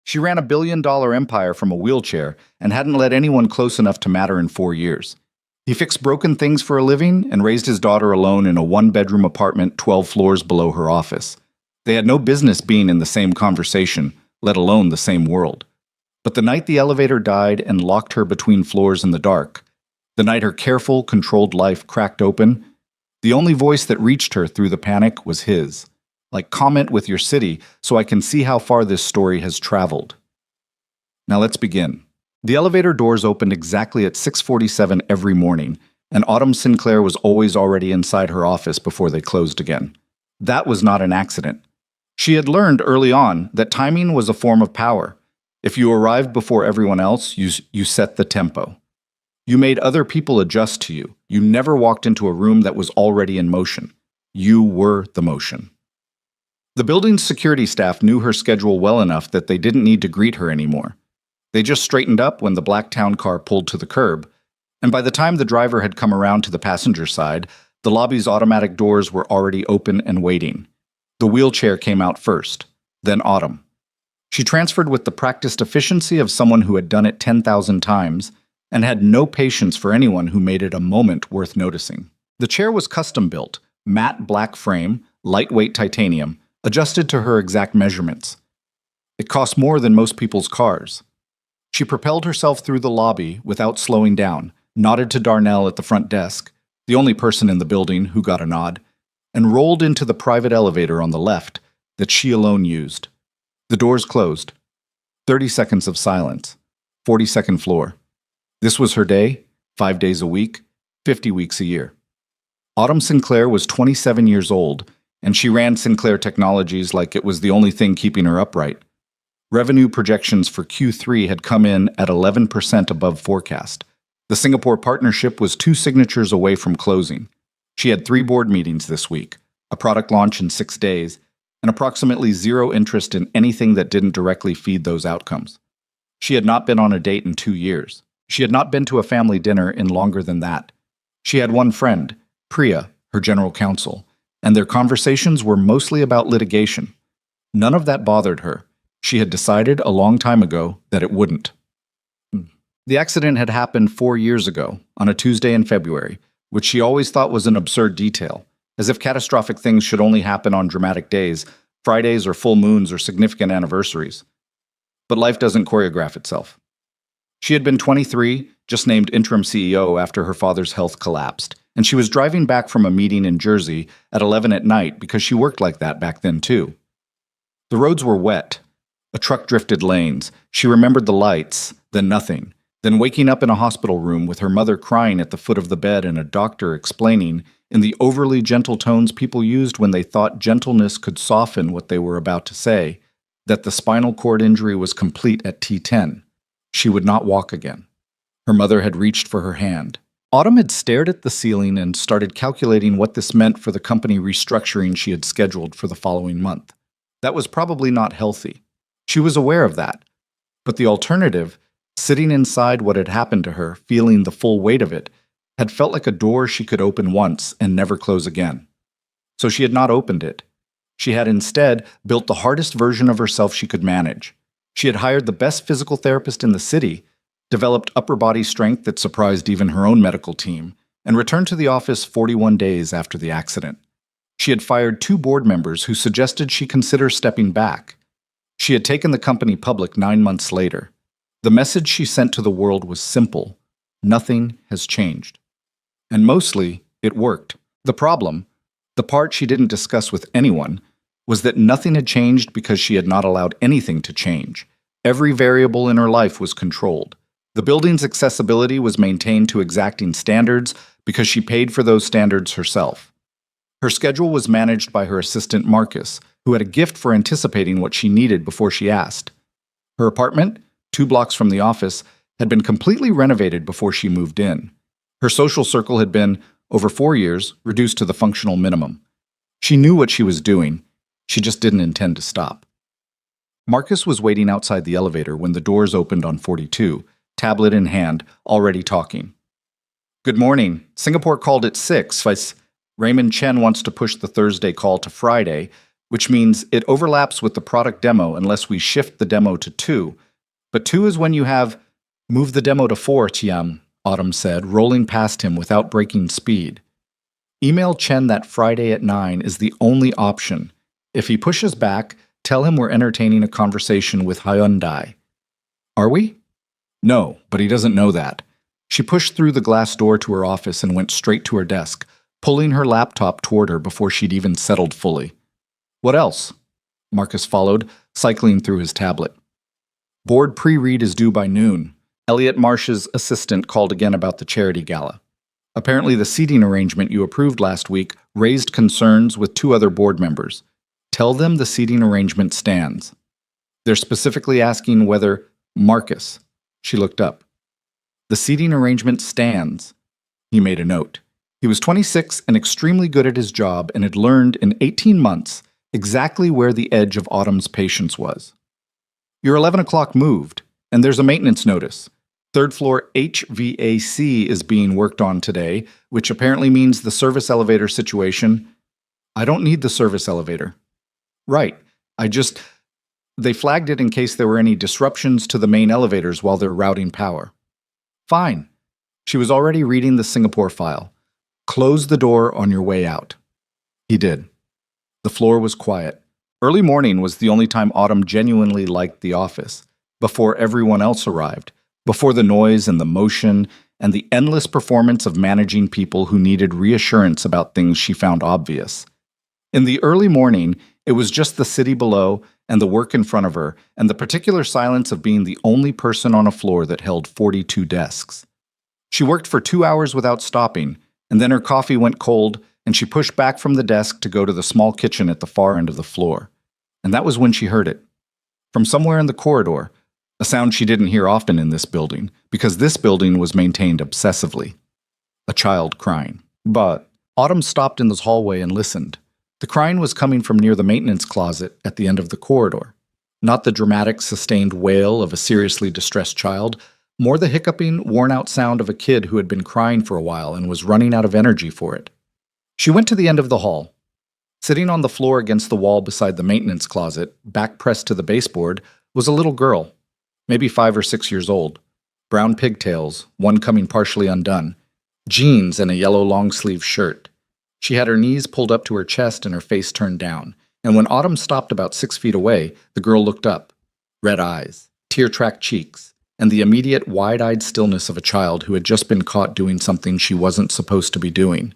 She ran $1 billion empire from a wheelchair and hadn't let anyone close enough to matter in 4 years. He fixed broken things for a living and raised his daughter alone in a one-bedroom apartment 12 floors below her office. They had no business being in the same conversation, let alone the same world. But the night the elevator died and locked her between floors in the dark, the night her careful, controlled life cracked open, the only voice that reached her through the panic was his. Like, comment with your city so I can see how far this story has traveled. Now let's begin. The elevator doors opened exactly at 6:47 every morning, and Autumn Sinclair was already inside her office before they closed again. That was not an accident. She had learned early on that timing was a form of power. If you arrived before everyone else, you set the tempo. You made other people adjust to you. You never walked into a room that was already in motion. You were the motion. The building's security staff knew her schedule well enough that they didn't need to greet her anymore. They just straightened up when the black town car pulled to the curb, and by the time the driver had come around to the passenger side, the lobby's automatic doors were already open and waiting. The wheelchair came out first, then Autumn. She transferred with the practiced efficiency of someone who had done it 10,000 times and had no patience for anyone who made it a moment worth noticing. The chair was custom-built, matte black frame, lightweight titanium, adjusted to her exact measurements. It cost more than most people's cars. She propelled herself through the lobby without slowing down, nodded to Darnell at the front desk, the only person in the building who got a nod, and rolled into the private elevator on the left that she alone used. The doors closed. 30 seconds of silence. 42nd floor. This was her day, 5 days a week, 50 weeks a year. Autumn Sinclair was 27 years old, and she ran Sinclair Technologies like it was the only thing keeping her upright. Revenue projections for Q3 had come in at 11% above forecast. The Singapore partnership was 2 signatures away from closing. She had 3 board meetings this week, a product launch in 6 days, and approximately 0 interest in anything that didn't directly feed those outcomes. She had not been on a date in 2 years. She had not been to a family dinner in longer than that. She had one friend, Priya, her general counsel, and their conversations were mostly about litigation. None of that bothered her. She had decided a long time ago that it wouldn't. The accident had happened 4 years ago, on a Tuesday in February, which she always thought was an absurd detail, as if catastrophic things should only happen on dramatic days, Fridays or full moons or significant anniversaries. But life doesn't choreograph itself. She had been 23, just named interim CEO after her father's health collapsed, and she was driving back from a meeting in Jersey at 11 at night because she worked like that back then too. The roads were wet. A truck drifted lanes. She remembered the lights, then nothing, then waking up in a hospital room with her mother crying at the foot of the bed and a doctor explaining, in the overly gentle tones people used when they thought gentleness could soften what they were about to say, that the spinal cord injury was complete at T10. She would not walk again. Her mother had reached for her hand. Autumn had stared at the ceiling and started calculating what this meant for the company restructuring she had scheduled for the following month. That was probably not healthy. She was aware of that. But the alternative, sitting inside what had happened to her, feeling the full weight of it, had felt like a door she could open once and never close again. So she had not opened it. She had instead built the hardest version of herself she could manage. She had hired the best physical therapist in the city, developed upper body strength that surprised even her own medical team, and returned to the office 41 days after the accident. She had fired 2 board members who suggested she consider stepping back. She had taken the company public 9 months later. The message she sent to the world was simple. Nothing has changed. And mostly, it worked. The problem, the part she didn't discuss with anyone, was that nothing had changed because she had not allowed anything to change. Every variable in her life was controlled. The building's accessibility was maintained to exacting standards because she paid for those standards herself. Her schedule was managed by her assistant Marcus, who had a gift for anticipating what she needed before she asked. Her apartment, 2 blocks from the office, had been completely renovated before she moved in. Her social circle had been, over 4 years, reduced to the functional minimum. She knew what she was doing. She just didn't intend to stop. Marcus was waiting outside the elevator when the doors opened on 42, tablet in hand, already talking. "Good morning. Singapore called at 6. Raymond Chen wants to push the Thursday call to Friday. which means it overlaps with the product demo unless we shift the demo to 2. But 2 is when you have move the demo to 4, Chiam, Autumn said, rolling past him without breaking speed. Email Chen that Friday at 9 is the only option. If he pushes back, tell him we're entertaining a conversation with Hyundai. Are we? No, but he doesn't know that. She pushed through the glass door to her office and went straight to her desk, pulling her laptop toward her before she'd even settled fully. What else? Marcus followed, cycling through his tablet. Board pre-read is due by noon. Elliot Marsh's assistant called again about the charity gala. Apparently the seating arrangement you approved last week raised concerns with 2 other board members. Tell them the seating arrangement stands. They're specifically asking whether Marcus. She looked up. The seating arrangement stands. He made a note. He was 26 and extremely good at his job and had learned in 18 months exactly where the edge of Autumn's patience was. Your 11 o'clock moved, and there's a maintenance notice. 3rd floor HVAC is being worked on today, which apparently means the service elevator situation. I don't need the service elevator. Right. They flagged it in case there were any disruptions to the main elevators while they're routing power. Fine. She was already reading the Singapore file. Close the door on your way out. He did. The floor was quiet. Early morning was the only time Autumn genuinely liked the office, before everyone else arrived, before the noise and the motion and the endless performance of managing people who needed reassurance about things she found obvious. In the early morning, it was just the city below and the work in front of her and the particular silence of being the only person on a floor that held 42 desks. She worked for 2 hours without stopping, and then her coffee went cold and she pushed back from the desk to go to the small kitchen at the far end of the floor. And that was when she heard it. From somewhere in the corridor, a sound she didn't hear often in this building, because this building was maintained obsessively. A child crying. But Autumn stopped in this hallway and listened. The crying was coming from near the maintenance closet at the end of the corridor. Not the dramatic, sustained wail of a seriously distressed child, more the hiccuping, worn-out sound of a kid who had been crying for a while and was running out of energy for it. She went to the end of the hall. Sitting on the floor against the wall beside the maintenance closet, back pressed to the baseboard, was a little girl, maybe 5 or 6 years old. Brown pigtails, one coming partially undone, jeans and a yellow long-sleeve shirt. She had her knees pulled up to her chest and her face turned down, and when Autumn stopped about 6 feet away, the girl looked up. Red eyes, tear-tracked cheeks, and the immediate wide-eyed stillness of a child who had just been caught doing something she wasn't supposed to be doing.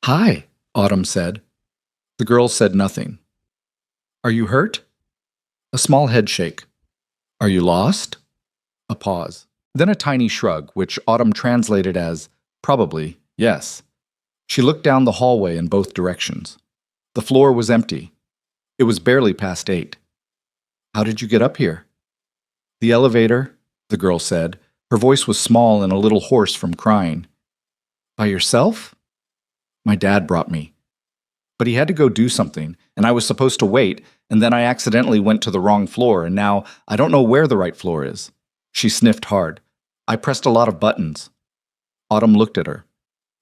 "Hi," Autumn said. The girl said nothing. "Are you hurt?" A small head shake. "Are you lost?" A pause. Then a tiny shrug, which Autumn translated as, "Probably, yes." She looked down the hallway in both directions. The floor was empty. It was barely past 8. "How did you get up here?" "The elevator," the girl said. Her voice was small and a little hoarse from crying. "By yourself?" "My dad brought me. But he had to go do something, and I was supposed to wait, and then I accidentally went to the wrong floor, and now I don't know where the right floor is." She sniffed hard. "I pressed a lot of buttons." Autumn looked at her.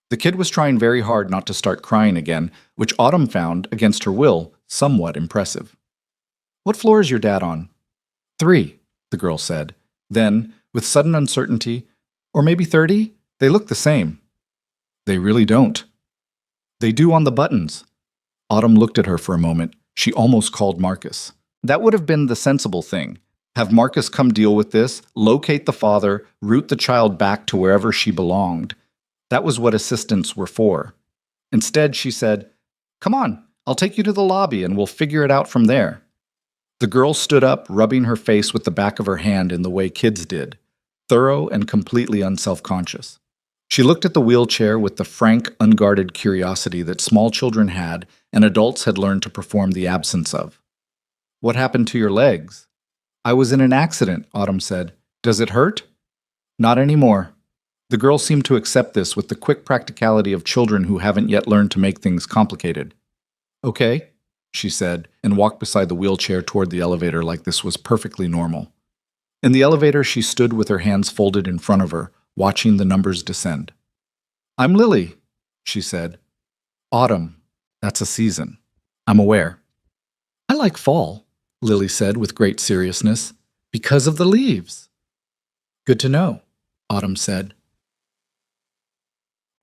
The kid was trying very hard not to start crying again, which Autumn found, against her will, somewhat impressive. "What floor is your dad on?" 3, the girl said. Then, with sudden uncertainty, "Or maybe 30? They look the same." "They really don't." "They do on the buttons." Autumn looked at her for a moment. She almost called Marcus. That would have been the sensible thing. Have Marcus come deal with this, locate the father, route the child back to wherever she belonged. That was what assistants were for. Instead, she said, "Come on, I'll take you to the lobby and we'll figure it out from there." The girl stood up, rubbing her face with the back of her hand in the way kids did, thorough and completely unselfconscious. She looked at the wheelchair with the frank, unguarded curiosity that small children had and adults had learned to perform the absence of. "What happened to your legs?" "I was in an accident," Autumn said. "Does it hurt?" "Not anymore." The girl seemed to accept this with the quick practicality of children who haven't yet learned to make things complicated. "Okay," she said, and walked beside the wheelchair toward the elevator like this was perfectly normal. In the elevator, she stood with her hands folded in front of her, watching the numbers descend. "I'm Lily," she said. "Autumn. That's a season. I'm aware." I like fall, Lily said with great seriousness, because of the leaves. Good to know, Autumn said.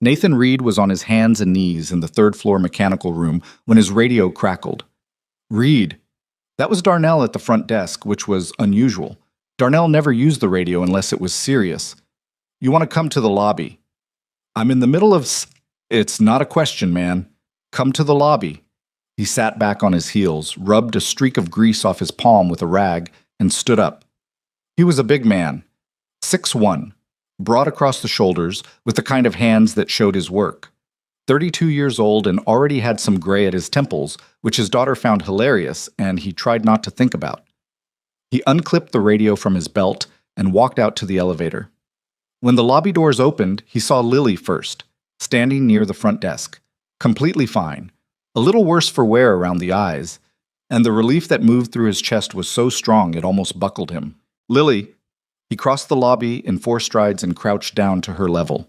Nathan Reed was on his hands and knees in the third-floor mechanical room when his radio crackled. Reed. That was Darnell at the front desk, which was unusual. Darnell never used the radio unless it was serious. You want to come to the lobby? I'm in the middle of It's not a question, man. Come to the lobby. He sat back on his heels, rubbed a streak of grease off his palm with a rag, and stood up. He was a big man, 6'1", broad across the shoulders, with the kind of hands that showed his work. 32 years old and already had some gray at his temples, which his daughter found hilarious and he tried not to think about. He unclipped the radio from his belt and walked out to the elevator. When the lobby doors opened, he saw Lily first, standing near the front desk, completely fine, a little worse for wear around the eyes, and the relief that moved through his chest was so strong it almost buckled him. Lily. He crossed the lobby in 4 strides and crouched down to her level.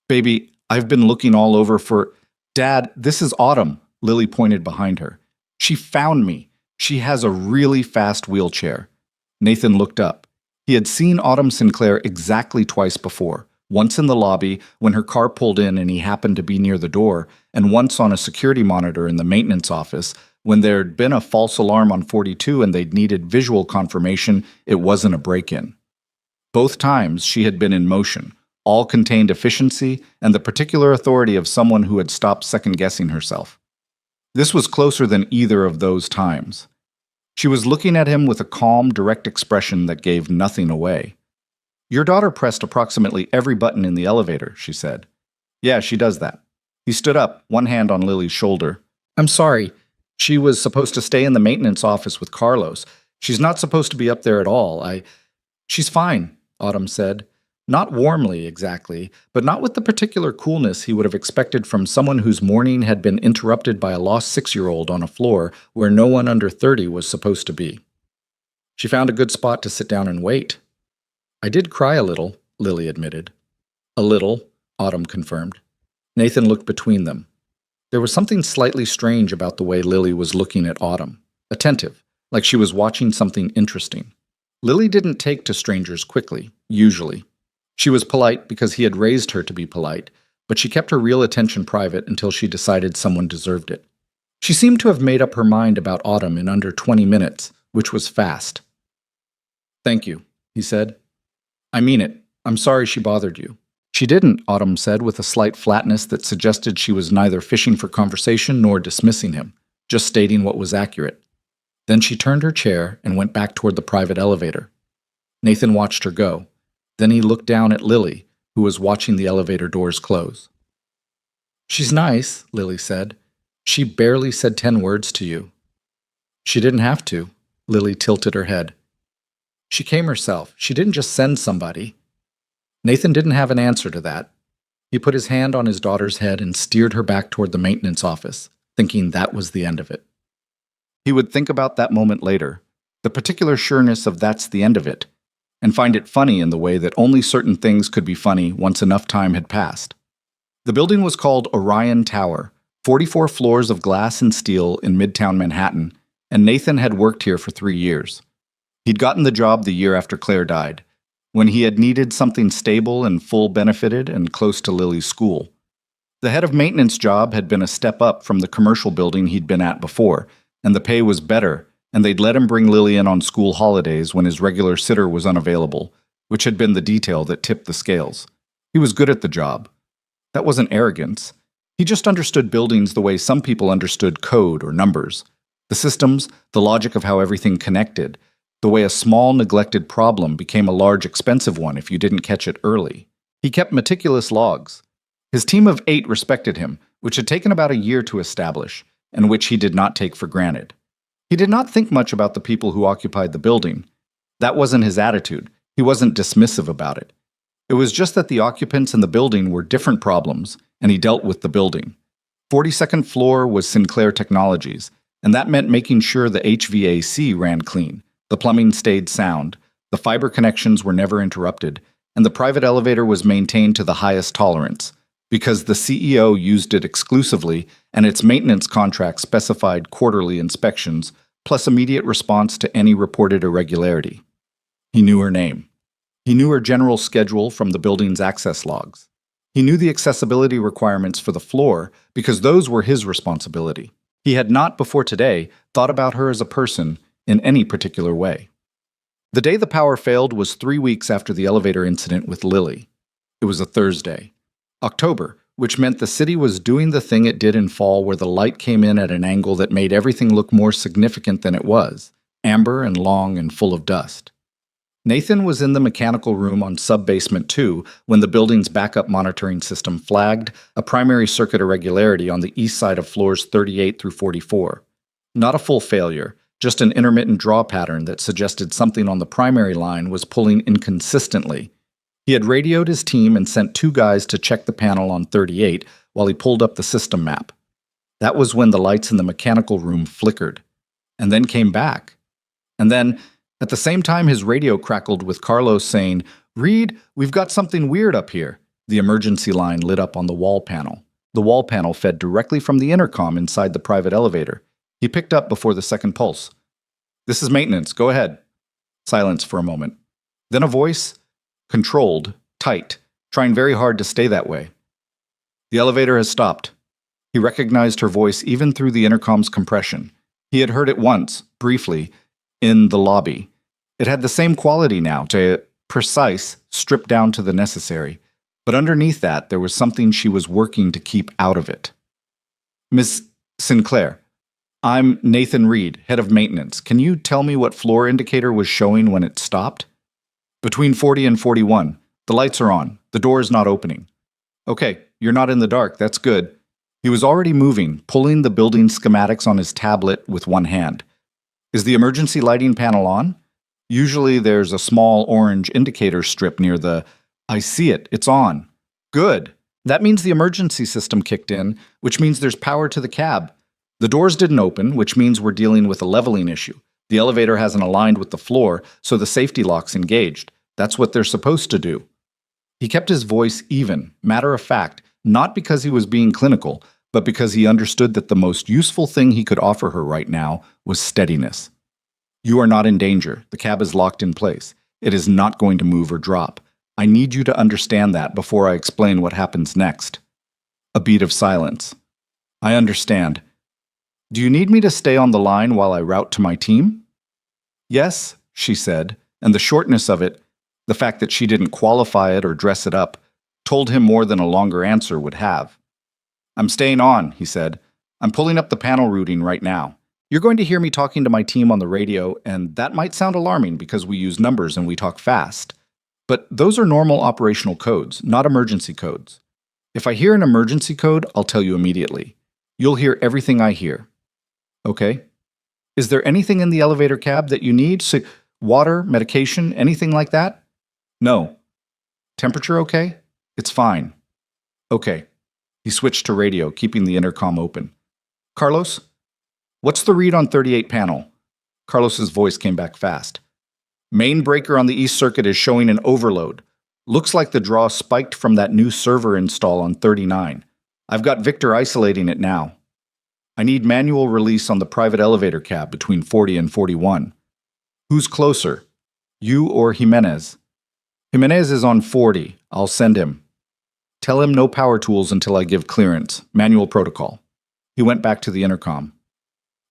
Baby, I've been looking all over for... Dad, this is Autumn, Lily pointed behind her. She found me. She has a really fast wheelchair. Nathan looked up. He had seen Autumn Sinclair exactly twice before, once in the lobby when her car pulled in and he happened to be near the door, and once on a security monitor in the maintenance office when there'd been a false alarm on 42 and they'd needed visual confirmation it wasn't a break-in. Both times she had been in motion, all contained efficiency and the particular authority of someone who had stopped second-guessing herself. This was closer than either of those times. She was looking at him with a calm, direct expression that gave nothing away. Your daughter pressed approximately every button in the elevator, she said. Yeah, she does that. He stood up, one hand on Lily's shoulder. I'm sorry. She was supposed to stay in the maintenance office with Carlos. She's not supposed to be up there at all. She's fine, Autumn said. Not warmly, exactly, but not with the particular coolness he would have expected from someone whose morning had been interrupted by a lost 6-year-old on a floor where no one under 30 was supposed to be. She found a good spot to sit down and wait. I did cry a little, Lily admitted. A little, Autumn confirmed. Nathan looked between them. There was something slightly strange about the way Lily was looking at Autumn, attentive, like she was watching something interesting. Lily didn't take to strangers quickly, usually. She was polite because he had raised her to be polite, but she kept her real attention private until she decided someone deserved it. She seemed to have made up her mind about Autumn in under 20 minutes, which was fast. Thank you, he said. I mean it. I'm sorry she bothered you. She didn't, Autumn said with a slight flatness that suggested she was neither fishing for conversation nor dismissing him, just stating what was accurate. Then she turned her chair and went back toward the private elevator. Nathan watched her go. Then he looked down at Lily, who was watching the elevator doors close. She's nice, Lily said. She barely said 10 words to you. She didn't have to. Lily tilted her head. She came herself. She didn't just send somebody. Nathan didn't have an answer to that. He put his hand on his daughter's head and steered her back toward the maintenance office, thinking that was the end of it. He would think about that moment later, the particular sureness of that's the end of it, and find it funny in the way that only certain things could be funny once enough time had passed. The building was called Orion Tower, 44 floors of glass and steel in Midtown Manhattan, and Nathan had worked here for 3 years. He'd gotten the job the year after Claire died, when he had needed something stable and full benefited and close to Lily's school. The head of maintenance job had been a step up from the commercial building he'd been at before, and the pay was better, and they'd let him bring Lily in on school holidays when his regular sitter was unavailable, which had been the detail that tipped the scales. He was good at the job. That wasn't arrogance. He just understood buildings the way some people understood code or numbers. The systems, the logic of how everything connected, the way a small, neglected problem became a large, expensive one if you didn't catch it early. He kept meticulous logs. His team of 8 respected him, which had taken about a year to establish, and which he did not take for granted. He did not think much about the people who occupied the building. That wasn't his attitude. He wasn't dismissive about it. It was just that the occupants in the building were different problems, and he dealt with the building. 42nd floor was Sinclair Technologies, and that meant making sure the HVAC ran clean, the plumbing stayed sound, the fiber connections were never interrupted, and the private elevator was maintained to the highest tolerance. Because the CEO used it exclusively and its maintenance contract specified quarterly inspections, plus immediate response to any reported irregularity. He knew her name. He knew her general schedule from the building's access logs. He knew the accessibility requirements for the floor because those were his responsibility. He had not, before today, thought about her as a person in any particular way. The day the power failed was 3 weeks after the elevator incident with Lily. It was a Thursday. October, which meant the city was doing the thing it did in fall where the light came in at an angle that made everything look more significant than it was, amber and long and full of dust. Nathan was in the mechanical room on sub-basement 2 when the building's backup monitoring system flagged a primary circuit irregularity on the east side of floors 38 through 44. Not a full failure, just an intermittent draw pattern that suggested something on the primary line was pulling inconsistently. He had radioed his team and sent 2 guys to check the panel on 38 while he pulled up the system map. That was when the lights in the mechanical room flickered, and then came back. And then, at the same time, his radio crackled with Carlos saying, "Reed, we've got something weird up here." The emergency line lit up on the wall panel. The wall panel fed directly from the intercom inside the private elevator. He picked up before the second pulse. "This is maintenance. Go ahead." Silence for a moment. Then a voice, controlled, tight, trying very hard to stay that way. "The elevator has stopped." He recognized her voice even through the intercom's compression. He had heard it once, briefly, in the lobby. It had the same quality now, precise, stripped down to the necessary. But underneath that, there was something she was working to keep out of it. "Miss Sinclair, I'm Nathan Reed, head of maintenance. Can you tell me what floor indicator was showing when it stopped?" "Between 40 and 41. The lights are on. The door is not opening." "Okay, you're not in the dark. That's good." He was already moving, pulling the building schematics on his tablet with one hand. "Is the emergency lighting panel on?" Usually there's a small orange indicator strip near the... "I see it. It's on." "Good. That means the emergency system kicked in, which means there's power to the cab. The doors didn't open, which means we're dealing with a leveling issue. The elevator hasn't aligned with the floor, so the safety lock's engaged. That's what they're supposed to do." He kept his voice even, matter of fact, not because he was being clinical, but because he understood that the most useful thing he could offer her right now was steadiness. "You are not in danger. The cab is locked in place. It is not going to move or drop. I need you to understand that before I explain what happens next." A beat of silence. "I understand. Do you need me to stay on the line while I route to my team?" "Yes," she said, and the shortness of it, the fact that she didn't qualify it or dress it up, told him more than a longer answer would have. "I'm staying on," he said. "I'm pulling up the panel routing right now. You're going to hear me talking to my team on the radio, and that might sound alarming because we use numbers and we talk fast. But those are normal operational codes, not emergency codes. If I hear an emergency code, I'll tell you immediately. You'll hear everything I hear. Okay? Is there anything in the elevator cab that you need? Water, medication, anything like that?" "No." "Temperature okay?" "It's fine." "Okay." He switched to radio, keeping the intercom open. "Carlos? What's the read on 38 panel?" Carlos's voice came back fast. "Main breaker on the east circuit is showing an overload. Looks like the draw spiked from that new server install on 39. I've got Victor isolating it now. I need manual release on the private elevator cab between 40 and 41. Who's closer? You or Jimenez?" "Jimenez is on 40. I'll send him. Tell him no power tools until I give clearance. Manual protocol." He went back to the intercom.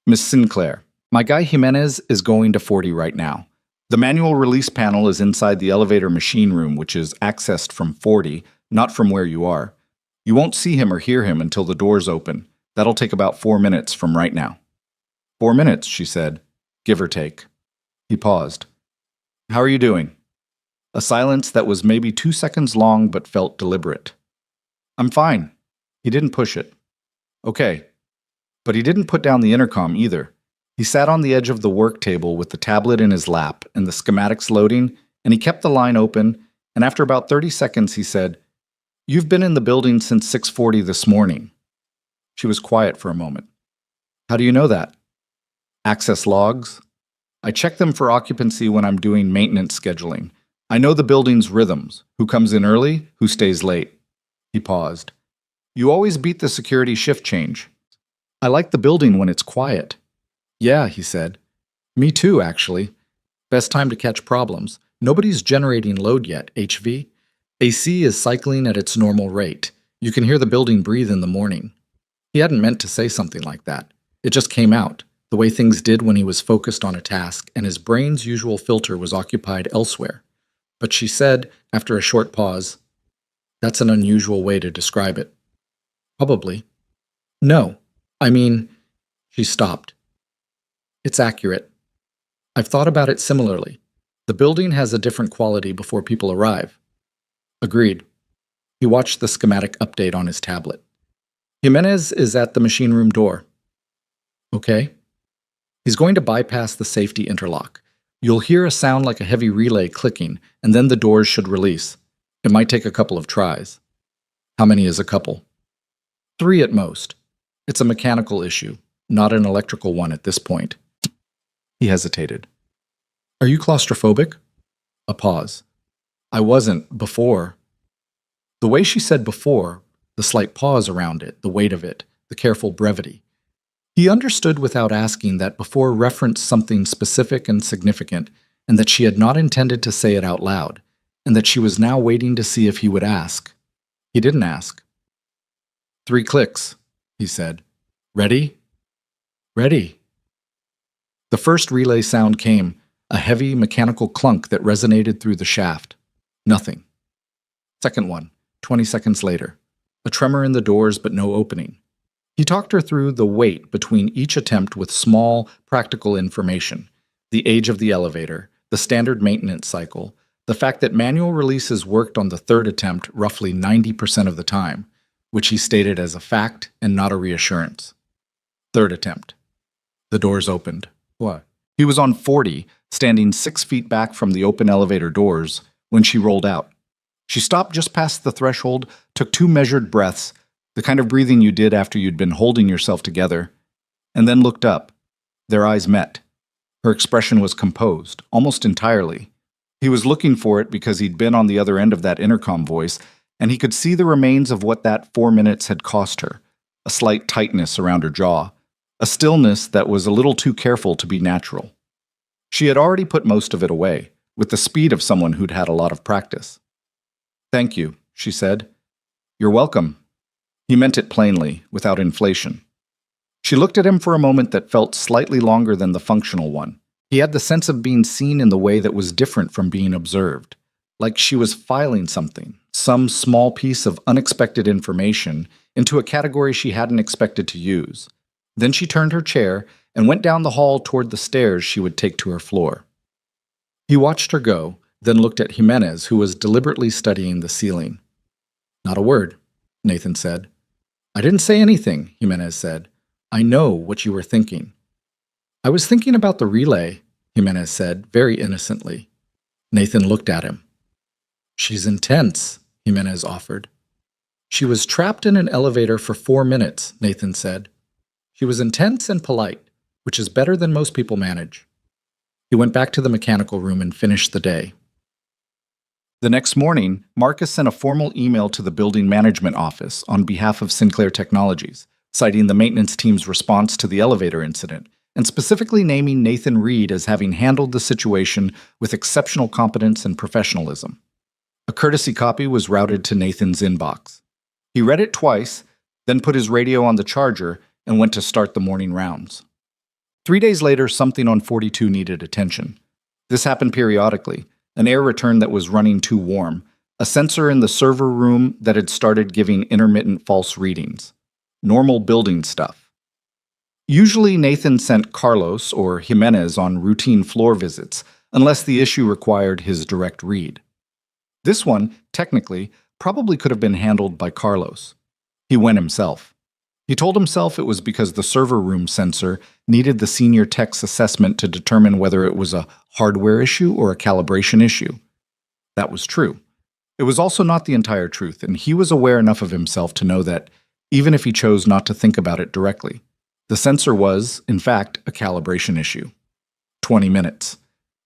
"Miss Sinclair, my guy Jimenez is going to 40 right now. The manual release panel is inside the elevator machine room, which is accessed from 40, not from where you are. You won't see him or hear him until the doors open. That'll take about 4 minutes from right now." "4 minutes," she said, give or take. He paused. "How are you doing?" A silence that was maybe 2 seconds long but felt deliberate. "I'm fine." He didn't push it. "Okay." But he didn't put down the intercom either. He sat on the edge of the work table with the tablet in his lap and the schematics loading, and he kept the line open, and after about 30 seconds he said, "You've been in the building since 6:40 this morning." She was quiet for a moment. "How do you know that?" "Access logs. I check them for occupancy when I'm doing maintenance scheduling. I know the building's rhythms, who comes in early, who stays late." He paused. You always beat the security shift change. I like the building when it's quiet. Yeah, he said. Me too, actually. Best time to catch problems. Nobody's generating load yet, HV. AC is cycling at its normal rate. You can hear the building breathe in the morning. He hadn't meant to say something like that. It just came out, the way things did when he was focused on a task and his brain's usual filter was occupied elsewhere. But she said, after a short pause, "That's an unusual way to describe it." "Probably." "No. I mean," she stopped. "It's accurate. I've thought about it similarly. The building has a different quality before people arrive." "Agreed." He watched the schematic update on his tablet. "Jimenez is at the machine room door." "Okay." "He's going to bypass the safety interlock. You'll hear a sound like a heavy relay clicking, and then the doors should release. It might take a couple of tries." "How many is a couple?" "3 at most. It's a mechanical issue, not an electrical one at this point." He hesitated. "Are you claustrophobic?" A pause. "I wasn't before." The way she said before, the slight pause around it, the weight of it, the careful brevity. He understood without asking that before referenced something specific and significant, and that she had not intended to say it out loud, and that she was now waiting to see if he would ask. He didn't ask. 3 clicks, he said. "Ready?" "Ready." The first relay sound came, a heavy mechanical clunk that resonated through the shaft. Nothing. Second one, 20 seconds later. A tremor in the doors but no opening. He talked her through the wait between each attempt with small, practical information. The age of the elevator, the standard maintenance cycle, the fact that manual releases worked on the third attempt roughly 90% of the time, which he stated as a fact and not a reassurance. Third attempt. The doors opened. What? He was on 40, standing 6 feet back from the open elevator doors, when she rolled out. She stopped just past the threshold, took 2 measured breaths, the kind of breathing you did after you'd been holding yourself together, and then looked up. Their eyes met. Her expression was composed, almost entirely. He was looking for it because he'd been on the other end of that intercom voice, and he could see the remains of what that 4 minutes had cost her, a slight tightness around her jaw, a stillness that was a little too careful to be natural. She had already put most of it away, with the speed of someone who'd had a lot of practice. "Thank you," she said. "You're welcome." He meant it plainly, without inflation. She looked at him for a moment that felt slightly longer than the functional one. He had the sense of being seen in the way that was different from being observed, like she was filing something, some small piece of unexpected information, into a category she hadn't expected to use. Then she turned her chair and went down the hall toward the stairs she would take to her floor. He watched her go, then looked at Jimenez, who was deliberately studying the ceiling. "Not a word," Nathan said. "I didn't say anything," Jimenez said. "I know what you were thinking." "I was thinking about the relay," Jimenez said, very innocently. Nathan looked at him. "She's intense," Jimenez offered. "She was trapped in an elevator for 4 minutes," Nathan said. "She was intense and polite, which is better than most people manage." He went back to the mechanical room and finished the day. The next morning, Marcus sent a formal email to the building management office on behalf of Sinclair Technologies, citing the maintenance team's response to the elevator incident, and specifically naming Nathan Reed as having handled the situation with exceptional competence and professionalism. A courtesy copy was routed to Nathan's inbox. He read it twice, then put his radio on the charger and went to start the morning rounds. 3 days later, something on 42 needed attention. This happened periodically. An air return that was running too warm, a sensor in the server room that had started giving intermittent false readings. Normal building stuff. Usually Nathan sent Carlos or Jimenez on routine floor visits, unless the issue required his direct read. This one, technically, probably could have been handled by Carlos. He went himself. He told himself it was because the server room sensor needed the senior tech's assessment to determine whether it was a hardware issue or a calibration issue. That was true. It was also not the entire truth, and he was aware enough of himself to know that, even if he chose not to think about it directly, the sensor was, in fact, a calibration issue. 20 minutes.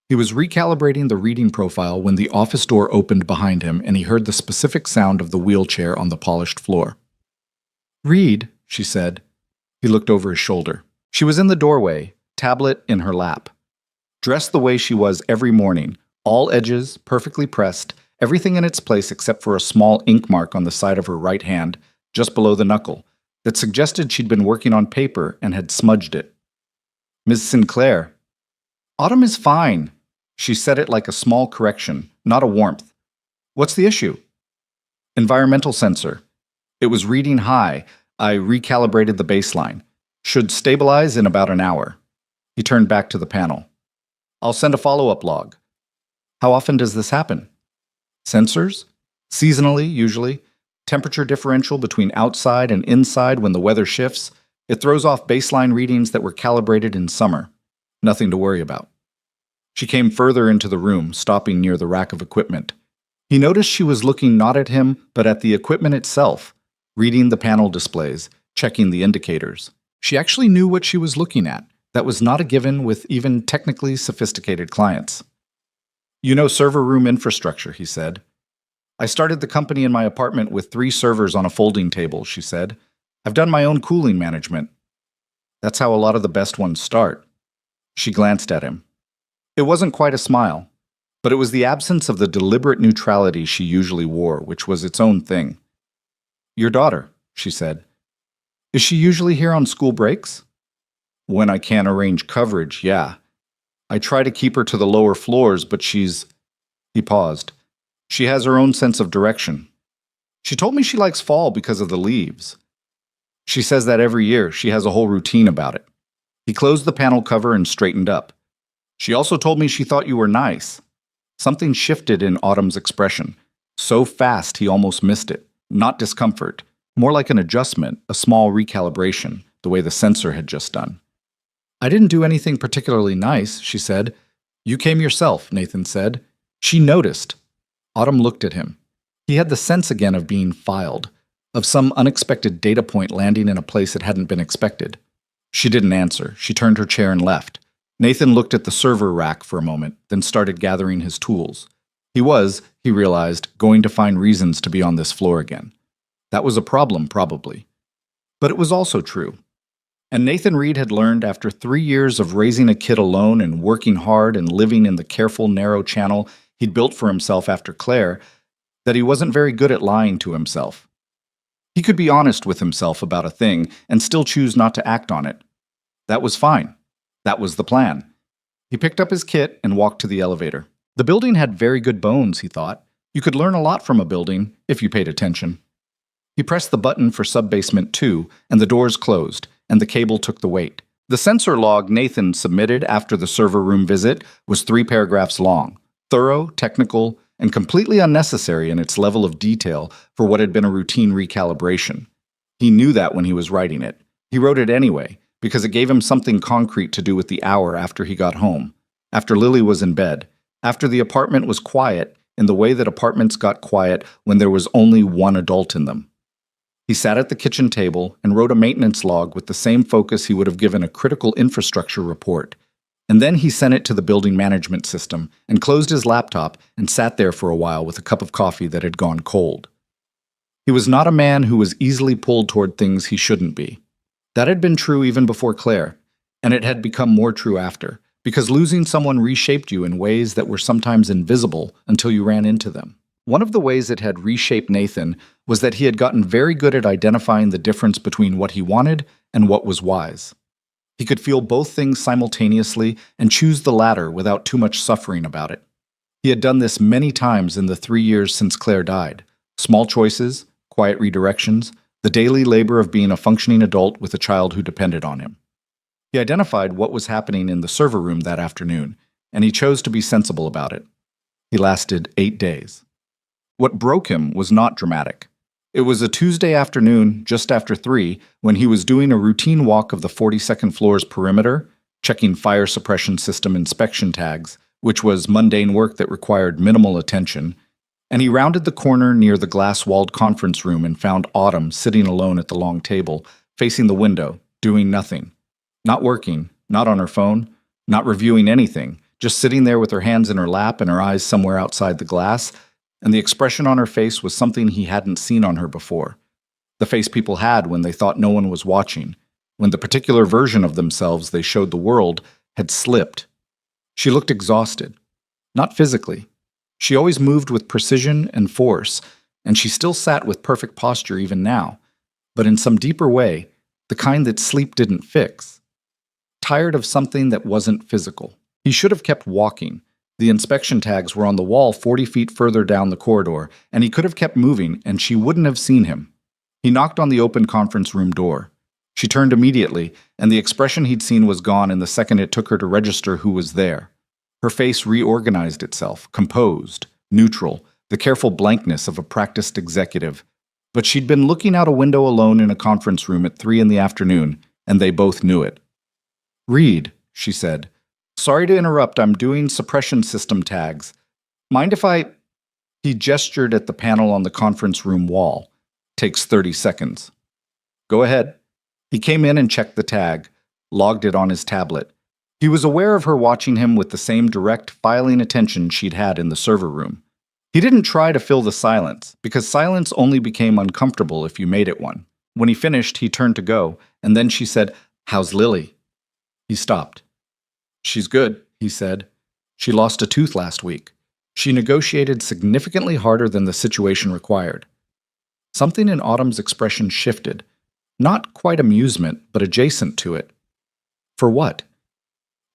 He was recalibrating the reading profile when the office door opened behind him and he heard the specific sound of the wheelchair on the polished floor. "Read," she said. He looked over his shoulder. She was in the doorway, tablet in her lap. Dressed the way she was every morning, all edges perfectly pressed, everything in its place except for a small ink mark on the side of her right hand, just below the knuckle, that suggested she'd been working on paper and had smudged it. "Miss Sinclair." "Autumn is fine." She said it like a small correction, not a warmth. "What's the issue?" "Environmental sensor. It was reading high. I recalibrated the baseline. Should stabilize in about an hour." He turned back to the panel. "I'll send a follow-up log." "How often does this happen?" "Sensors? Seasonally, usually. Temperature differential between outside and inside when the weather shifts. It throws off baseline readings that were calibrated in summer. Nothing to worry about." She came further into the room, stopping near the rack of equipment. He noticed she was looking not at him, but at the equipment itself, reading the panel displays, checking the indicators. She actually knew what she was looking at. That was not a given with even technically sophisticated clients. "You know server room infrastructure," he said. "I started the company in my apartment with 3 servers on a folding table," she said. "I've done my own cooling management." "That's how a lot of the best ones start." She glanced at him. It wasn't quite a smile, but it was the absence of the deliberate neutrality she usually wore, which was its own thing. "Your daughter," she said. "Is she usually here on school breaks?" "When I can't arrange coverage, yeah. I try to keep her to the lower floors, but she's..." He paused. "She has her own sense of direction. She told me she likes fall because of the leaves. She says that every year. She has a whole routine about it." He closed the panel cover and straightened up. "She also told me she thought you were nice." Something shifted in Autumn's expression. So fast he almost missed it. Not discomfort. More like an adjustment, a small recalibration, the way the sensor had just done. "I didn't do anything particularly nice," she said. "You came yourself," Nathan said. She noticed. Autumn looked at him. He had the sense again of being filed, of some unexpected data point landing in a place it hadn't been expected. She didn't answer. She turned her chair and left. Nathan looked at the server rack for a moment, then started gathering his tools. He was, he realized, going to find reasons to be on this floor again. That was a problem, probably. But it was also true. And Nathan Reed had learned after 3 years of raising a kid alone and working hard and living in the careful, narrow channel he'd built for himself after Claire, that he wasn't very good at lying to himself. He could be honest with himself about a thing and still choose not to act on it. That was fine. That was the plan. He picked up his kit and walked to the elevator. The building had very good bones, he thought. You could learn a lot from a building, if you paid attention. He pressed the button for sub-basement 2, and the doors closed, and the cable took the weight. The sensor log Nathan submitted after the server room visit was 3 paragraphs long, thorough, technical, and completely unnecessary in its level of detail for what had been a routine recalibration. He knew that when he was writing it. He wrote it anyway, because it gave him something concrete to do with the hour after he got home, after Lily was in bed, after the apartment was quiet in the way that apartments got quiet when there was only one adult in them. He sat at the kitchen table and wrote a maintenance log with the same focus he would have given a critical infrastructure report. And then he sent it to the building management system and closed his laptop and sat there for a while with a cup of coffee that had gone cold. He was not a man who was easily pulled toward things he shouldn't be. That had been true even before Claire, and it had become more true after, because losing someone reshaped you in ways that were sometimes invisible until you ran into them. One of the ways it had reshaped Nathan was that he had gotten very good at identifying the difference between what he wanted and what was wise. He could feel both things simultaneously and choose the latter without too much suffering about it. He had done this many times in the 3 years since Claire died. Small choices, quiet redirections, the daily labor of being a functioning adult with a child who depended on him. He identified what was happening in the server room that afternoon, and he chose to be sensible about it. He lasted 8 days. What broke him was not dramatic. It was a Tuesday afternoon, just after 3, when he was doing a routine walk of the 42nd floor's perimeter, checking fire suppression system inspection tags, which was mundane work that required minimal attention, and he rounded the corner near the glass-walled conference room and found Autumn sitting alone at the long table, facing the window, doing nothing. Not working, not on her phone, not reviewing anything, just sitting there with her hands in her lap and her eyes somewhere outside the glass, and the expression on her face was something he hadn't seen on her before. the face people had when they thought no one was watching, when the particular version of themselves they showed the world had slipped. She looked exhausted. Not physically. She always moved with precision and force, and she still sat with perfect posture even now, but in some deeper way, the kind that sleep didn't fix. Tired of something that wasn't physical. He should have kept walking. The inspection tags were on the wall 40 feet further down the corridor, and he could have kept moving, and she wouldn't have seen him. He knocked on the open conference room door. She turned immediately, and the expression he'd seen was gone in the second it took her to register who was there. Her face reorganized itself, composed, neutral, the careful blankness of a practiced executive. But she'd been looking out a window alone in a conference room at 3 in the afternoon, and they both knew it. "Reed," she said. "Sorry to interrupt, I'm doing suppression system tags. Mind if I—" He gestured at the panel on the conference room wall. "Takes 30 seconds. Go ahead." He came in and checked the tag, logged it on his tablet. He was aware of her watching him with the same direct, filing attention she'd had in the server room. He didn't try to fill the silence, because silence only became uncomfortable if you made it one. When he finished, he turned to go, and then she said, "How's Lily?" He stopped. "She's good," he said. "She lost a tooth last week. She negotiated significantly harder than the situation required." Something in Autumn's expression shifted. Not quite amusement, but adjacent to it. For what?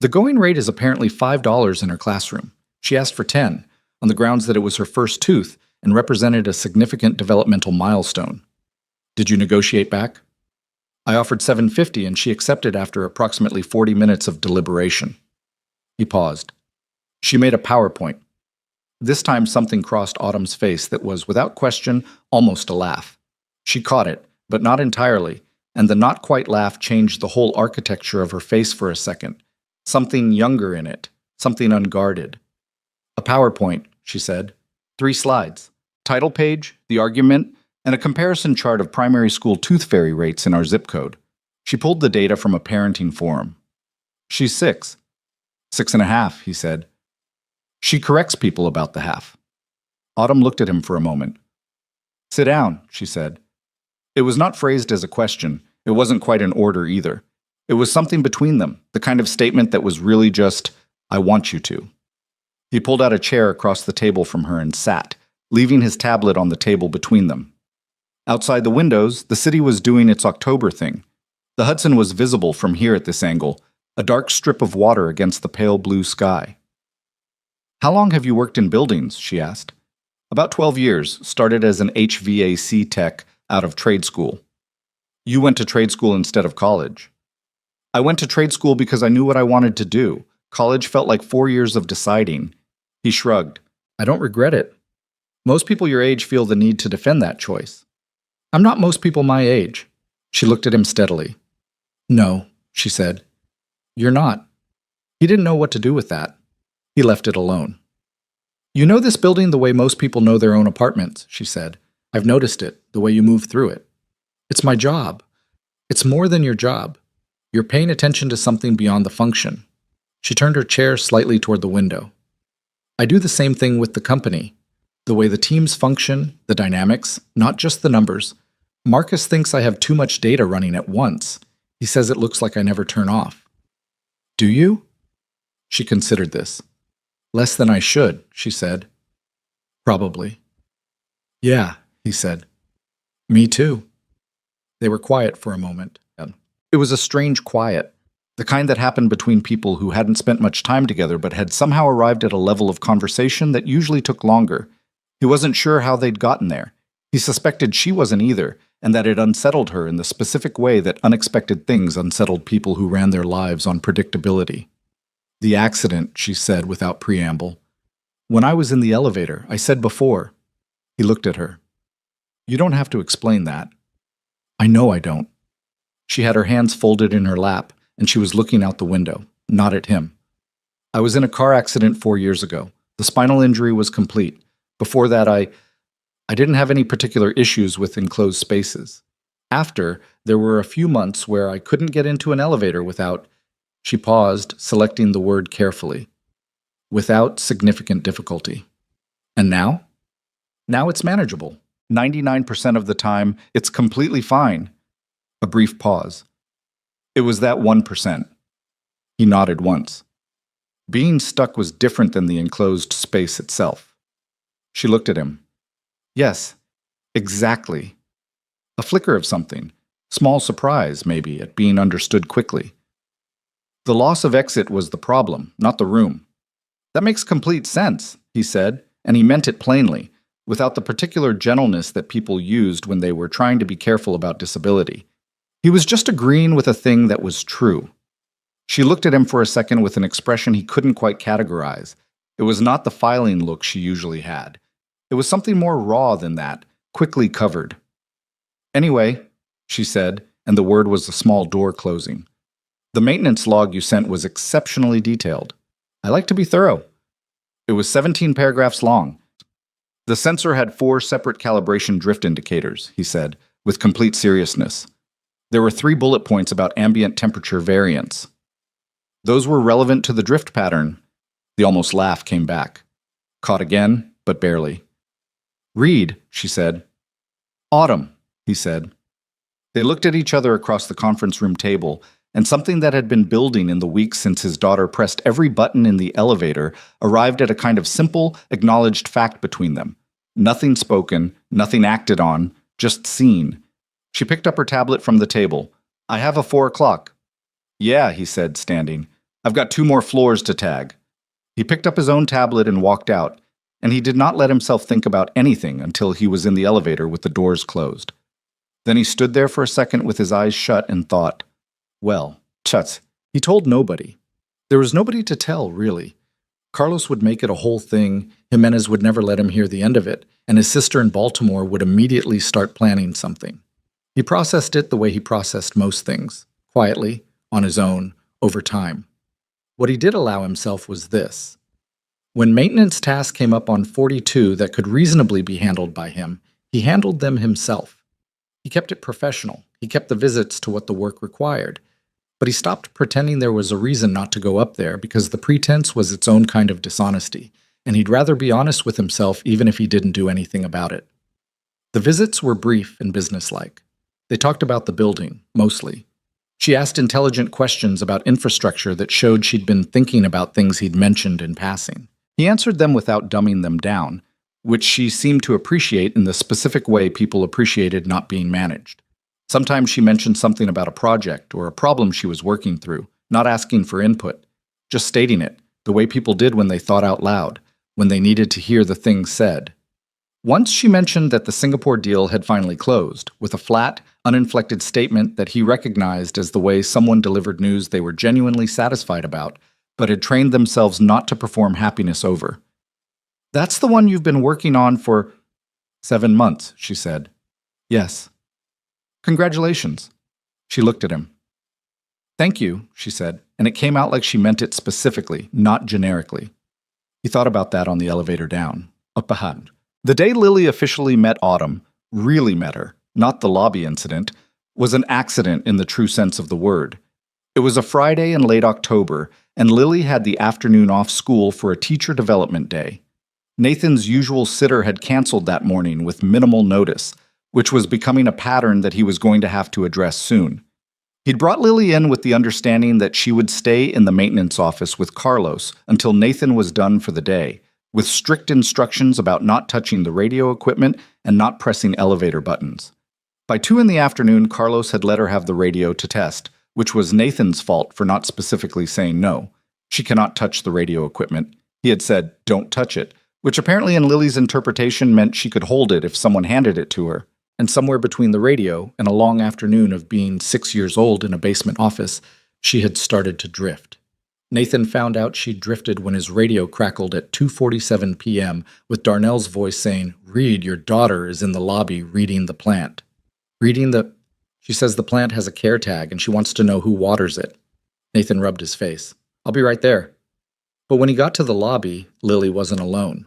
The going rate is apparently $5 in her classroom. She asked for 10, on the grounds that it was her first tooth and represented a significant developmental milestone. Did you negotiate back? I offered $750 and she accepted after approximately 40 minutes of deliberation. He paused. She made a PowerPoint. This time something crossed Autumn's face that was, without question, almost a laugh. She caught it, but not entirely, and the not-quite laugh changed the whole architecture of her face for a second. Something younger in it, something unguarded. "A PowerPoint," she said. 3 slides. Title page, the argument, and a comparison chart of primary school tooth fairy rates in our zip code. She pulled the data from a parenting forum. "She's 6. 6.5, he said. She corrects people about the half. Autumn looked at him for a moment. "Sit down," she said. It was not phrased as a question. It wasn't quite an order either. It was something between them, the kind of statement that was really just, "I want you to." He pulled out a chair across the table from her and sat, leaving his tablet on the table between them. Outside the windows, the city was doing its October thing. The Hudson was visible from here at this angle, a dark strip of water against the pale blue sky. "How long have you worked in buildings?" she asked. "About 12 years, started as an HVAC tech out of trade school." "You went to trade school instead of college." "I went to trade school because I knew what I wanted to do. College felt like 4 years of deciding." He shrugged. "I don't regret it. Most people your age feel the need to defend that choice." "I'm not most people my age." She looked at him steadily. "No," she said. "You're not." He didn't know what to do with that. He left it alone. "You know this building the way most people know their own apartments," she said. "I've noticed it, the way you move through it. It's my job. It's more than your job. You're paying attention to something beyond the function." She turned her chair slightly toward the window. "I do the same thing with the company. The way the teams function, the dynamics, not just the numbers. Marcus thinks I have too much data running at once. He says it looks like I never turn off." "Do you?" She considered this. "Less than I should," she said. "Probably." "Yeah," he said. "Me too." They were quiet for a moment. It was a strange quiet, the kind that happened between people who hadn't spent much time together but had somehow arrived at a level of conversation that usually took longer. He wasn't sure how they'd gotten there. He suspected she wasn't either, and that it unsettled her in the specific way that unexpected things unsettled people who ran their lives on predictability. "The accident," she said without preamble. "When I was in the elevator, I said before." He looked at her. "You don't have to explain that." "I know I don't." She had her hands folded in her lap, and she was looking out the window, not at him. "I was in a car accident 4 years ago. The spinal injury was complete. Before that, I didn't have any particular issues with enclosed spaces. After, there were a few months where I couldn't get into an elevator without—" She paused, selecting the word carefully. "Without significant difficulty. And now? Now it's manageable. 99% of the time, it's completely fine. A brief pause. It was that 1%. He nodded once. Being stuck was different than the enclosed space itself. She looked at him. Yes, exactly. A flicker of something. Small surprise, maybe, at being understood quickly. The loss of exit was the problem, not the room. That makes complete sense, he said, and he meant it plainly, without the particular gentleness that people used when they were trying to be careful about disability. He was just agreeing with a thing that was true. She looked at him for a second with an expression he couldn't quite categorize. It was not the filing look she usually had. It was something more raw than that, quickly covered. Anyway, she said, and the word was the small door closing. The maintenance log you sent was exceptionally detailed. I like to be thorough. It was 17 paragraphs long. The sensor had 4 separate calibration drift indicators, he said, with complete seriousness. There were 3 bullet points about ambient temperature variance. Those were relevant to the drift pattern. The almost laugh came back. Caught again, but barely. Read, she said. Autumn, he said. They looked at each other across the conference room table, and something that had been building in the weeks since his daughter pressed every button in the elevator arrived at a kind of simple, acknowledged fact between them. Nothing spoken, nothing acted on, just seen. She picked up her tablet from the table. I have a 4 o'clock. Yeah, he said, standing. I've got 2 more floors to tag. He picked up his own tablet and walked out, and he did not let himself think about anything until he was in the elevator with the doors closed. Then he stood there for a second with his eyes shut and thought, well, tut, he told nobody. There was nobody to tell, really. Carlos would make it a whole thing, Jimenez would never let him hear the end of it, and his sister in Baltimore would immediately start planning something. He processed it the way he processed most things, quietly, on his own, over time. What he did allow himself was this. When maintenance tasks came up on 42 that could reasonably be handled by him, he handled them himself. He kept it professional. He kept the visits to what the work required. But he stopped pretending there was a reason not to go up there because the pretense was its own kind of dishonesty, and he'd rather be honest with himself even if he didn't do anything about it. The visits were brief and businesslike. They talked about the building, mostly. She asked intelligent questions about infrastructure that showed she'd been thinking about things he'd mentioned in passing. He answered them without dumbing them down, which she seemed to appreciate in the specific way people appreciated not being managed. Sometimes she mentioned something about a project or a problem she was working through, not asking for input, just stating it, the way people did when they thought out loud, when they needed to hear the thing said. Once she mentioned that the Singapore deal had finally closed, with a flat, uninflected statement that he recognized as the way someone delivered news they were genuinely satisfied about, but had trained themselves not to perform happiness over. That's the one you've been working on for 7 months, she said. Yes. Congratulations. She looked at him. Thank you, she said, and it came out like she meant it specifically, not generically. He thought about that on the elevator down, up ahead. The day Lily officially met Autumn, really met her, not the lobby incident, was an accident in the true sense of the word. It was a Friday in late October, and Lily had the afternoon off school for a teacher development day. Nathan's usual sitter had canceled that morning with minimal notice, which was becoming a pattern that he was going to have to address soon. He'd brought Lily in with the understanding that she would stay in the maintenance office with Carlos until Nathan was done for the day, with strict instructions about not touching the radio equipment and not pressing elevator buttons. By 2 in the afternoon, Carlos had let her have the radio to test, which was Nathan's fault for not specifically saying no. She cannot touch the radio equipment. He had said, don't touch it, which apparently in Lily's interpretation meant she could hold it if someone handed it to her. And somewhere between the radio and a long afternoon of being 6 years old in a basement office, she had started to drift. Nathan found out she'd drifted when his radio crackled at 2:47 p.m. with Darnell's voice saying, Reed, your daughter is in the lobby reading the plant. She says the plant has a care tag and she wants to know who waters it. Nathan rubbed his face. I'll be right there. But when he got to the lobby, Lily wasn't alone.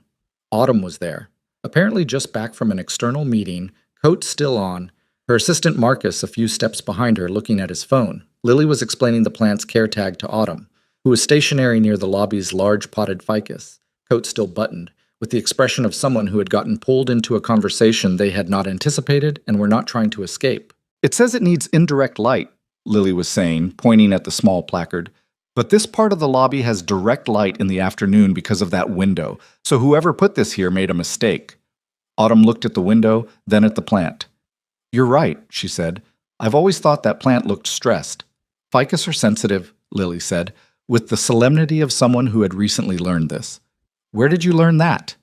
Autumn was there, apparently just back from an external meeting, coat still on, her assistant Marcus a few steps behind her looking at his phone. Lily was explaining the plant's care tag to Autumn, who was stationary near the lobby's large potted ficus, coat still buttoned, with the expression of someone who had gotten pulled into a conversation they had not anticipated and were not trying to escape. "It says it needs indirect light," Lily was saying, pointing at the small placard. "But this part of the lobby has direct light in the afternoon because of that window, so whoever put this here made a mistake." Autumn looked at the window, then at the plant. "You're right," she said. "I've always thought that plant looked stressed." "Ficus are sensitive," Lily said, with the solemnity of someone who had recently learned this. "Where did you learn that?"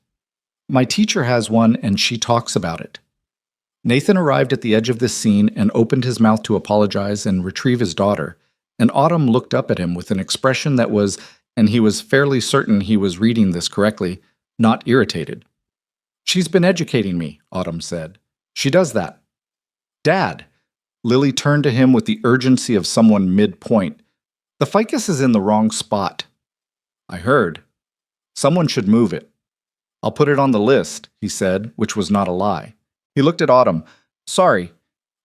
"My teacher has one, and she talks about it." Nathan arrived at the edge of this scene and opened his mouth to apologize and retrieve his daughter, and Autumn looked up at him with an expression that was, and he was fairly certain he was reading this correctly, not irritated. "She's been educating me," Autumn said. "She does that." "Dad!" Lily turned to him with the urgency of someone mid-point. "The ficus is in the wrong spot." "I heard. Someone should move it." "I'll put it on the list," he said, which was not a lie. He looked at Autumn. "Sorry."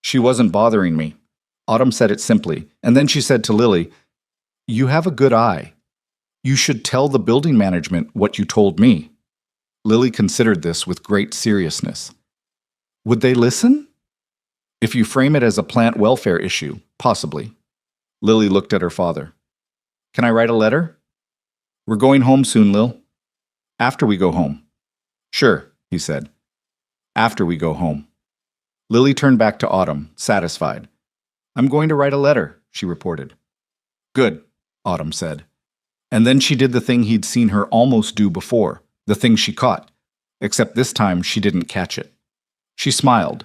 "She wasn't bothering me." Autumn said it simply, and then she said to Lily, "You have a good eye. You should tell the building management what you told me." Lily considered this with great seriousness. "Would they listen?" "If you frame it as a plant welfare issue, possibly." Lily looked at her father. "Can I write a letter?" "We're going home soon, Lil." "After we go home." "Sure," he said. "After we go home." Lily turned back to Autumn, satisfied. "I'm going to write a letter," she reported. "Good," Autumn said. And then she did the thing he'd seen her almost do before, the thing she caught, except this time she didn't catch it. She smiled.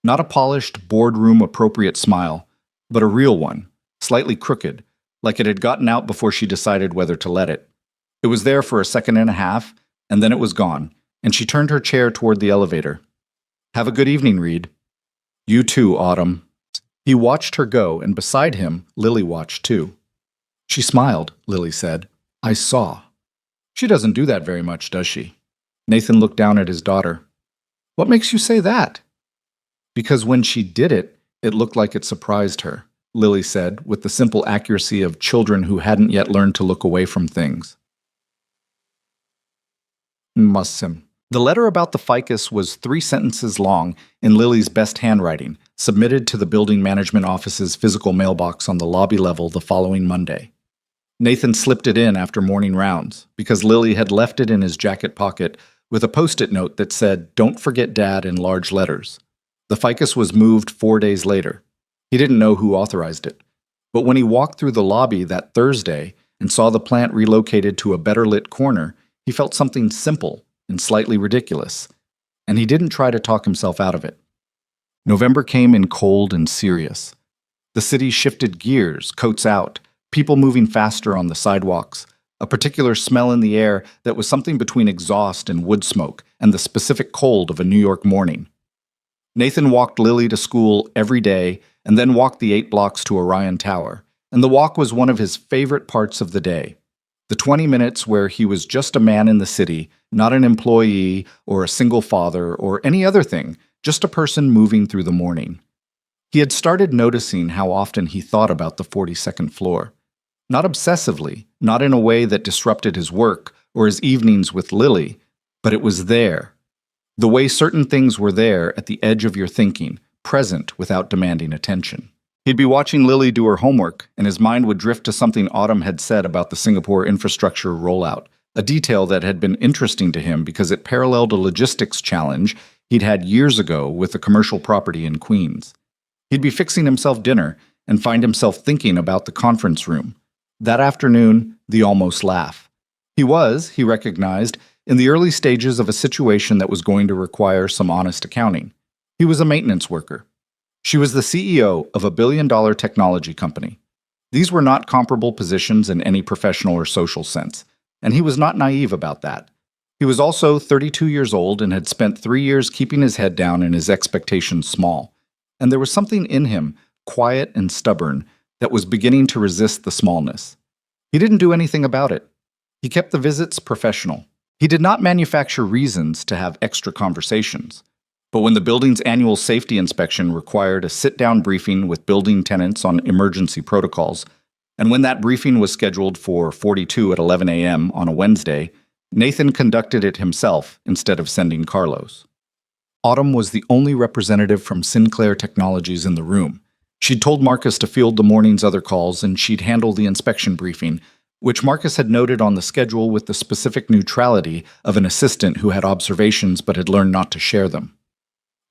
Not a polished, boardroom-appropriate smile, but a real one, slightly crooked, like it had gotten out before she decided whether to let it. It was there for a second and a half, and then it was gone, and she turned her chair toward the elevator. "Have a good evening, Reed." "You too, Autumn." He watched her go, and beside him, Lily watched too. "She smiled," Lily said. "I saw." "She doesn't do that very much, does she?" Nathan looked down at his daughter. "What makes you say that?" "Because when she did it, it looked like it surprised her," Lily said, with the simple accuracy of children who hadn't yet learned to look away from things. Mussim. The letter about the ficus was 3 sentences long in Lily's best handwriting, submitted to the building management office's physical mailbox on the lobby level the following Monday. Nathan slipped it in after morning rounds, because Lily had left it in his jacket pocket with a post-it note that said, "Don't forget Dad," in large letters. The ficus was moved 4 days later. He didn't know who authorized it. But when he walked through the lobby that Thursday and saw the plant relocated to a better-lit corner, he felt something simple and slightly ridiculous, and he didn't try to talk himself out of it. November came in cold and serious. The city shifted gears, coats out, people moving faster on the sidewalks, a particular smell in the air that was something between exhaust and wood smoke and the specific cold of a New York morning. Nathan walked Lily to school every day and then walked the 8 blocks to Orion Tower, and the walk was one of his favorite parts of the day. The 20 minutes where he was just a man in the city, not an employee or a single father or any other thing, just a person moving through the morning. He had started noticing how often he thought about the 42nd floor. Not obsessively, not in a way that disrupted his work or his evenings with Lily, but it was there. The way certain things were there at the edge of your thinking, present without demanding attention. He'd be watching Lily do her homework, and his mind would drift to something Autumn had said about the Singapore infrastructure rollout, a detail that had been interesting to him because it paralleled a logistics challenge he'd had years ago with a commercial property in Queens. He'd be fixing himself dinner and find himself thinking about the conference room. That afternoon, the almost laugh. He was, he recognized, in the early stages of a situation that was going to require some honest accounting. He was a maintenance worker. She was the CEO of a billion-dollar technology company. These were not comparable positions in any professional or social sense, and he was not naive about that. He was also 32 years old and had spent 3 years keeping his head down and his expectations small. And there was something in him, quiet and stubborn, that was beginning to resist the smallness. He didn't do anything about it. He kept the visits professional. He did not manufacture reasons to have extra conversations. But when the building's annual safety inspection required a sit-down briefing with building tenants on emergency protocols, and when that briefing was scheduled for 42 at 11 a.m. on a Wednesday, Nathan conducted it himself instead of sending Carlos. Autumn was the only representative from Sinclair Technologies in the room. She'd told Marcus to field the morning's other calls, and she'd handle the inspection briefing, which Marcus had noted on the schedule with the specific neutrality of an assistant who had observations but had learned not to share them.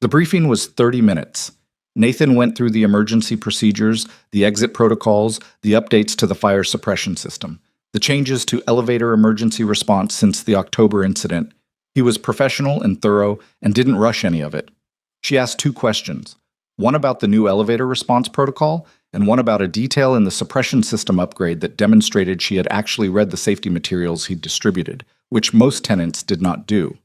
The briefing was 30 minutes. Nathan went through the emergency procedures, the exit protocols, the updates to the fire suppression system, the changes to elevator emergency response since the October incident. He was professional and thorough and didn't rush any of it. She asked 2 questions, one about the new elevator response protocol and one about a detail in the suppression system upgrade that demonstrated she had actually read the safety materials he'd distributed, which most tenants did not do.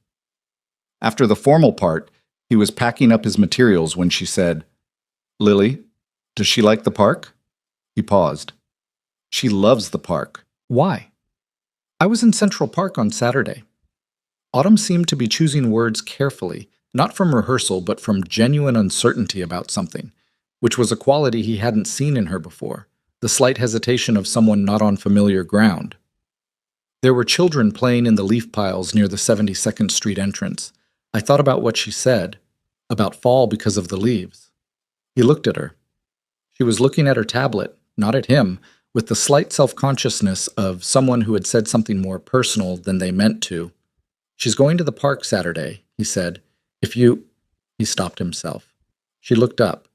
After the formal part, he was packing up his materials when she said, "Lily, does she like the park?" He paused. "She loves the park." "Why?" "I was in Central Park on Saturday." Autumn seemed to be choosing words carefully, not from rehearsal but from genuine uncertainty about something, which was a quality he hadn't seen in her before, the slight hesitation of someone not on familiar ground. There were children playing in the leaf piles near the 72nd Street entrance. I thought about what she said, about fall because of the leaves. He looked at her. She was looking at her tablet, not at him, with the slight self-consciousness of someone who had said something more personal than they meant to. "She's going to the park Saturday," he said. "If you—" He stopped himself. She looked up.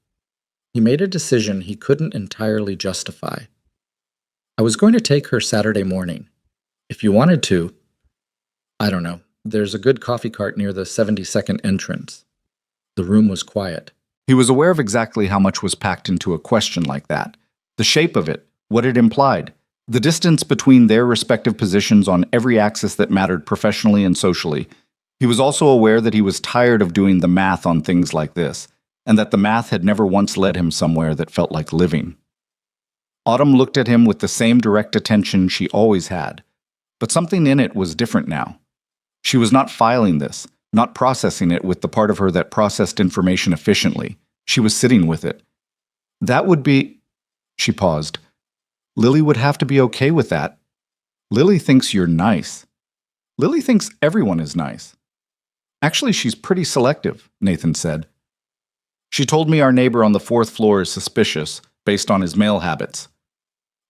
He made a decision he couldn't entirely justify. "I was going to take her Saturday morning. If you wanted to, I don't know, there's a good coffee cart near the 72nd entrance." The room was quiet. He was aware of exactly how much was packed into a question like that. The shape of it, what it implied, the distance between their respective positions on every axis that mattered professionally and socially. He was also aware that he was tired of doing the math on things like this, and that the math had never once led him somewhere that felt like living. Autumn looked at him with the same direct attention she always had, but something in it was different now. She was not filing this, not processing it with the part of her that processed information efficiently. She was sitting with it. That would be... She paused. "Lily would have to be okay with that. Lily thinks you're nice. Lily thinks everyone is nice." "Actually, she's pretty selective," Nathan said. "She told me our neighbor on the 4th floor is suspicious, based on his male habits."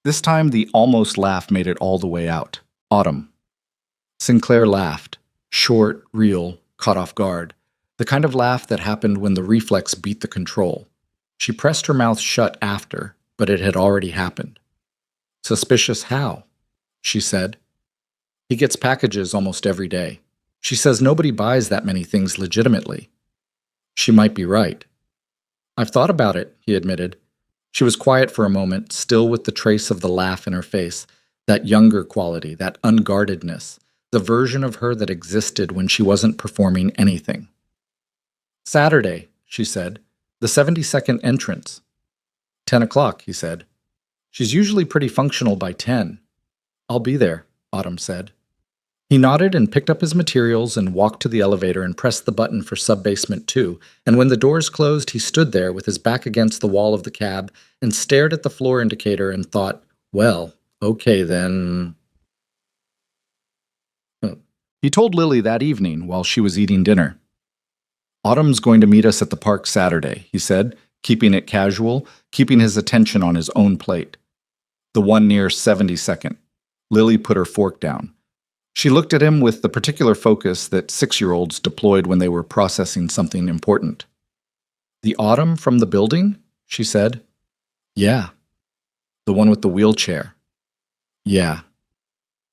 This time the almost laugh made it all the way out. "Autumn." Sinclair laughed, short, real, caught off guard, the kind of laugh that happened when the reflex beat the control. She pressed her mouth shut after, but it had already happened. "Suspicious how?" she said. "He gets packages almost every day. She says nobody buys that many things legitimately." She might be right. "I've thought about it," he admitted. She was quiet for a moment, still with the trace of the laugh in her face, that younger quality, that unguardedness, the version of her that existed when she wasn't performing anything. "Saturday," she said. "The 72nd entrance." 10 o'clock, he said. "She's usually pretty functional by 10. "I'll be there," Autumn said. He nodded and picked up his materials and walked to the elevator and pressed the button for sub-basement 2, and when the doors closed he stood there with his back against the wall of the cab and stared at the floor indicator and thought, well, okay then. He told Lily that evening while she was eating dinner. "Autumn's going to meet us at the park Saturday," he said, keeping it casual, keeping his attention on his own plate. "The one near 72nd. Lily put her fork down. She looked at him with the particular focus that 6-year-olds deployed when they were processing something important. "The Autumn from the building?" she said. "Yeah." "The one with the wheelchair?" "Yeah."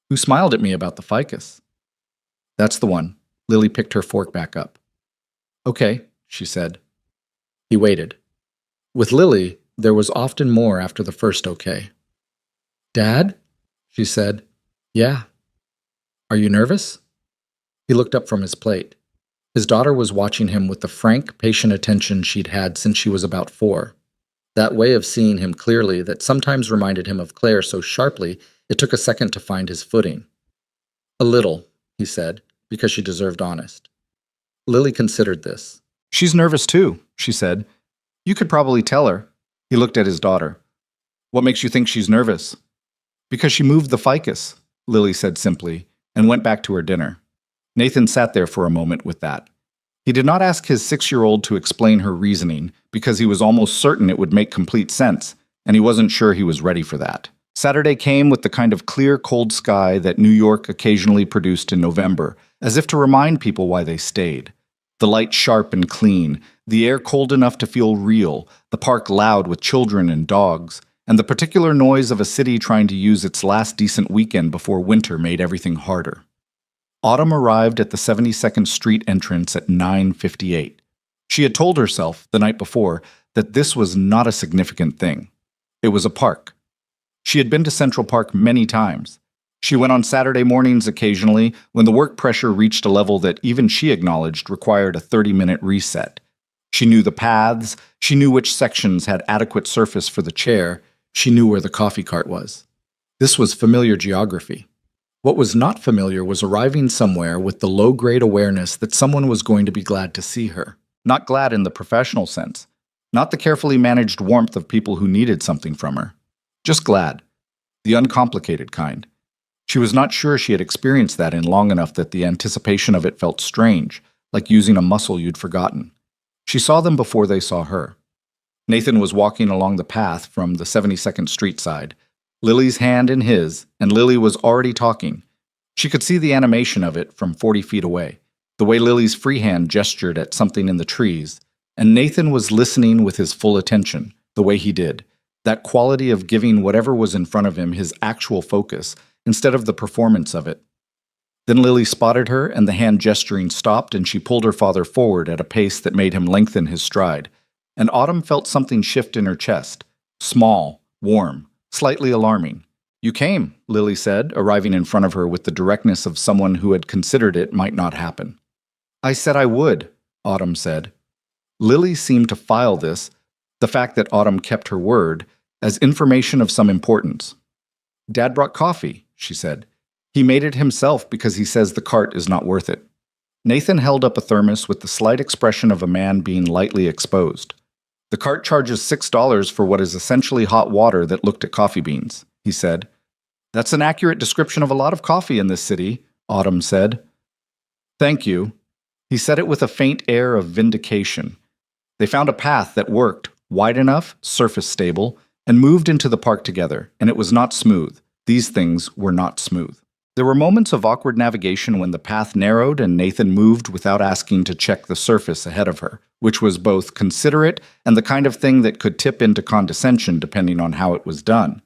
"Who smiled at me about the ficus?" "That's the one." Lily picked her fork back up. "Okay," she said. He waited. With Lily, there was often more after the first okay. "Dad?" she said. "Yeah." "Are you nervous?" He looked up from his plate. His daughter was watching him with the frank, patient attention she'd had since she was about 4. That way of seeing him clearly that sometimes reminded him of Claire so sharply it took a second to find his footing. "A little," he said, because she deserved honest. Lily considered this. "She's nervous too," she said. "You could probably tell her." He looked at his daughter. "What makes you think she's nervous?" "Because she moved the ficus," Lily said simply. and went back to her dinner. Nathan sat there for a moment with that. He did not ask his 6-year-old to explain her reasoning because he was almost certain it would make complete sense, and he wasn't sure he was ready for that. Saturday came with the kind of clear, cold sky that New York occasionally produced in November, as if to remind people why they stayed. The light sharp and clean, the air cold enough to feel real, the park loud with children and dogs, and the particular noise of a city trying to use its last decent weekend before winter made everything harder. Autumn arrived at the 72nd Street entrance at 9:58. She had told herself, the night before, that this was not a significant thing. It was a park. She had been to Central Park many times. She went on Saturday mornings occasionally when the work pressure reached a level that even she acknowledged required a 30-minute reset. She knew the paths, she knew which sections had adequate surface for the chair, she knew where the coffee cart was. This was familiar geography. What was not familiar was arriving somewhere with the low-grade awareness that someone was going to be glad to see her. Not glad in the professional sense. Not the carefully managed warmth of people who needed something from her. Just glad. The uncomplicated kind. She was not sure she had experienced that in long enough that the anticipation of it felt strange, like using a muscle you'd forgotten. She saw them before they saw her. Nathan was walking along the path from the 72nd Street side, Lily's hand in his, and Lily was already talking. She could see the animation of it from 40 feet away, the way Lily's free hand gestured at something in the trees, and Nathan was listening with his full attention, the way he did, that quality of giving whatever was in front of him his actual focus, instead of the performance of it. Then Lily spotted her, and the hand gesturing stopped, and she pulled her father forward at a pace that made him lengthen his stride. And Autumn felt something shift in her chest, small, warm, slightly alarming. "You came," Lily said, arriving in front of her with the directness of someone who had considered it might not happen. "I said I would," Autumn said. Lily seemed to file this, the fact that Autumn kept her word, as information of some importance. "Dad brought coffee," she said. "He made it himself because he says the cart is not worth it." Nathan held up a thermos with the slight expression of a man being lightly exposed. "The cart charges $6 for what is essentially hot water that looked at coffee beans," he said. "That's an accurate description of a lot of coffee in this city," Autumn said. "Thank you." He said it with a faint air of vindication. They found a path that worked, wide enough, surface stable, and moved into the park together, and it was not smooth. These things were not smooth. There were moments of awkward navigation when the path narrowed and Nathan moved without asking to check the surface ahead of her, which was both considerate and the kind of thing that could tip into condescension depending on how it was done.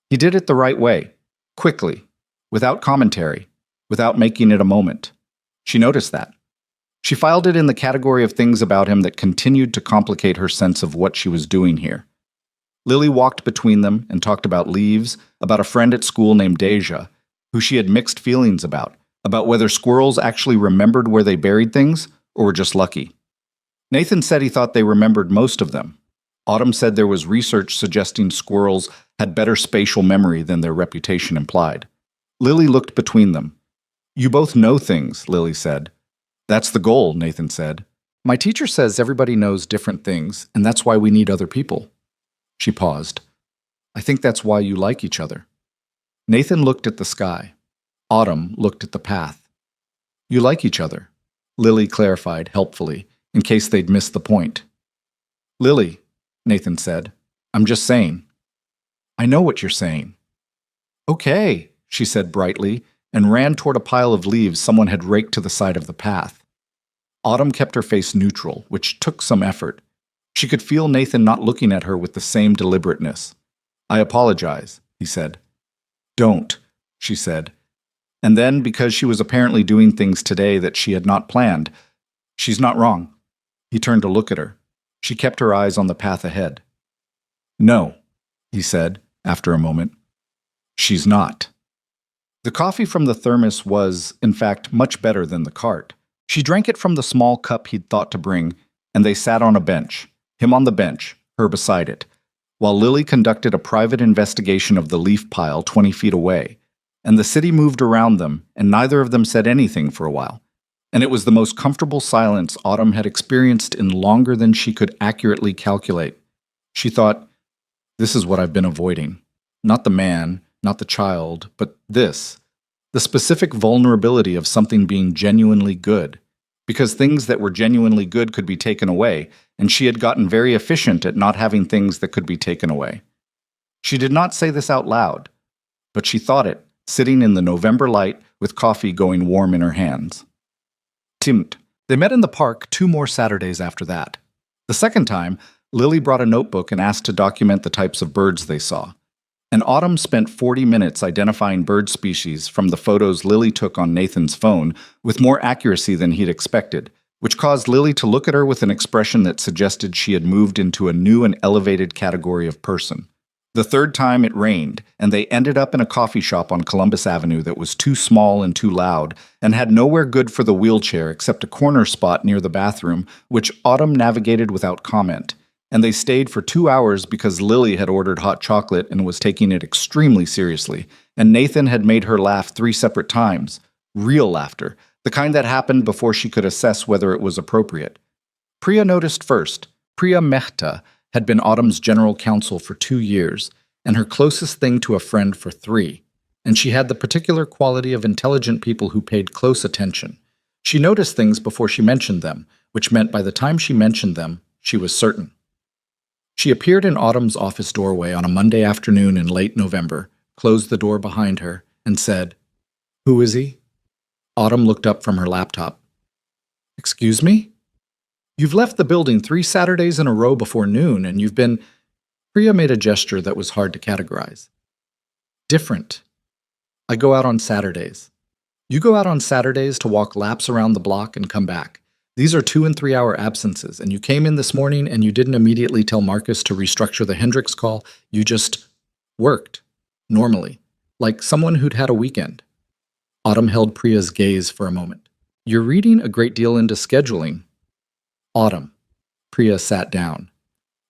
He did it the right way, quickly, without commentary, without making it a moment. She noticed that. She filed it in the category of things about him that continued to complicate her sense of what she was doing here. Lily walked between them and talked about leaves, about a friend at school named Deja, who she had mixed feelings about whether squirrels actually remembered where they buried things or were just lucky. Nathan said he thought they remembered most of them. Autumn said there was research suggesting squirrels had better spatial memory than their reputation implied. Lily looked between them. "You both know things," Lily said. "That's the goal," Nathan said. "My teacher says everybody knows different things, and that's why we need other people." She paused. "I think that's why you like each other." Nathan looked at the sky. Autumn looked at the path. "You like each other," Lily clarified helpfully, in case they'd missed the point. "Lily," Nathan said, "I'm just saying." "I know what you're saying." "Okay," she said brightly, and ran toward a pile of leaves someone had raked to the side of the path. Autumn kept her face neutral, which took some effort. She could feel Nathan not looking at her with the same deliberateness. "I apologize," he said. "Don't," she said. And then, because she was apparently doing things today that she had not planned, "She's not wrong." He turned to look at her. She kept her eyes on the path ahead. "No," he said, after a moment. "She's not." The coffee from the thermos was, in fact, much better than the cart. She drank it from the small cup he'd thought to bring, and they sat on a bench, him on the bench, her beside it, while Lily conducted a private investigation of the leaf pile 20 feet away, and the city moved around them, and neither of them said anything for a while. And it was the most comfortable silence Autumn had experienced in longer than she could accurately calculate. She thought, "This is what I've been avoiding. Not the man, not the child, but this. The specific vulnerability of something being genuinely good. Because things that were genuinely good could be taken away, and she had gotten very efficient at not having things that could be taken away. She did not say this out loud, but she thought it, sitting in the November light with coffee going warm in her hands. Timt. They met in the park 2 more Saturdays after that. The second time, Lily brought a notebook and asked to document the types of birds they saw. And Autumn spent 40 minutes identifying bird species from the photos Lily took on Nathan's phone with more accuracy than he'd expected, which caused Lily to look at her with an expression that suggested she had moved into a new and elevated category of person. The third time it rained, and they ended up in a coffee shop on Columbus Avenue that was too small and too loud, and had nowhere good for the wheelchair except a corner spot near the bathroom, which Autumn navigated without comment. And they stayed for 2 hours because Lily had ordered hot chocolate and was taking it extremely seriously, and Nathan had made her laugh 3 separate times. Real laughter, the kind that happened before she could assess whether it was appropriate. Priya noticed first. Priya Mehta had been Autumn's general counsel for 2 years, and her closest thing to a friend for 3, and she had the particular quality of intelligent people who paid close attention. She noticed things before she mentioned them, which meant by the time she mentioned them, she was certain. She appeared in Autumn's office doorway on a Monday afternoon in late November, closed the door behind her, and said, "Who is he?" Autumn looked up from her laptop. "Excuse me? You've left the building 3 Saturdays in a row before noon, and you've been—" Priya made a gesture that was hard to categorize. "Different. I go out on Saturdays. You go out on Saturdays to walk laps around the block and come back. These are 2 and 3 hour absences, and you came in this morning and you didn't immediately tell Marcus to restructure the Hendricks call. You just worked, normally, like someone who'd had a weekend." Autumn held Priya's gaze for a moment. "You're reading a great deal into scheduling." "Autumn." Priya sat down.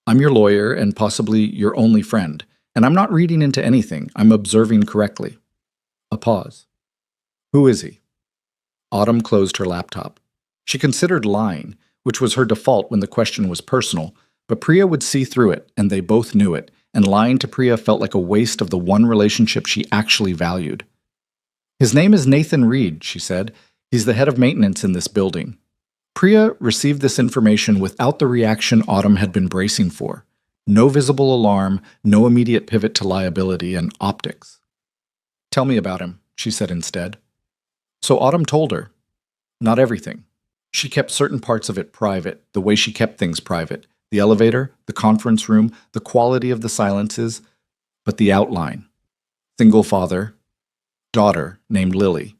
"I'm your lawyer and possibly your only friend, and I'm not reading into anything. I'm observing correctly." A pause. "Who is he?" Autumn closed her laptop. She considered lying, which was her default when the question was personal, but Priya would see through it, and they both knew it, and lying to Priya felt like a waste of the one relationship she actually valued. "His name is Nathan Reed," she said. "He's the head of maintenance in this building." Priya received this information without the reaction Autumn had been bracing for. No visible alarm, no immediate pivot to liability and optics. "Tell me about him," she said instead. So Autumn told her. Not everything. She kept certain parts of it private, the way she kept things private. The elevator, the conference room, the quality of the silences, but the outline. Single father, daughter named Lily.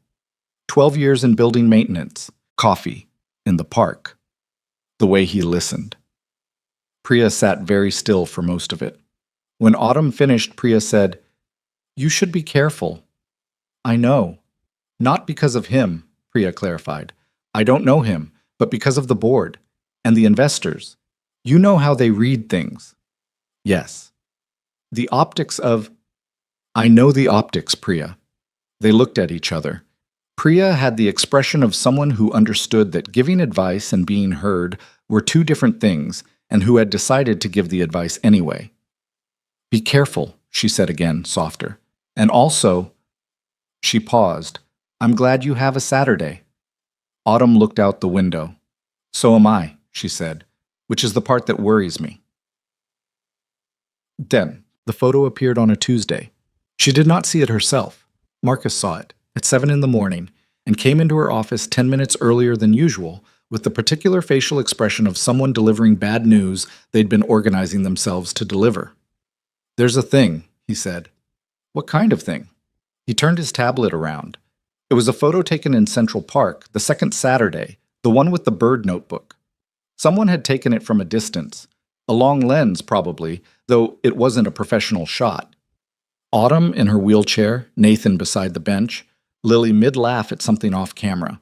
12 years in building maintenance, coffee, in the park. The way he listened. Priya sat very still for most of it. When Autumn finished, Priya said, "You should be careful." "I know. Not because of him," Priya clarified. "I don't know him, but because of the board and the investors. You know how they read things." "Yes." "The optics of—" "I know the optics, Priya." They looked at each other. Priya had the expression of someone who understood that giving advice and being heard were 2 different things, and who had decided to give the advice anyway. "Be careful," she said again, softer. "And also—" She paused. "I'm glad you have a Saturday." Autumn looked out the window. "So am I," she said, "which is the part that worries me." Then, the photo appeared on a Tuesday. She did not see it herself. Marcus saw it, at 7 in the morning, and came into her office 10 minutes earlier than usual, with the particular facial expression of someone delivering bad news they'd been organizing themselves to deliver. "There's a thing," he said. "What kind of thing?" He turned his tablet around. It was a photo taken in Central Park, the second Saturday, the one with the bird notebook. Someone had taken it from a distance. A long lens, probably, though it wasn't a professional shot. Autumn in her wheelchair, Nathan beside the bench, Lily mid-laugh at something off camera.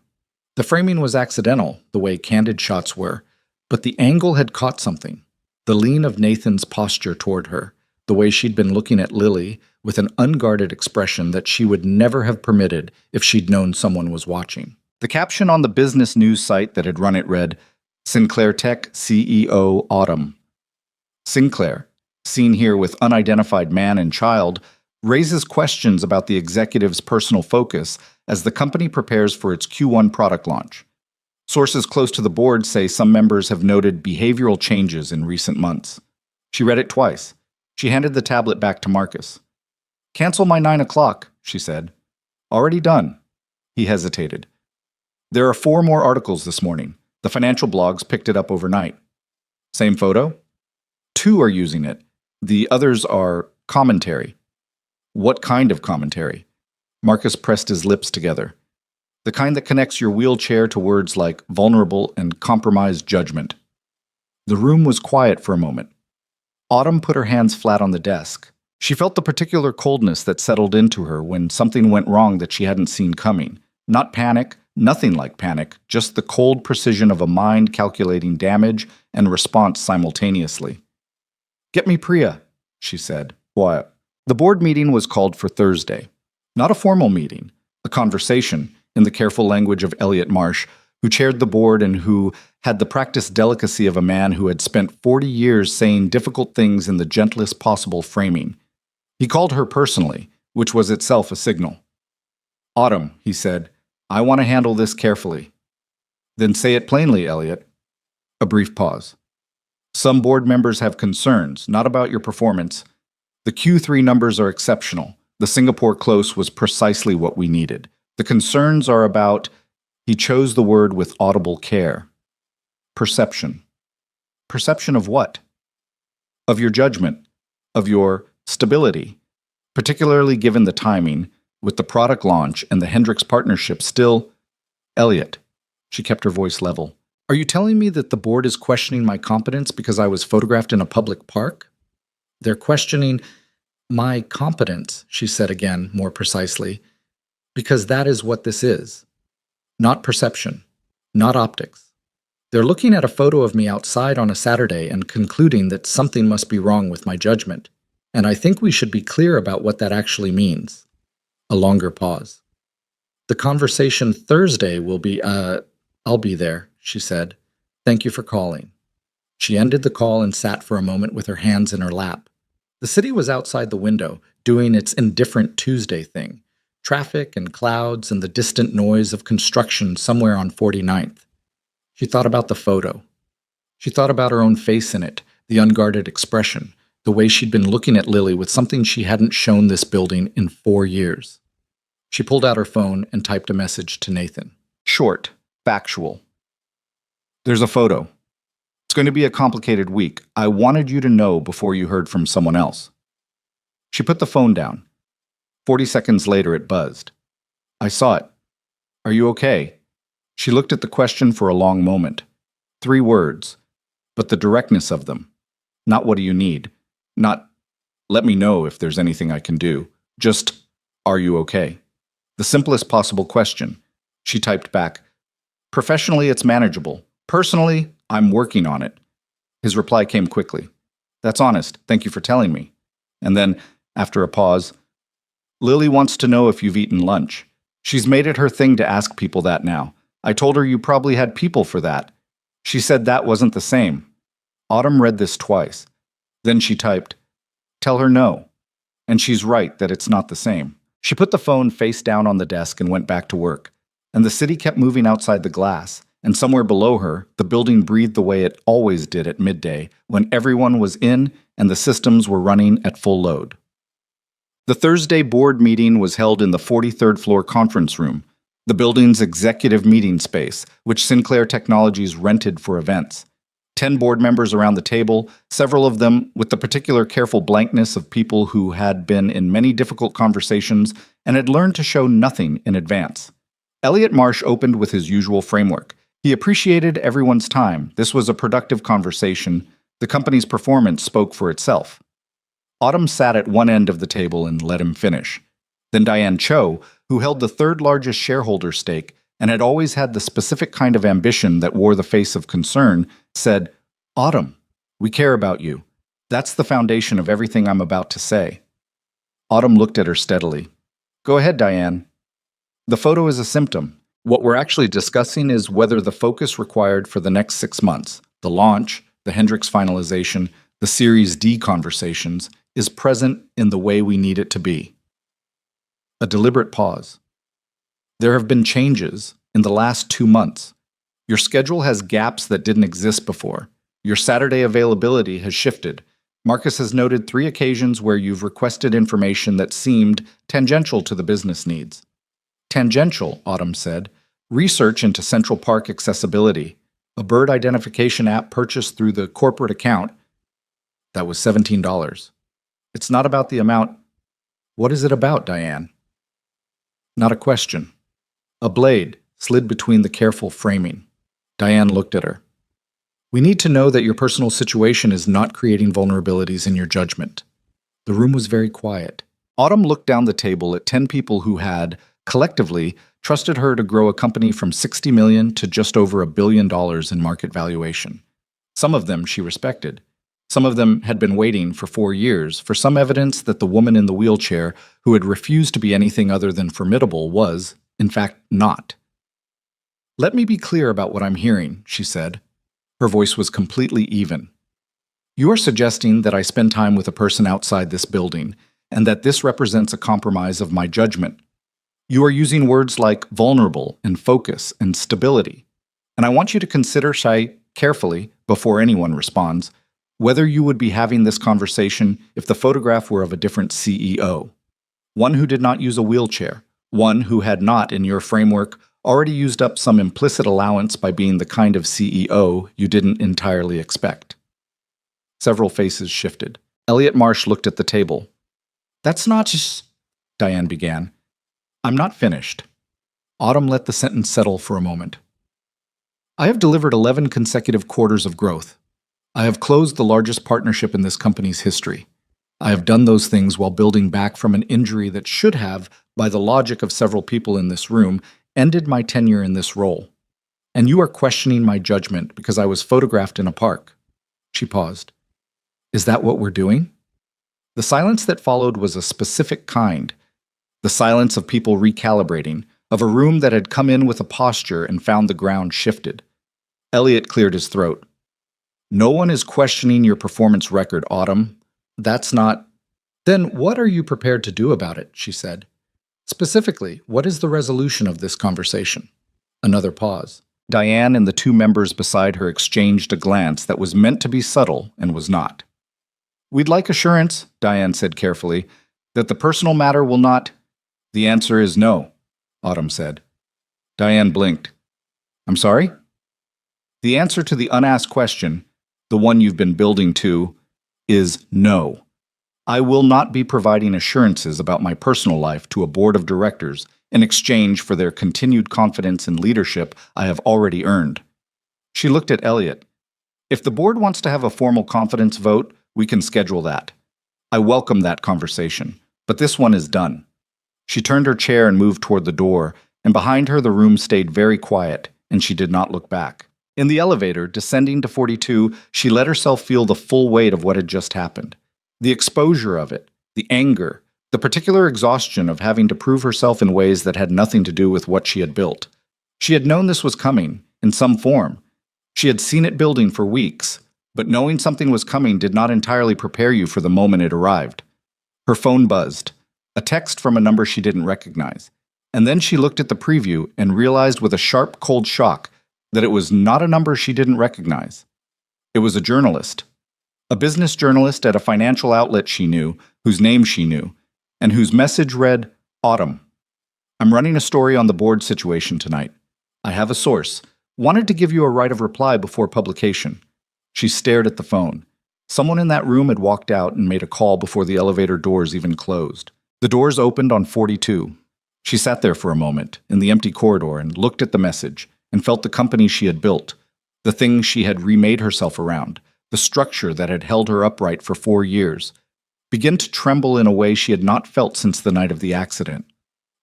The framing was accidental, the way candid shots were, but the angle had caught something. The lean of Nathan's posture toward her, the way she'd been looking at Lily with an unguarded expression that she would never have permitted if she'd known someone was watching. The caption on the business news site that had run it read, "Sinclair Tech CEO Autumn." Sinclair, seen here with unidentified man and child, raises questions about the executive's personal focus as the company prepares for its Q1 product launch. Sources close to the board say some members have noted behavioral changes in recent months. She read it twice. She handed the tablet back to Marcus. "Cancel my 9 o'clock," she said. "Already done." He hesitated. "There are 4 more articles this morning. The financial blogs picked it up overnight." "Same photo?" "2 are using it. The others are commentary." "What kind of commentary?" Marcus pressed his lips together. "The kind that connects your wheelchair to words like vulnerable and compromised judgment." The room was quiet for a moment. Autumn put her hands flat on the desk. She felt the particular coldness that settled into her when something went wrong that she hadn't seen coming. Not panic, nothing like panic, just the cold precision of a mind calculating damage and response simultaneously. "Get me Priya," she said, quiet. The board meeting was called for Thursday. Not a formal meeting, a conversation, in the careful language of Elliot Marsh, who chaired the board and who had the practiced delicacy of a man who had spent 40 years saying difficult things in the gentlest possible framing. He called her personally, which was itself a signal. "Autumn," he said, "I want to handle this carefully." "Then say it plainly, Elliot." A brief pause. "Some board members have concerns, not about your performance. The Q3 numbers are exceptional. The Singapore close was precisely what we needed. The concerns are about," he chose the word with audible care, "perception." "Perception of what?" "Of your judgment, of your stability, particularly given the timing, with the product launch and the Hendricks partnership still." "Elliot," she kept her voice level, "are you telling me that the board is questioning my competence because I was photographed in a public park?" "They're questioning my competence," she said again, more precisely, "because that is what this is. Not perception, not optics. They're looking at a photo of me outside on a Saturday and concluding that something must be wrong with my judgment. And I think we should be clear about what that actually means." A longer pause. "The conversation Thursday will be, I'll be there," she said. "Thank you for calling." She ended the call and sat for a moment with her hands in her lap. The city was outside the window, doing its indifferent Tuesday thing. Traffic and clouds and the distant noise of construction somewhere on 49th. She thought about the photo. She thought about her own face in it, the unguarded expression, the way she'd been looking at Lily with something she hadn't shown this building in 4 years. She pulled out her phone and typed a message to Nathan. Short, factual. "There's a photo. It's going to be a complicated week. I wanted you to know before you heard from someone else." She put the phone down. 40 seconds later, it buzzed. "I saw it. Are you okay?" She looked at the question for a long moment. 3 words, but the directness of them. Not "what do you need?" Not "let me know if there's anything I can do." Just "are you okay?" The simplest possible question. She typed back, "Professionally, it's manageable. Personally, I'm working on it." His reply came quickly. "That's honest. Thank you for telling me." And then, after a pause, "Lily wants to know if you've eaten lunch. She's made it her thing to ask people that now. I told her you probably had people for that. She said that wasn't the same." Autumn read this twice. Then she typed, "Tell her no." And she's right that it's not the same. She put the phone face down on the desk and went back to work. And the city kept moving outside the glass, and somewhere below her, the building breathed the way it always did at midday, when everyone was in and the systems were running at full load. The Thursday board meeting was held in the 43rd floor conference room, the building's executive meeting space, which Sinclair Technologies rented for events. 10 board members around the table, several of them with the particular careful blankness of people who had been in many difficult conversations and had learned to show nothing in advance. Elliot Marsh opened with his usual framework. He appreciated everyone's time. This was a productive conversation. The company's performance spoke for itself. Autumn sat at one end of the table and let him finish. Then Diane Cho, who held the 3rd largest shareholder stake and had always had the specific kind of ambition that wore the face of concern, said, "Autumn, we care about you. That's the foundation of everything I'm about to say." Autumn looked at her steadily. "Go ahead, Diane." "The photo is a symptom. What we're actually discussing is whether the focus required for the next 6 months, the launch, the Hendricks finalization, the Series D conversations, is present in the way we need it to be. A deliberate pause. There have been changes in the last 2 months. Your schedule has gaps that didn't exist before. Your Saturday availability has shifted. Marcus has noted 3 occasions where you've requested information that seemed tangential to the business needs. Tangential, Autumn said. Research into Central Park accessibility. A bird identification app purchased through the corporate account. That was $17. It's not about the amount. What is it about, Diane? Not a question. A blade slid between the careful framing. Diane looked at her. We need to know that your personal situation is not creating vulnerabilities in your judgment. The room was very quiet. Autumn looked down the table at 10 people who had, collectively, trusted her to grow a company from $60 million to just over $1 billion in market valuation. Some of them she respected. Some of them had been waiting for 4 years for some evidence that the woman in the wheelchair who had refused to be anything other than formidable was, in fact, not. Let me be clear about what I'm hearing, she said. Her voice was completely even. You are suggesting that I spend time with a person outside this building, and that this represents a compromise of my judgment. You are using words like vulnerable and focus and stability. And I want you to consider, Shai, carefully, before anyone responds, whether you would be having this conversation if the photograph were of a different CEO. One who did not use a wheelchair. One who had not, in your framework, already used up some implicit allowance by being the kind of CEO you didn't entirely expect. Several faces shifted. Elliot Marsh looked at the table. That's not just... Diane began. I'm not finished. Autumn let the sentence settle for a moment. I have delivered 11 consecutive quarters of growth. I have closed the largest partnership in this company's history. I have done those things while building back from an injury that should have, by the logic of several people in this room, ended my tenure in this role. And you are questioning my judgment because I was photographed in a park. She paused. Is that what we're doing? The silence that followed was a specific kind. The silence of people recalibrating, of a room that had come in with a posture and found the ground shifted. Elliot cleared his throat. No one is questioning your performance record, Autumn. That's not... Then what are you prepared to do about it? She said. Specifically, what is the resolution of this conversation? Another pause. Diane and the 2 members beside her exchanged a glance that was meant to be subtle and was not. We'd like assurance, Diane said carefully, that the personal matter will not... The answer is no, Autumn said. Diane blinked. I'm sorry? The answer to the unasked question, the one you've been building to, is no. I will not be providing assurances about my personal life to a board of directors in exchange for their continued confidence in leadership I have already earned. She looked at Elliot. If the board wants to have a formal confidence vote, we can schedule that. I welcome that conversation, but this one is done. She turned her chair and moved toward the door, and behind her the room stayed very quiet, and she did not look back. In the elevator, descending to 42, she let herself feel the full weight of what had just happened. The exposure of it, the anger, the particular exhaustion of having to prove herself in ways that had nothing to do with what she had built. She had known this was coming, in some form. She had seen it building for weeks, but knowing something was coming did not entirely prepare you for the moment it arrived. Her phone buzzed, a text from a number she didn't recognize, and then she looked at the preview and realized with a sharp, cold shock that it was not a number she didn't recognize. It was a journalist. A business journalist at a financial outlet she knew, whose name she knew, and whose message read, Autumn. I'm running a story on the board situation tonight. I have a source. Wanted to give you a right of reply before publication. She stared at the phone. Someone in that room had walked out and made a call before the elevator doors even closed. The doors opened on 42. She sat there for a moment, in the empty corridor, and looked at the message, and felt the company she had built, the things she had remade herself around, the structure that had held her upright for 4 years, begin to tremble in a way she had not felt since the night of the accident.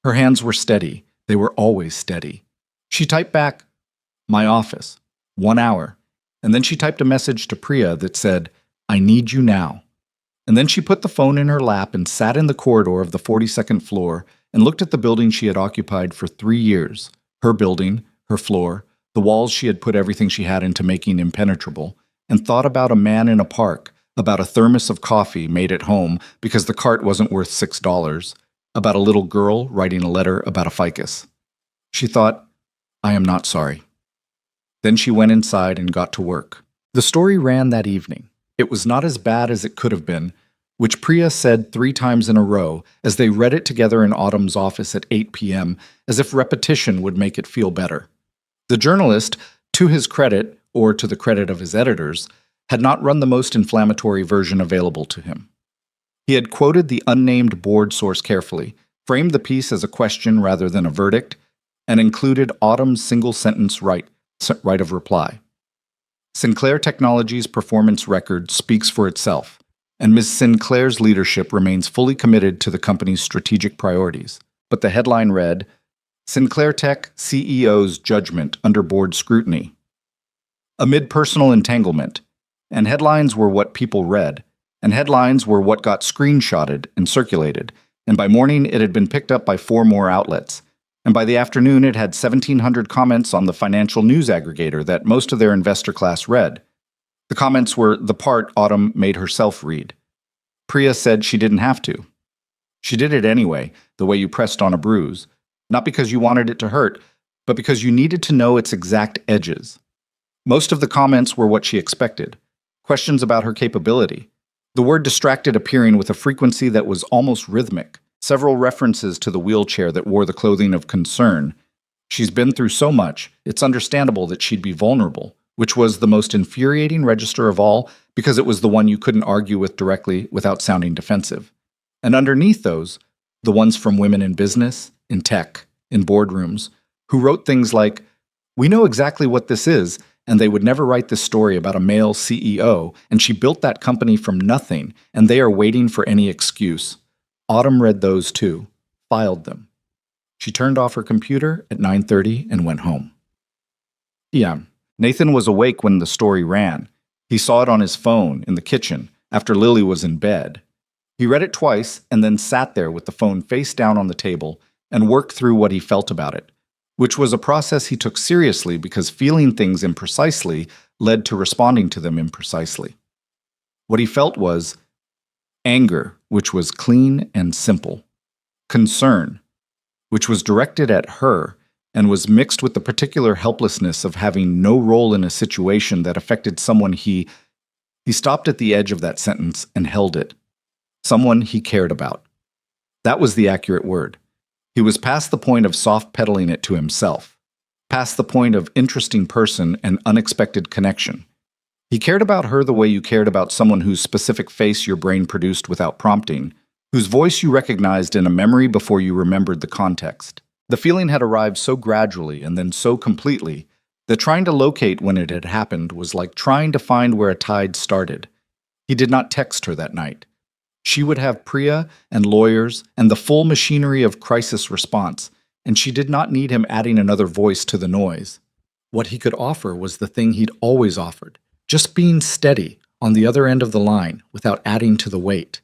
Her hands were steady. They were always steady. She typed back, my office, 1 hour, and then she typed a message to Priya that said, I need you now. And then she put the phone in her lap and sat in the corridor of the 42nd floor and looked at the building she had occupied for 3 years, her building, her floor, the walls she had put everything she had into making impenetrable, and thought about a man in a park, about a thermos of coffee made at home because the cart wasn't worth $6, about a little girl writing a letter about a ficus. She thought, I am not sorry. Then she went inside and got to work. The story ran that evening. It was not as bad as it could have been, which Priya said 3 times in a row as they read it together in Autumn's office at 8 p.m., as if repetition would make it feel better. The journalist, to his credit, or to the credit of his editors, had not run the most inflammatory version available to him. He had quoted the unnamed board source carefully, framed the piece as a question rather than a verdict, and included Autumn's single-sentence right of reply. Sinclair Technologies' performance record speaks for itself, and Ms. Sinclair's leadership remains fully committed to the company's strategic priorities. But the headline read, Sinclair Tech CEO's Judgment Under Board Scrutiny. Amid personal entanglement, and headlines were what people read, and headlines were what got screenshotted and circulated, and by morning it had been picked up by 4 more outlets, and by the afternoon it had 1,700 comments on the financial news aggregator that most of their investor class read. The comments were the part Autumn made herself read. Priya said she didn't have to. She did it anyway, the way you pressed on a bruise, not because you wanted it to hurt, but because you needed to know its exact edges. Most of the comments were what she expected, questions about her capability. The word distracted appearing with a frequency that was almost rhythmic, several references to the wheelchair that wore the clothing of concern. She's been through so much, it's understandable that she'd be vulnerable, which was the most infuriating register of all because it was the one you couldn't argue with directly without sounding defensive. And underneath those, the ones from women in business, in tech, in boardrooms, who wrote things like, we know exactly what this is, and they would never write this story about a male CEO, and she built that company from nothing, and they are waiting for any excuse. Autumn read those too, filed them. She turned off her computer at 9:30 and went home. Yeah. Nathan was awake when the story ran. He saw it on his phone in the kitchen after Lily was in bed. He read it twice and then sat there with the phone face down on the table and worked through what he felt about it, which was a process he took seriously because feeling things imprecisely led to responding to them imprecisely. What he felt was anger, which was clean and simple, concern, which was directed at her and was mixed with the particular helplessness of having no role in a situation that affected someone he stopped at the edge of that sentence and held it. Someone he cared about. That was the accurate word. He was past the point of soft-pedaling it to himself, past the point of interesting person and unexpected connection. He cared about her the way you cared about someone whose specific face your brain produced without prompting, whose voice you recognized in a memory before you remembered the context. The feeling had arrived so gradually and then so completely that trying to locate when it had happened was like trying to find where a tide started. He did not text her that night. She would have Priya and lawyers and the full machinery of crisis response, and she did not need him adding another voice to the noise. What he could offer was the thing he'd always offered, just being steady on the other end of the line without adding to the weight.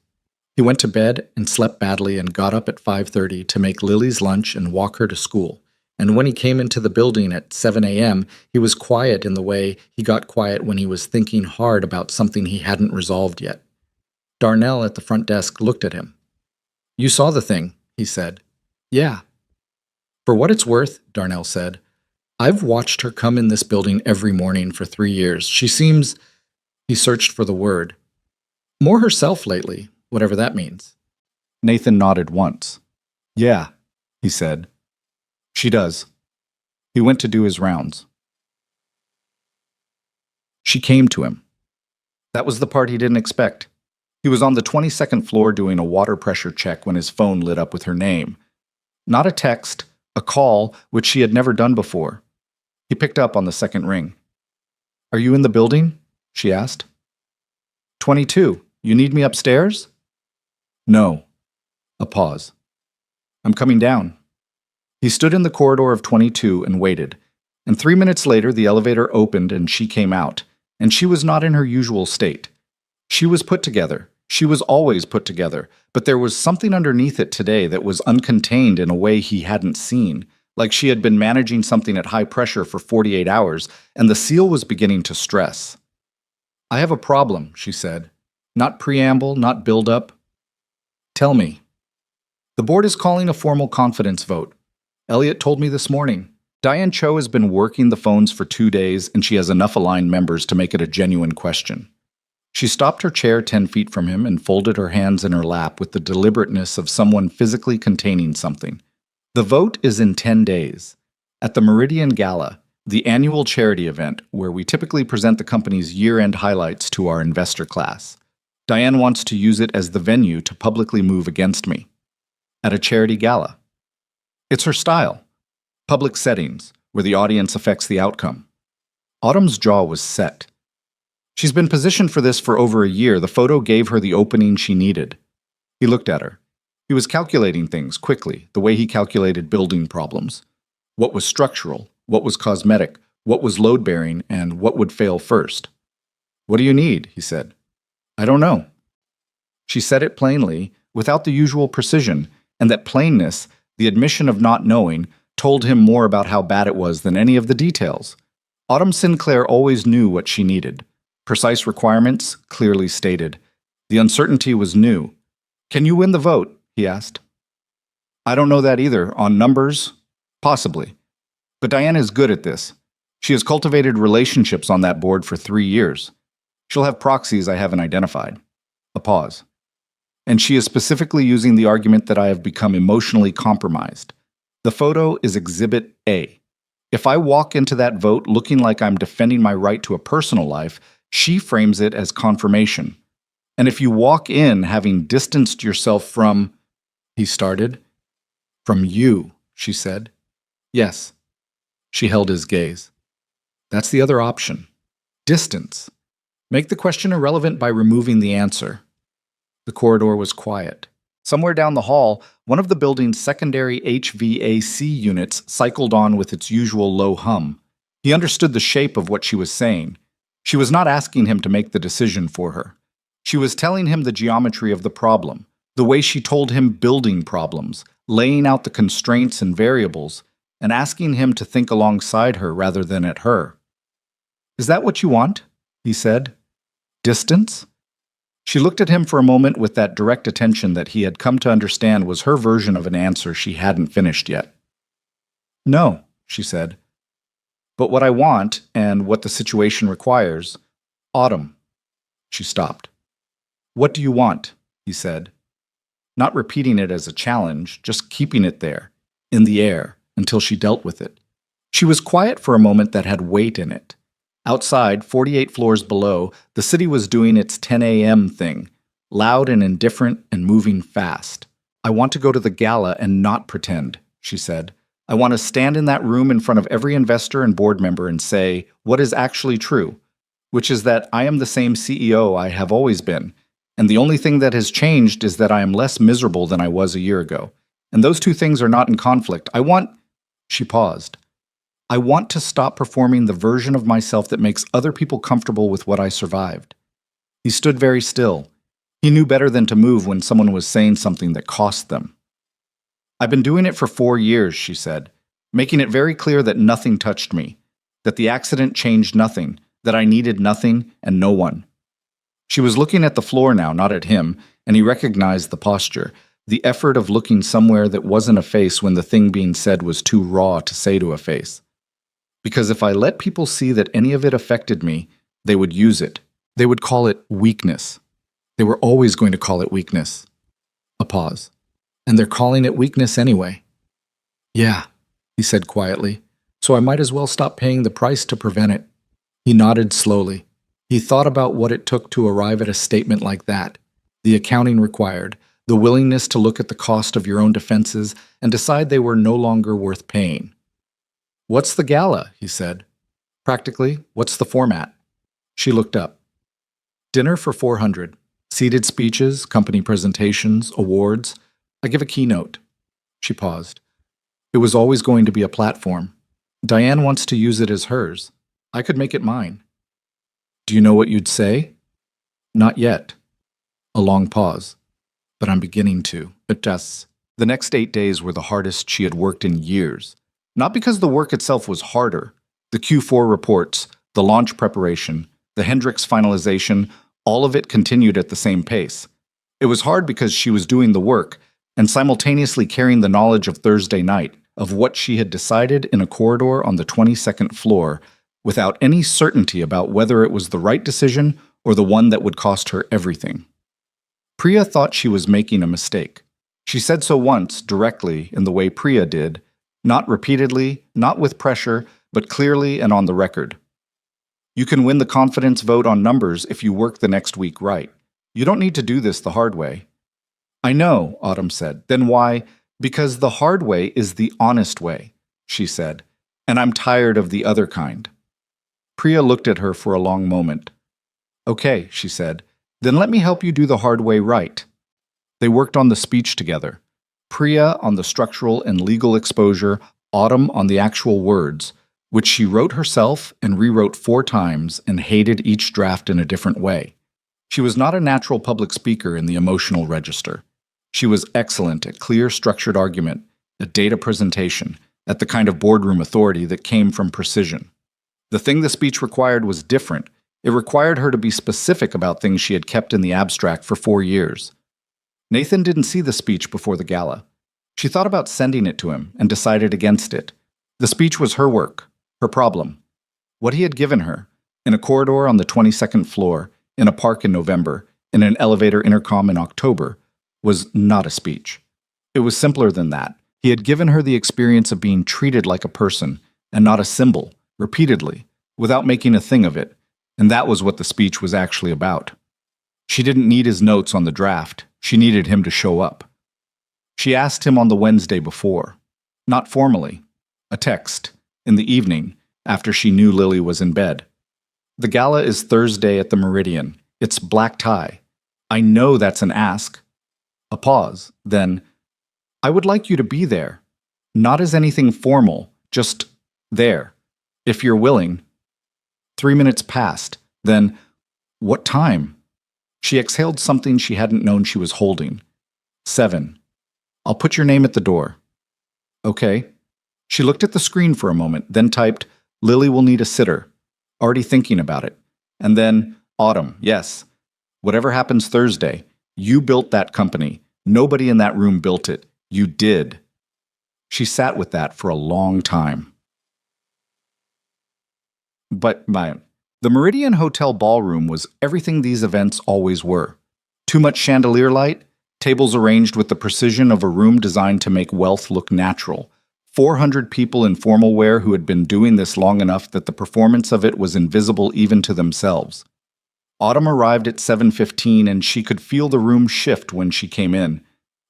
He went to bed and slept badly and got up at 5:30 to make Lily's lunch and walk her to school. And when he came into the building at 7 a.m., he was quiet in the way he got quiet when he was thinking hard about something he hadn't resolved yet. Darnell at the front desk looked at him. "You saw the thing," he said. "Yeah." "For what it's worth," Darnell said, "I've watched her come in this building every morning for 3 years. She seems," he searched for the word, "more herself lately, whatever that means." Nathan nodded once. "Yeah," he said. "She does." He went to do his rounds. She came to him. That was the part he didn't expect. He was on the 22nd floor doing a water pressure check when his phone lit up with her name. Not a text, a call, which she had never done before. He picked up on the second ring. "Are you in the building?" she asked. 22. You need me upstairs?" "No." A pause. "I'm coming down." He stood in the corridor of 22 and waited, and 3 minutes later the elevator opened and she came out, and she was not in her usual state. She was put together. She was always put together, but there was something underneath it today that was uncontained in a way he hadn't seen, like she had been managing something at high pressure for 48 hours, and the seal was beginning to stress. "I have a problem," she said. Not preamble, not build-up. Tell me. The board is calling a formal confidence vote. Elliot told me this morning. Diane Cho has been working the phones for 2 days, and she has enough aligned members to make it a genuine question. She stopped her chair 10 feet from him and folded her hands in her lap with the deliberateness of someone physically containing something. The vote is in 10 days. At the Meridian Gala, the annual charity event where we typically present the company's year-end highlights to our investor class, Diane wants to use it as the venue to publicly move against me. At a charity gala. It's her style. Public settings, where the audience affects the outcome. Autumn's jaw was set. She's been positioned for this for over a year. The photo gave her the opening she needed. He looked at her. He was calculating things quickly, the way he calculated building problems. What was structural, what was cosmetic, what was load-bearing, and what would fail first. "What do you need?" he said. "I don't know." She said it plainly, without the usual precision, and that plainness, the admission of not knowing, told him more about how bad it was than any of the details. Autumn Sinclair always knew what she needed. Precise requirements, clearly stated. The uncertainty was new. "Can you win the vote?" he asked. "I don't know that either. On numbers? Possibly. But Diane is good at this. She has cultivated relationships on that board for 3 years. She'll have proxies I haven't identified." A pause. "And she is specifically using the argument that I have become emotionally compromised. The photo is Exhibit A. If I walk into that vote looking like I'm defending my right to a personal life, she frames it as confirmation. And if you walk in having distanced yourself from," he started. "From you," she said. "Yes." She held his gaze. "That's the other option. Distance. Make the question irrelevant by removing the answer." The corridor was quiet. Somewhere down the hall, one of the building's secondary HVAC units cycled on with its usual low hum. He understood the shape of what she was saying. She was not asking him to make the decision for her. She was telling him the geometry of the problem, the way she told him building problems, laying out the constraints and variables, and asking him to think alongside her rather than at her. "Is that what you want?" he said. "Distance?" She looked at him for a moment with that direct attention that he had come to understand was her version of an answer she hadn't finished yet. "No," she said. "But what I want, and what the situation requires, Autumn." She stopped. "What do you want?" he said. Not repeating it as a challenge, just keeping it there, in the air, until she dealt with it. She was quiet for a moment that had weight in it. Outside, 48 floors below, the city was doing its 10 a.m. thing, loud and indifferent and moving fast. "I want to go to the gala and not pretend," she said. "I want to stand in that room in front of every investor and board member and say what is actually true, which is that I am the same CEO I have always been, and the only thing that has changed is that I am less miserable than I was a year ago. And those two things are not in conflict. I want—" She paused. "I want to stop performing the version of myself that makes other people comfortable with what I survived." He stood very still. He knew better than to move when someone was saying something that cost them. "I've been doing it for 4 years," she said, making it very clear that nothing touched me, that the accident changed nothing, that I needed nothing and no one. She was looking at the floor now, not at him, and he recognized the posture, the effort of looking somewhere that wasn't a face when the thing being said was too raw to say to a face. Because if I let people see that any of it affected me, they would use it. They would call it weakness. They were always going to call it weakness. A pause. "And they're calling it weakness anyway." "Yeah," he said quietly, "so I might as well stop paying the price to prevent it." He nodded slowly. He thought about what it took to arrive at a statement like that, the accounting required, the willingness to look at the cost of your own defenses and decide they were no longer worth paying. "What's the gala?" he said. "Practically, what's the format?" She looked up. "Dinner for 400. Seated speeches, company presentations, awards. I give a keynote." She paused. "It was always going to be a platform. Diane wants to use it as hers. I could make it mine." "Do you know what you'd say?" "Not yet." A long pause. "But I'm beginning to. Adjusts." The next 8 days were the hardest she had worked in years. Not because the work itself was harder. The Q4 reports, the launch preparation, the Hendricks finalization, All of it continued at the same pace. It was hard because she was doing the work and simultaneously carrying the knowledge of Thursday night, of what she had decided in a corridor on the 22nd floor, without any certainty about whether it was the right decision or the one that would cost her everything. Priya thought she was making a mistake. She said so once, directly, in the way Priya did, not repeatedly, not with pressure, but clearly and on the record. You can win the confidence vote on numbers if you work the next week right. You don't need to do this the hard way. I know, Autumn said. Then why? Because the hard way is the honest way, she said, and I'm tired of the other kind. Priya looked at her for a long moment. Okay, she said, then let me help you do the hard way right. They worked on the speech together. Priya on the structural and legal exposure, Autumn on the actual words, which she wrote herself and rewrote 4 times and hated each draft in a different way. She was not a natural public speaker in the emotional register. She was excellent at clear, structured argument, at data presentation, at the kind of boardroom authority that came from precision. The thing the speech required was different. It required her to be specific about things she had kept in the abstract for 4 years. Nathan didn't see the speech before the gala. She thought about sending it to him and decided against it. The speech was her work, her problem. What he had given her, in a corridor on the 22nd floor, in a park in November, in an elevator intercom in October, was not a speech. It was simpler than that. He had given her the experience of being treated like a person and not a symbol, repeatedly, without making a thing of it, and that was what the speech was actually about. She didn't need his notes on the draft. She needed him to show up. She asked him on the Wednesday before, not formally, a text, in the evening, after she knew Lily was in bed. The gala is Thursday at the Meridian. It's black tie. I know that's an ask. A pause, then, I would like you to be there. Not as anything formal, just there, if you're willing. 3 minutes passed, then, what time? She exhaled something she hadn't known she was holding. 7. I'll put your name at the door. Okay. She looked at the screen for a moment, then typed, Lily will need a sitter. Already thinking about it. And then, Autumn, yes. Whatever happens Thursday, you built that company. Nobody in that room built it. You did. She sat with that for a long time. But the Meridian Hotel ballroom was everything these events always were. Too much chandelier light, tables arranged with the precision of a room designed to make wealth look natural. 400 people in formal wear who had been doing this long enough that the performance of it was invisible even to themselves. Autumn arrived at 7:15 and she could feel the room shift when she came in.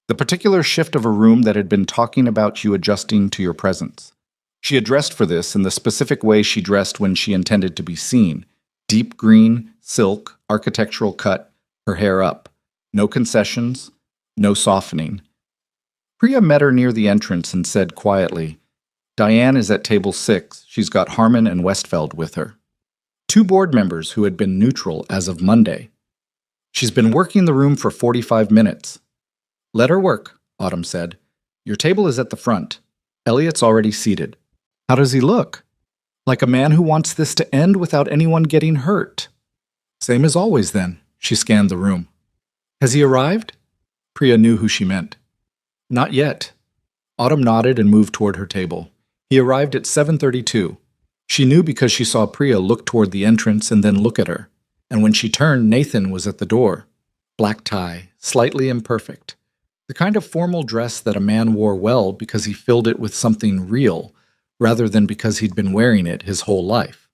The particular shift of a room that had been talking about you adjusting to your presence. She had dressed for this in the specific way she dressed when she intended to be seen. Deep green, silk, architectural cut, her hair up. No concessions, no softening. Priya met her near the entrance and said quietly, Diane is at table 6. She's got Harmon and Westfeld with her. 2 board members who had been neutral as of Monday. She's been working the room for 45 minutes. Let her work, Autumn said. Your table is at the front. Elliot's already seated. How does he look? Like a man who wants this to end without anyone getting hurt. Same as always then. She scanned the room. Has he arrived? Priya knew who she meant. Not yet. Autumn nodded and moved toward her table. He arrived at 7:32. She knew because she saw Priya look toward the entrance and then look at her. And when she turned, Nathan was at the door. Black tie, slightly imperfect. The kind of formal dress that a man wore well because he filled it with something real, rather than because he'd been wearing it his whole life.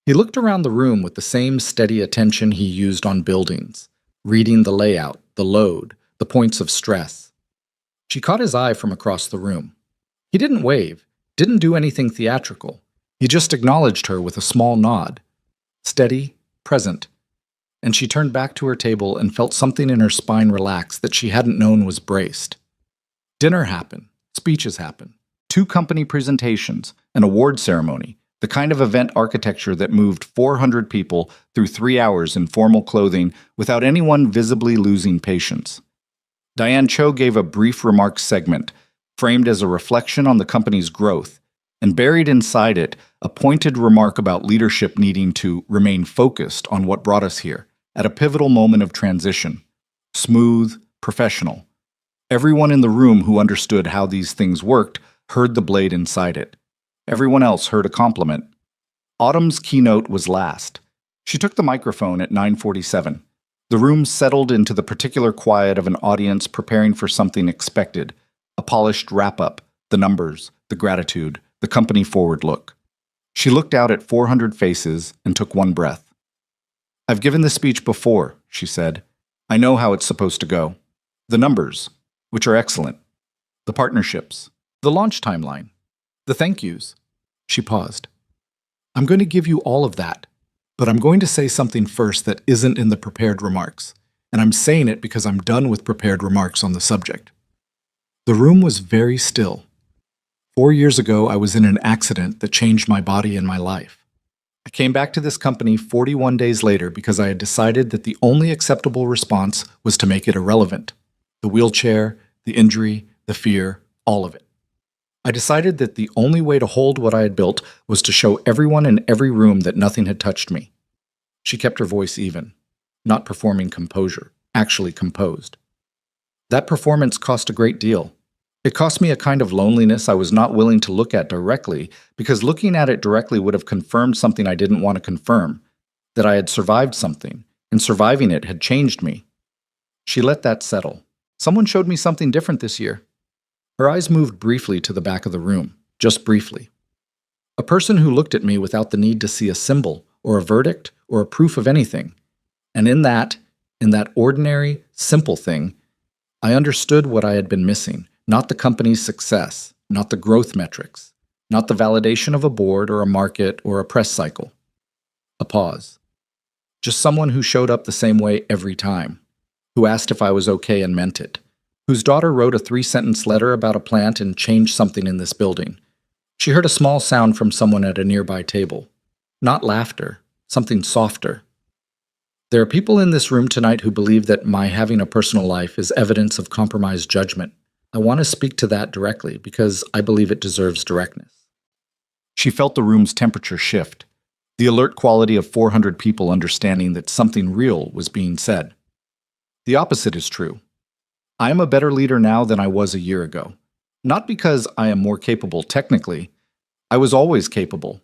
He looked around the room with the same steady attention he used on buildings, reading the layout, the load, the points of stress. She caught his eye from across the room. He didn't wave, didn't do anything theatrical. He just acknowledged her with a small nod. Steady, present. And she turned back to her table and felt something in her spine relax that she hadn't known was braced. Dinner happened. Speeches happened. 2 company presentations, an award ceremony, the kind of event architecture that moved 400 people through 3 hours in formal clothing without anyone visibly losing patience. Diane Cho gave a brief remarks segment, framed as a reflection on the company's growth, and buried inside it a pointed remark about leadership needing to remain focused on what brought us here, at a pivotal moment of transition. Smooth, professional. Everyone in the room who understood how these things worked heard the blade inside it. Everyone else heard a compliment. Autumn's keynote was last. She took the microphone at 9:47. The room settled into the particular quiet of an audience preparing for something expected. A polished wrap-up, the numbers, the gratitude, the company forward look. She looked out at 400 faces and took one breath. "I've given this speech before," she said. "I know how it's supposed to go. The numbers, which are excellent. The partnerships, the launch timeline, the thank yous." She paused. "I'm going to give you all of that, but I'm going to say something first that isn't in the prepared remarks, and I'm saying it because I'm done with prepared remarks on the subject." The room was very still. 4 years ago, I was in an accident that changed my body and my life. I came back to this company 41 days later because I had decided that the only acceptable response was to make it irrelevant. The wheelchair, the injury, the fear, all of it. I decided that the only way to hold what I had built was to show everyone in every room that nothing had touched me. She kept her voice even, not performing composure, actually composed. That performance cost a great deal. It cost me a kind of loneliness I was not willing to look at directly, because looking at it directly would have confirmed something I didn't want to confirm, that I had survived something, and surviving it had changed me. She let that settle. "Someone showed me something different this year." Her eyes moved briefly to the back of the room, just briefly. A person who looked at me without the need to see a symbol, or a verdict, or a proof of anything. And in that ordinary, simple thing, I understood what I had been missing. Not the company's success, not the growth metrics, not the validation of a board or a market or a press cycle. A pause. Just someone who showed up the same way every time, who asked if I was okay and meant it, whose daughter wrote a 3-sentence letter about a plant and changed something in this building. She heard a small sound from someone at a nearby table. Not laughter, something softer. There are people in this room tonight who believe that my having a personal life is evidence of compromised judgment. I want to speak to that directly because I believe it deserves directness. She felt the room's temperature shift, the alert quality of 400 people understanding that something real was being said. The opposite is true. I am a better leader now than I was a year ago. Not because I am more capable technically. I was always capable.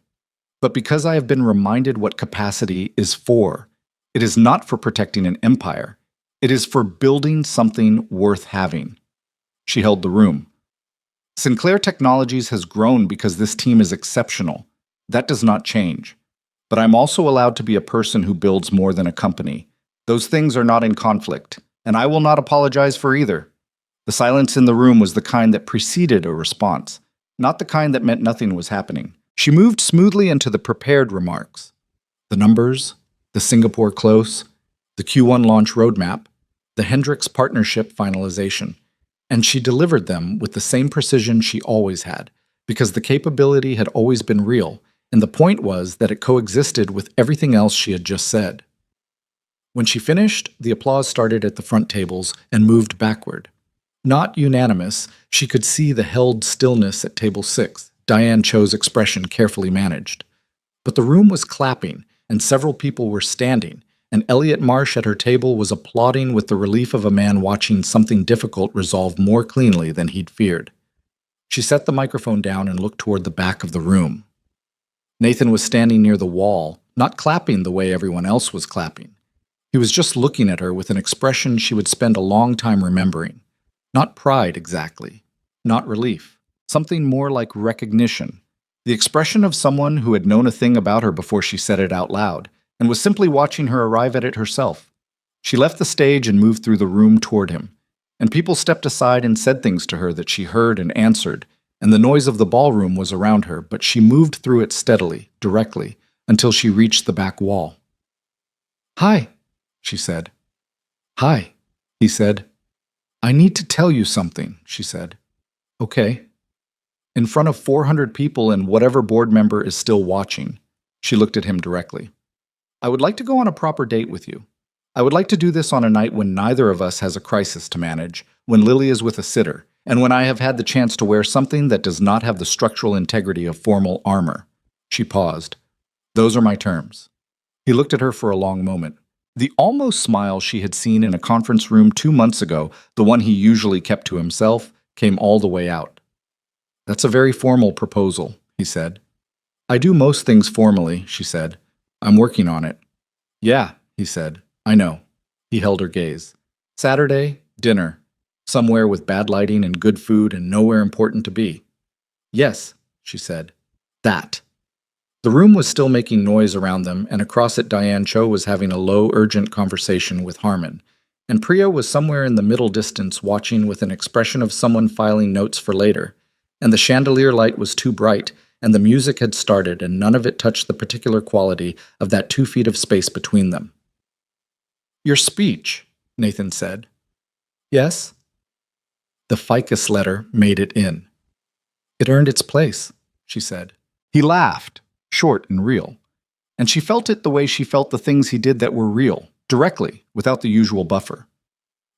But because I have been reminded what capacity is for. It is not for protecting an empire. It is for building something worth having. She held the room. Sinclair Technologies has grown because this team is exceptional. That does not change. But I'm also allowed to be a person who builds more than a company. Those things are not in conflict, and I will not apologize for either. The silence in the room was the kind that preceded a response, not the kind that meant nothing was happening. She moved smoothly into the prepared remarks. The numbers, the Singapore close, the Q1 launch roadmap, the Hendrix partnership finalization. And she delivered them with the same precision she always had, because the capability had always been real, and the point was that it coexisted with everything else she had just said. When she finished, the applause started at the front tables and moved backward. Not unanimous, she could see the held stillness at table 6, Diane Cho's expression carefully managed. But the room was clapping, and several people were standing, and Elliot Marsh at her table was applauding with the relief of a man watching something difficult resolve more cleanly than he'd feared. She set the microphone down and looked toward the back of the room. Nathan was standing near the wall, not clapping the way everyone else was clapping. He was just looking at her with an expression she would spend a long time remembering. Not pride exactly, not relief, something more like recognition. The expression of someone who had known a thing about her before she said it out loud, and was simply watching her arrive at it herself. She left the stage and moved through the room toward him, and people stepped aside and said things to her that she heard and answered, and the noise of the ballroom was around her, but she moved through it steadily, directly, until she reached the back wall. "Hi," she said. "Hi," he said. "I need to tell you something," she said. "Okay." In front of 400 people and whatever board member is still watching, she looked at him directly. "I would like to go on a proper date with you. I would like to do this on a night when neither of us has a crisis to manage, when Lily is with a sitter, and when I have had the chance to wear something that does not have the structural integrity of formal armor." She paused. "Those are my terms." He looked at her for a long moment. The almost smile she had seen in a conference room 2 months ago, the one he usually kept to himself, came all the way out. "That's a very formal proposal," he said. "I do most things formally," she said. "I'm working on it." "Yeah," he said. "I know." He held her gaze. "Saturday, dinner. Somewhere with bad lighting and good food and nowhere important to be." "Yes," she said. "That." The room was still making noise around them, and across it Diane Cho was having a low, urgent conversation with Harmon. And Priya was somewhere in the middle distance watching with an expression of someone filing notes for later. And the chandelier light was too bright, and the music had started, and none of it touched the particular quality of that 2 feet of space between them. "Your speech," Nathan said. "Yes?" The ficus letter made it in. "It earned its place," she said. He laughed, short and real. And she felt it the way she felt the things he did that were real, directly, without the usual buffer.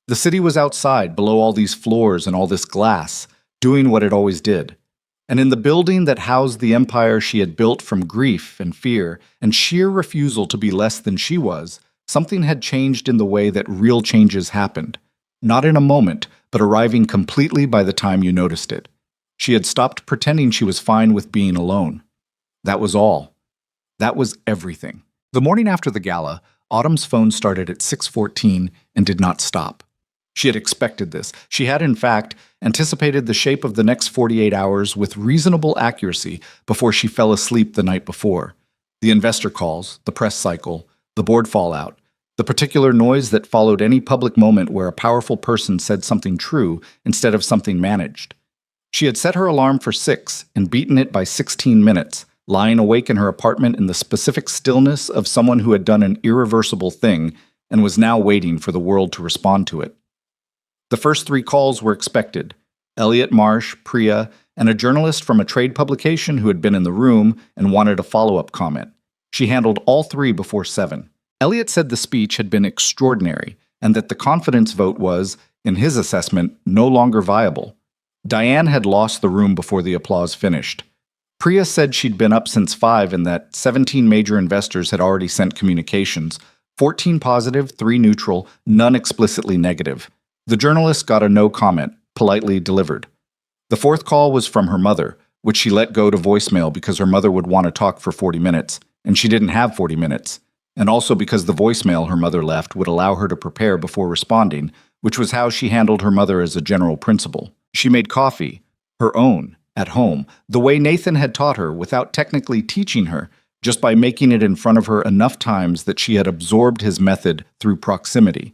The city was outside, below all these floors and all this glass, doing what it always did. And in the building that housed the empire she had built from grief and fear and sheer refusal to be less than she was, something had changed in the way that real changes happened. Not in a moment, but arriving completely by the time you noticed it. She had stopped pretending she was fine with being alone. That was all. That was everything. The morning after the gala, Autumn's phone started at 6:14 and did not stop. She had expected this. She had, in fact, anticipated the shape of the next 48 hours with reasonable accuracy before she fell asleep the night before. The investor calls, the press cycle, the board fallout, the particular noise that followed any public moment where a powerful person said something true instead of something managed. She had set her alarm for 6 and beaten it by 16 minutes, lying awake in her apartment in the specific stillness of someone who had done an irreversible thing and was now waiting for the world to respond to it. The first 3 calls were expected: Elliot Marsh, Priya, and a journalist from a trade publication who had been in the room and wanted a follow-up comment. She handled all 3 before 7. Elliot said the speech had been extraordinary and that the confidence vote was, in his assessment, no longer viable. Diane had lost the room before the applause finished. Priya said she'd been up since 5 and that 17 major investors had already sent communications, 14 positive, 3 neutral, none explicitly negative. The journalist got a no comment, politely delivered. The 4th call was from her mother, which she let go to voicemail because her mother would want to talk for 40 minutes, and she didn't have 40 minutes, and also because the voicemail her mother left would allow her to prepare before responding, which was how she handled her mother as a general principle. She made coffee, her own, at home, the way Nathan had taught her without technically teaching her, just by making it in front of her enough times that she had absorbed his method through proximity.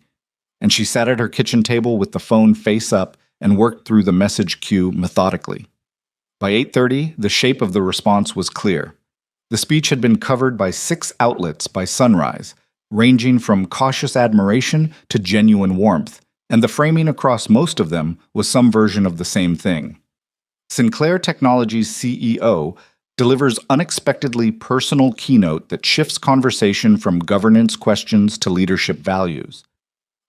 And she sat at her kitchen table with the phone face up and worked through the message queue methodically. By 8:30, the shape of the response was clear. The speech had been covered by 6 outlets by sunrise, ranging from cautious admiration to genuine warmth, and the framing across most of them was some version of the same thing. Sinclair Technologies' CEO delivers unexpectedly personal keynote that shifts conversation from governance questions to leadership values.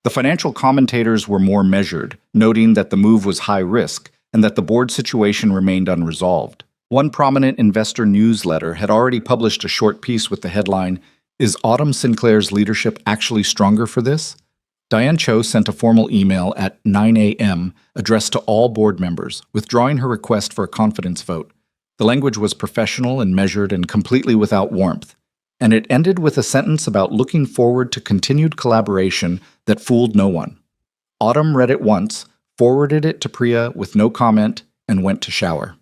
The financial commentators were more measured, noting that the move was high risk and that the board situation remained unresolved. One prominent investor newsletter had already published a short piece with the headline, "Is Autumn Sinclair's leadership actually stronger for this?" Diane Cho sent a formal email at 9 a.m. addressed to all board members, withdrawing her request for a confidence vote. The language was professional and measured and completely without warmth, and it ended with a sentence about looking forward to continued collaboration that fooled no one. Autumn read it once, forwarded it to Priya with no comment, and went to shower.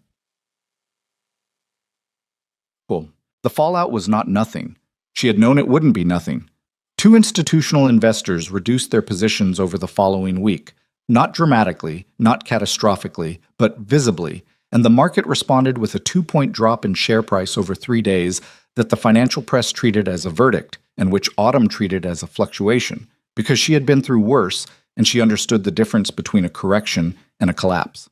Cool. The fallout was not nothing. She had known it wouldn't be nothing. 2 institutional investors reduced their positions over the following week, not dramatically, not catastrophically, but visibly, and the market responded with a 2-point drop in share price over 3 days that the financial press treated as a verdict and which Autumn treated as a fluctuation, because she had been through worse and she understood the difference between a correction and a collapse.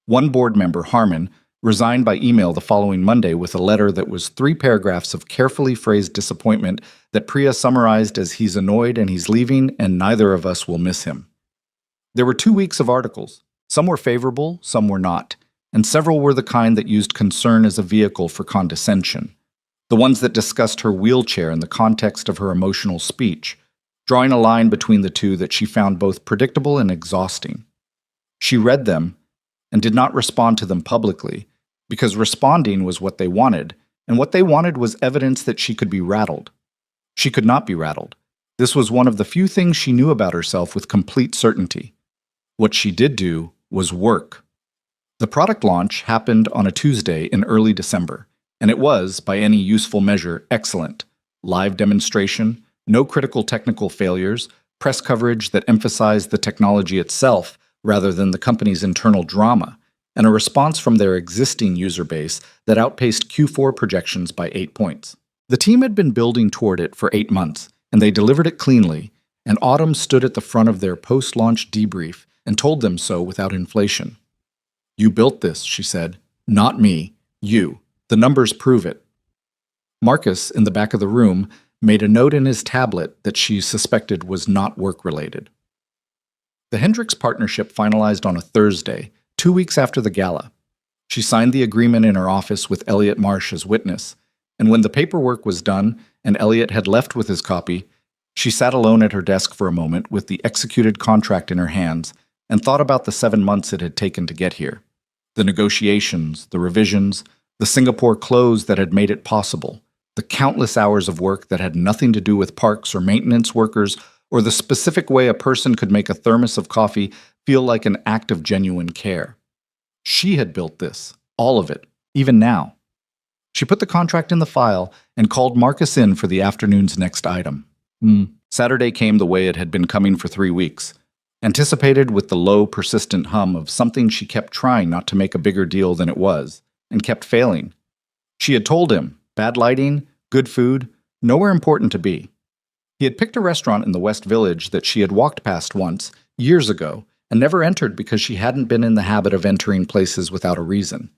One board member, Harmon, resigned by email the following Monday with a letter that was 3 paragraphs of carefully phrased disappointment that Priya summarized as "he's annoyed and he's leaving and neither of us will miss him." There were 2 weeks of articles. Some were favorable, some were not, and several were the kind that used concern as a vehicle for condescension. The ones that discussed her wheelchair in the context of her emotional speech, drawing a line between the two that she found both predictable and exhausting. She read them and did not respond to them publicly, because responding was what they wanted, and what they wanted was evidence that she could be rattled. She could not be rattled. This was one of the few things she knew about herself with complete certainty. What she did do was work. The product launch happened on a Tuesday in early December, and it was, by any useful measure, excellent. Live demonstration, no critical technical failures, press coverage that emphasized the technology itself rather than the company's internal drama, and a response from their existing user base that outpaced Q4 projections by 8 points. The team had been building toward it for 8 months, and they delivered it cleanly, and Autumn stood at the front of their post-launch debrief and told them so without inflation. "You built this," she said. "Not me. You. The numbers prove it." Marcus, in the back of the room, made a note in his tablet that she suspected was not work-related. The Hendricks partnership finalized on a Thursday, 2 weeks after the gala. She signed the agreement in her office with Elliot Marsh as witness, and when the paperwork was done and Elliot had left with his copy, she sat alone at her desk for a moment with the executed contract in her hands and thought about the 7 months it had taken to get here. The negotiations, the revisions, the Singapore close that had made it possible, the countless hours of work that had nothing to do with parks or maintenance workers or the specific way a person could make a thermos of coffee feel like an act of genuine care. She had built this, all of it, even now. She put the contract in the file and called Marcus in for the afternoon's next item. Saturday came the way it had been coming for 3 weeks, anticipated with the low, persistent hum of something she kept trying not to make a bigger deal than it was, and kept failing. She had told him, bad lighting, good food, nowhere important to be. He had picked a restaurant in the West Village that she had walked past once, years ago, and never entered because she hadn't been in the habit of entering places without a reason.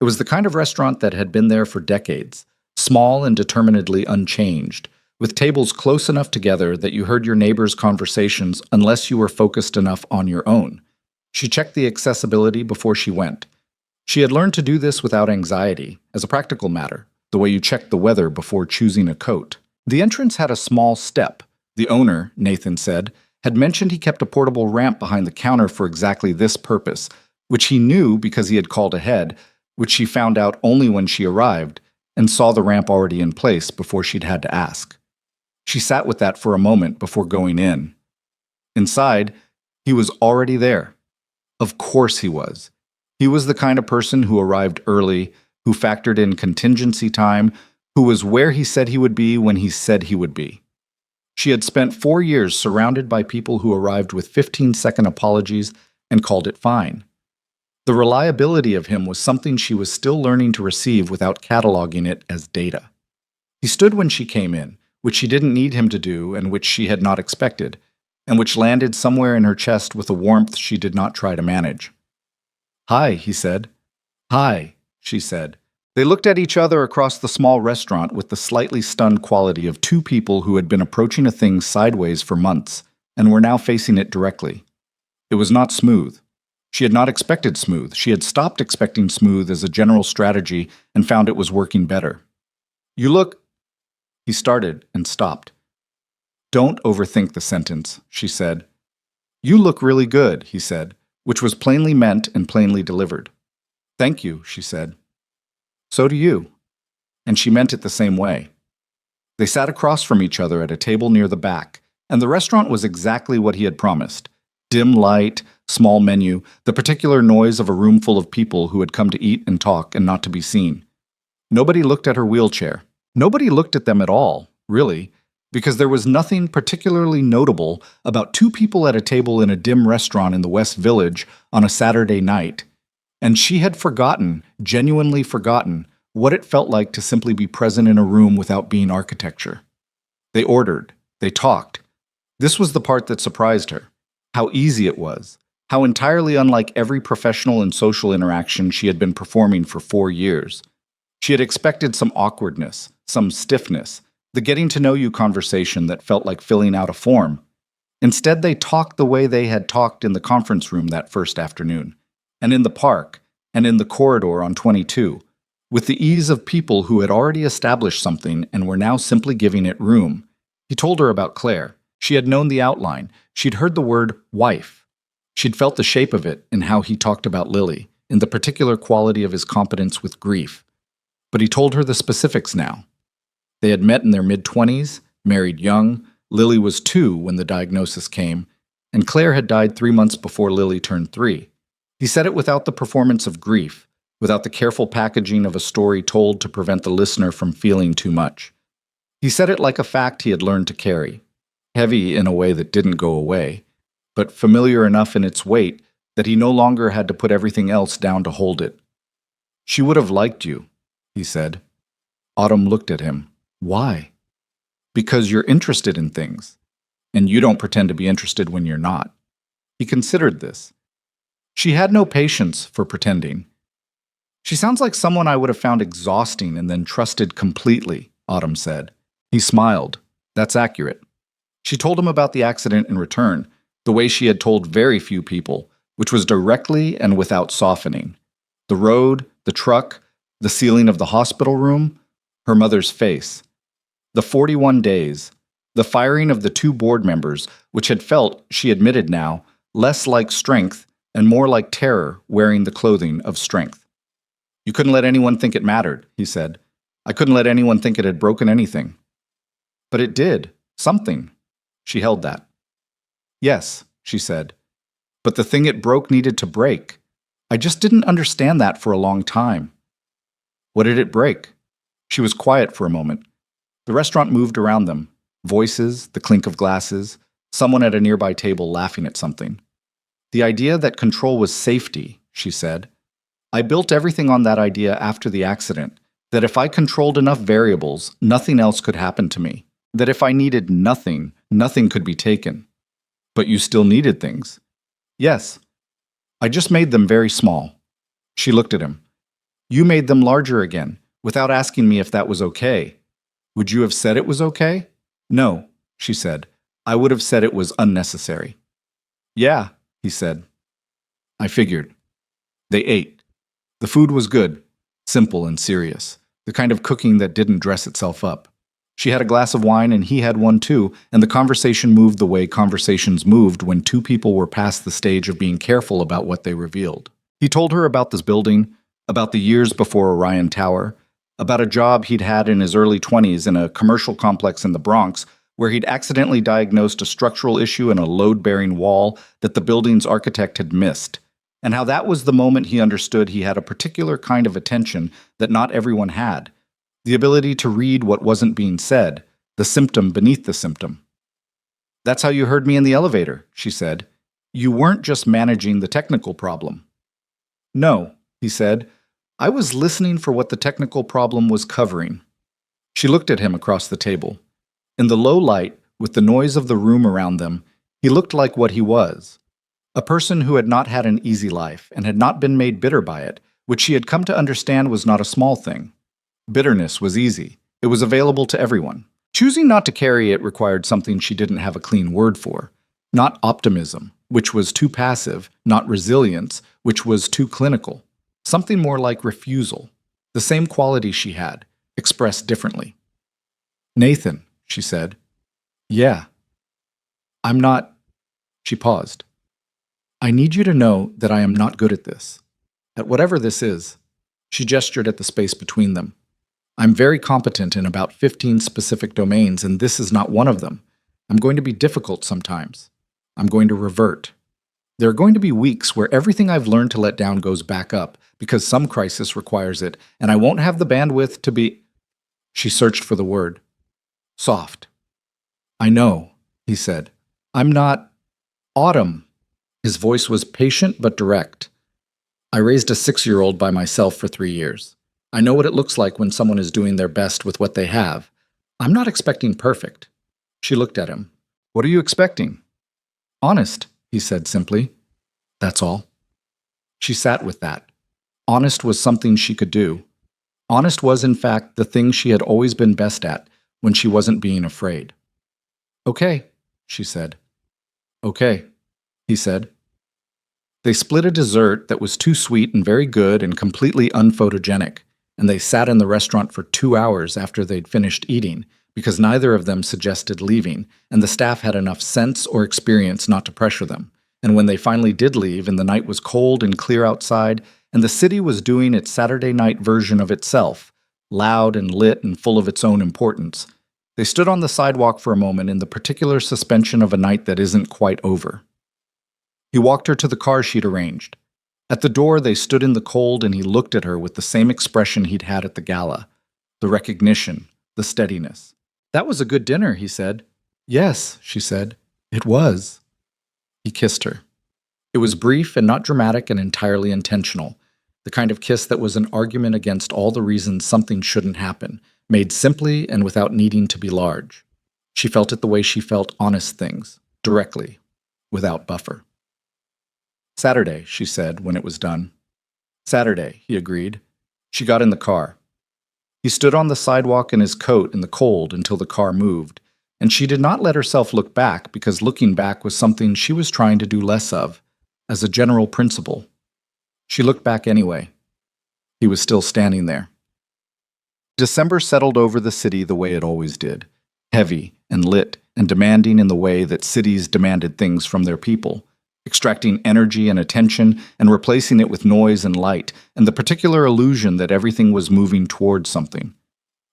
It was the kind of restaurant that had been there for decades, small and determinedly unchanged, with tables close enough together that you heard your neighbors' conversations unless you were focused enough on your own. She checked the accessibility before she went. She had learned to do this without anxiety, as a practical matter, the way you check the weather before choosing a coat. The entrance had a small step. The owner, Nathan said, had mentioned he kept a portable ramp behind the counter for exactly this purpose, which he knew because he had called ahead, which she found out only when she arrived, and saw the ramp already in place before she'd had to ask. She sat with that for a moment before going in. Inside, he was already there. Of course he was. He was the kind of person who arrived early, who factored in contingency time, who was where he said he would be when he said he would be. She had spent 4 years surrounded by people who arrived with 15-second apologies and called it fine. The reliability of him was something she was still learning to receive without cataloging it as data. He stood when she came in, which she didn't need him to do and which she had not expected, and which landed somewhere in her chest with a warmth she did not try to manage. "Hi," he said. "Hi," she said. They looked at each other across the small restaurant with the slightly stunned quality of two people who had been approaching a thing sideways for months and were now facing it directly. It was not smooth. She had not expected smooth. She had stopped expecting smooth as a general strategy and found it was working better. "You look—" He started and stopped. "Don't overthink the sentence," she said. "You look really good," he said, which was plainly meant and plainly delivered. "Thank you," she said. "So do you." And she meant it the same way. They sat across from each other at a table near the back, and the restaurant was exactly what he had promised. Dim light, small menu, the particular noise of a room full of people who had come to eat and talk and not to be seen. Nobody looked at her wheelchair. Nobody looked at them at all, really, because there was nothing particularly notable about two people at a table in a dim restaurant in the West Village on a Saturday night. And she had forgotten, genuinely forgotten, what it felt like to simply be present in a room without being architecture. They ordered. They talked. This was the part that surprised her. How easy it was. How entirely unlike every professional and social interaction she had been performing for 4 years. She had expected some awkwardness, some stiffness, the getting-to-know-you conversation that felt like filling out a form. Instead, they talked the way they had talked in the conference room that first afternoon, and in the park, and in the corridor on 22, with the ease of people who had already established something and were now simply giving it room. He told her about Claire. She had known the outline. She'd heard the word wife. She'd felt the shape of it in how he talked about Lily, in the particular quality of his competence with grief. But he told her the specifics now. They had met in their mid-20s, married young. Lily was 2 when the diagnosis came, and Claire had died 3 months before Lily turned 3. He said it without the performance of grief, without the careful packaging of a story told to prevent the listener from feeling too much. He said it like a fact he had learned to carry, heavy in a way that didn't go away, but familiar enough in its weight that he no longer had to put everything else down to hold it. She would have liked you, he said. Autumn looked at him. Why? Because you're interested in things, and you don't pretend to be interested when you're not. He considered this. She had no patience for pretending. She sounds like someone I would have found exhausting and then trusted completely, Autumn said. He smiled. That's accurate. She told him about the accident in return, the way she had told very few people, which was directly and without softening. The road, the truck, the ceiling of the hospital room, her mother's face. The 41 days, the firing of the 2 board members, which had felt, she admitted now, less like strength and more like terror wearing the clothing of strength. You couldn't let anyone think it mattered, he said. I couldn't let anyone think it had broken anything. But it did. Something. She held that. Yes, she said. But the thing it broke needed to break. I just didn't understand that for a long time. What did it break? She was quiet for a moment. The restaurant moved around them. Voices, the clink of glasses, someone at a nearby table laughing at something. The idea that control was safety, she said. I built everything on that idea after the accident, that if I controlled enough variables, nothing else could happen to me. That if I needed nothing, nothing could be taken. But you still needed things. Yes. I just made them very small. She looked at him. You made them larger again, without asking me if that was okay. Would you have said it was okay? No, she said. I would have said it was unnecessary. Yeah, he said. I figured. They ate. The food was good, simple and serious, the kind of cooking that didn't dress itself up. She had a glass of wine and he had one too, and the conversation moved the way conversations moved when 2 people were past the stage of being careful about what they revealed. He told her about this building, about the years before Orion Tower, about a job he'd had in his early 20s in a commercial complex in the Bronx where he'd accidentally diagnosed a structural issue in a load-bearing wall that the building's architect had missed, and how that was the moment he understood he had a particular kind of attention that not everyone had, the ability to read what wasn't being said, the symptom beneath the symptom. That's how you heard me in the elevator, she said. You weren't just managing the technical problem. No, he said. I was listening for what the technical problem was covering. She looked at him across the table. In the low light, with the noise of the room around them, he looked like what he was. A person who had not had an easy life and had not been made bitter by it, which she had come to understand was not a small thing. Bitterness was easy. It was available to everyone. Choosing not to carry it required something she didn't have a clean word for. Not optimism, which was too passive, not resilience, which was too clinical. Something more like refusal. The same quality she had, expressed differently. Nathan, she said. Yeah. I'm not... She paused. I need you to know that I am not good at this. At whatever this is. She gestured at the space between them. I'm very competent in about 15 specific domains, and this is not one of them. I'm going to be difficult sometimes. I'm going to revert. There are going to be weeks where everything I've learned to let down goes back up, because some crisis requires it, and I won't have the bandwidth to be... She searched for the word. Soft. I know, he said. I'm not... Autumn. His voice was patient but direct. I raised a 6-year-old by myself for 3 years. I know what it looks like when someone is doing their best with what they have. I'm not expecting perfect. She looked at him. What are you expecting? Honest, he said simply. That's all. She sat with that. Honest was something she could do. Honest was, in fact, the thing she had always been best at when she wasn't being afraid. Okay, she said. Okay, he said. They split a dessert that was too sweet and very good and completely unphotogenic, and they sat in the restaurant for 2 hours after they'd finished eating, because neither of them suggested leaving, and the staff had enough sense or experience not to pressure them. And when they finally did leave, and the night was cold and clear outside, and the city was doing its Saturday night version of itself, loud and lit and full of its own importance, they stood on the sidewalk for a moment in the particular suspension of a night that isn't quite over. He walked her to the car she'd arranged. At the door, they stood in the cold, and he looked at her with the same expression he'd had at the gala. The recognition, the steadiness. "That was a good dinner," he said. "Yes," she said. "It was." He kissed her. It was brief and not dramatic and entirely intentional. The kind of kiss that was an argument against all the reasons something shouldn't happen, made simply and without needing to be large. She felt it the way she felt honest things, directly, without buffer. "Saturday," she said when it was done. "Saturday," he agreed. She got in the car. He stood on the sidewalk in his coat in the cold until the car moved, and she did not let herself look back because looking back was something she was trying to do less of, as a general principle. She looked back anyway. He was still standing there. December settled over the city the way it always did, heavy and lit and demanding in the way that cities demanded things from their people, extracting energy and attention and replacing it with noise and light, and the particular illusion that everything was moving towards something.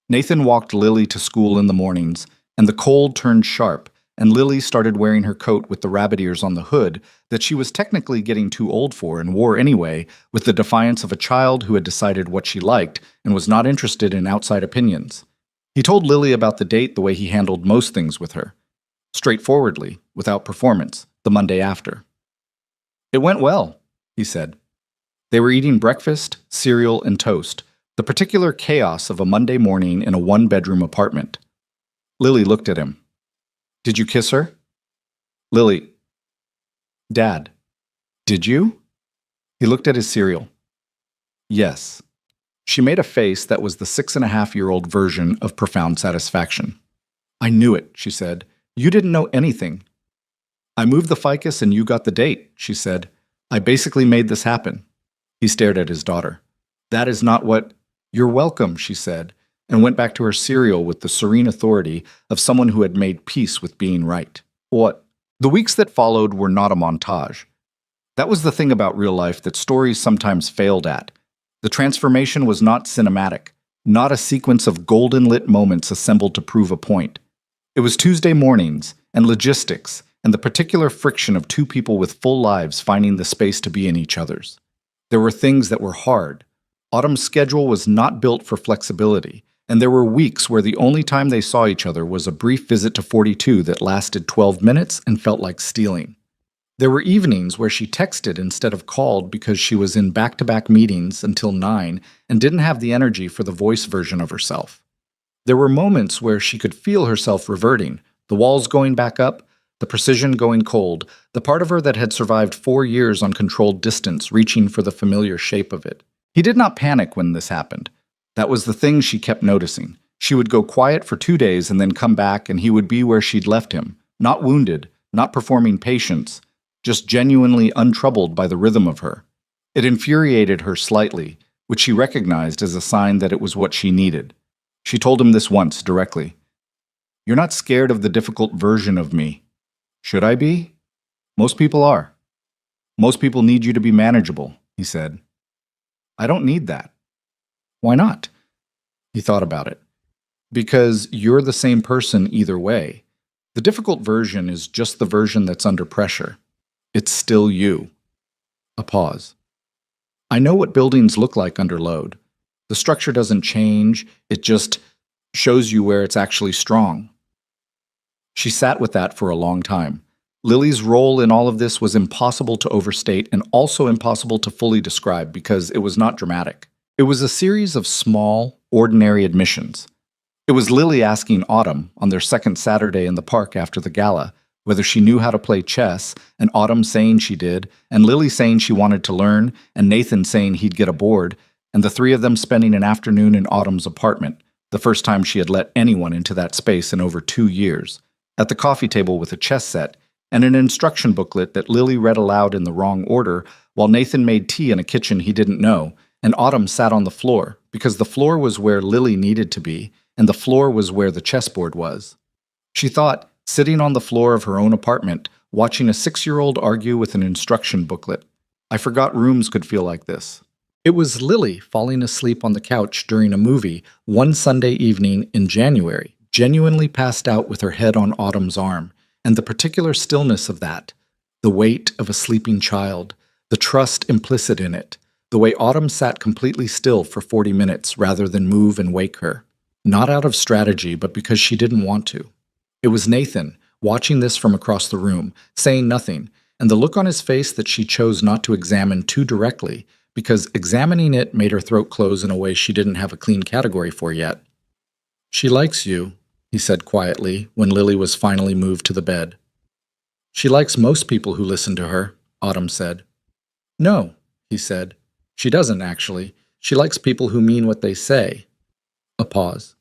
Nathan walked Lily to school in the mornings, and the cold turned sharp, and Lily started wearing her coat with the rabbit ears on the hood that she was technically getting too old for and wore anyway, with the defiance of a child who had decided what she liked and was not interested in outside opinions. He told Lily about the date the way he handled most things with her. Straightforwardly, without performance, the Monday after. "It went well," he said. They were eating breakfast, cereal, and toast, the particular chaos of a Monday morning in a one-bedroom apartment. Lily looked at him. "Did you kiss her?" Lily. "Dad, did you?" He looked at his cereal. "Yes." She made a face that was the 6.5-year-old version of profound satisfaction. "I knew it," she said. "You didn't know anything." "I moved the ficus and you got the date," she said. "I basically made this happen." He stared at his daughter. "That is not what—" "You're welcome," she said, and went back to her cereal with the serene authority of someone who had made peace with being right. What? The weeks that followed were not a montage. That was the thing about real life that stories sometimes failed at. The transformation was not cinematic, not a sequence of golden-lit moments assembled to prove a point. It was Tuesday mornings, and logistics, and the particular friction of two people with full lives finding the space to be in each other's. There were things that were hard. Autumn's schedule was not built for flexibility, and there were weeks where the only time they saw each other was a brief visit to 42 that lasted 12 minutes and felt like stealing. There were evenings where she texted instead of called because she was in back-to-back meetings until 9 and didn't have the energy for the voice version of herself. There were moments where she could feel herself reverting, the walls going back up, the precision going cold, the part of her that had survived 4 years on controlled distance reaching for the familiar shape of it. He did not panic when this happened. That was the thing she kept noticing. She would go quiet for 2 days and then come back, and he would be where she'd left him, not wounded, not performing patience, just genuinely untroubled by the rhythm of her. It infuriated her slightly, which she recognized as a sign that it was what she needed. She told him this once, directly. "You're not scared of the difficult version of me. Should I be? Most people are. Most people need you to be manageable," he said. "I don't need that." "Why not?" He thought about it. "Because you're the same person either way. The difficult version is just the version that's under pressure. It's still you." A pause. "I know what buildings look like under load. The structure doesn't change, it just shows you where it's actually strong." She sat with that for a long time. Lily's role in all of this was impossible to overstate and also impossible to fully describe because it was not dramatic. It was a series of small, ordinary admissions. It was Lily asking Autumn, on their second Saturday in the park after the gala, whether she knew how to play chess, and Autumn saying she did, and Lily saying she wanted to learn, and Nathan saying he'd get aboard, and the three of them spending an afternoon in Autumn's apartment, the first time she had let anyone into that space in over 2 years, at the coffee table with a chess set, and an instruction booklet that Lily read aloud in the wrong order, while Nathan made tea in a kitchen he didn't know, and Autumn sat on the floor, because the floor was where Lily needed to be, and the floor was where the chessboard was. She thought, sitting on the floor of her own apartment, watching a 6-year-old argue with an instruction booklet. I forgot rooms could feel like this. It was Lily falling asleep on the couch during a movie one Sunday evening in January, genuinely passed out with her head on Autumn's arm, and the particular stillness of that, the weight of a sleeping child, the trust implicit in it, the way Autumn sat completely still for 40 minutes rather than move and wake her, not out of strategy but because she didn't want to. It was Nathan, watching this from across the room, saying nothing, and the look on his face that she chose not to examine too directly, because examining it made her throat close in a way she didn't have a clean category for yet. "She likes you," he said quietly when Lily was finally moved to the bed. "She likes most people who listen to her," Autumn said. "No," he said. "She doesn't, actually. She likes people who mean what they say." A pause.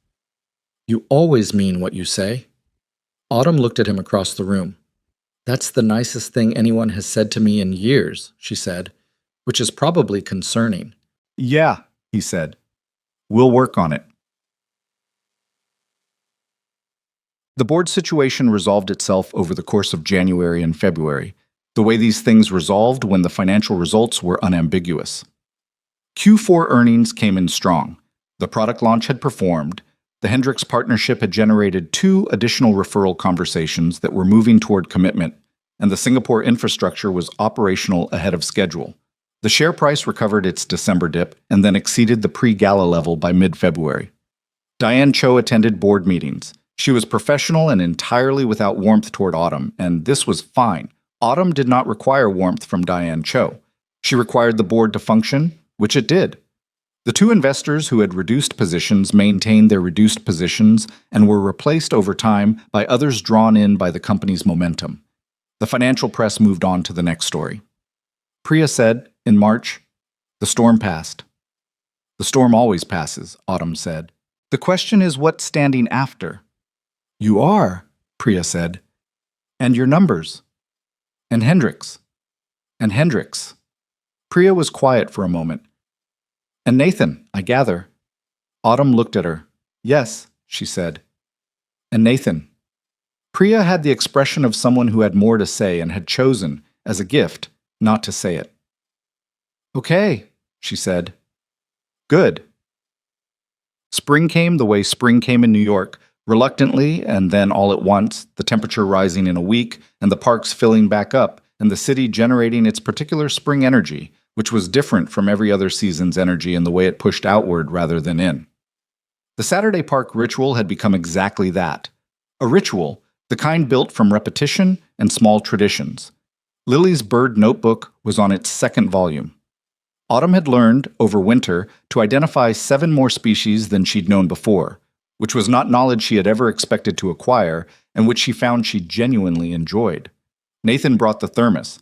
"You always mean what you say." Autumn looked at him across the room. "That's the nicest thing anyone has said to me in years," she said, "which is probably concerning." "Yeah," he said. "We'll work on it." The board situation resolved itself over the course of January and February, the way these things resolved when the financial results were unambiguous. Q4 earnings came in strong. The product launch had performed. The Hendrix partnership had generated 2 additional referral conversations that were moving toward commitment, and the Singapore infrastructure was operational ahead of schedule. The share price recovered its December dip and then exceeded the pre-gala level by mid-February. Diane Cho attended board meetings. She was professional and entirely without warmth toward Autumn, and this was fine. Autumn did not require warmth from Diane Cho. She required the board to function, which it did. The 2 investors who had reduced positions maintained their reduced positions and were replaced over time by others drawn in by the company's momentum. The financial press moved on to the next story. Priya said, in March, "The storm passed." "The storm always passes," Autumn said. "The question is what's standing after." "You are," Priya said. "And your numbers." "And Hendrix." "And Hendrix." Priya was quiet for a moment. "And Nathan, I gather." Autumn looked at her. "Yes," she said. "And Nathan." Priya had the expression of someone who had more to say and had chosen, as a gift, not to say it. "Okay," she said. "Good." Spring came the way spring came in New York, reluctantly and then all at once, the temperature rising in a week and the parks filling back up and the city generating its particular spring energy, which was different from every other season's energy in the way it pushed outward rather than in. The Saturday Park ritual had become exactly that. A ritual, the kind built from repetition and small traditions. Lily's Bird Notebook was on its 2nd volume. Autumn had learned, over winter, to identify 7 more species than she'd known before, which was not knowledge she had ever expected to acquire and which she found she genuinely enjoyed. Nathan brought the thermos.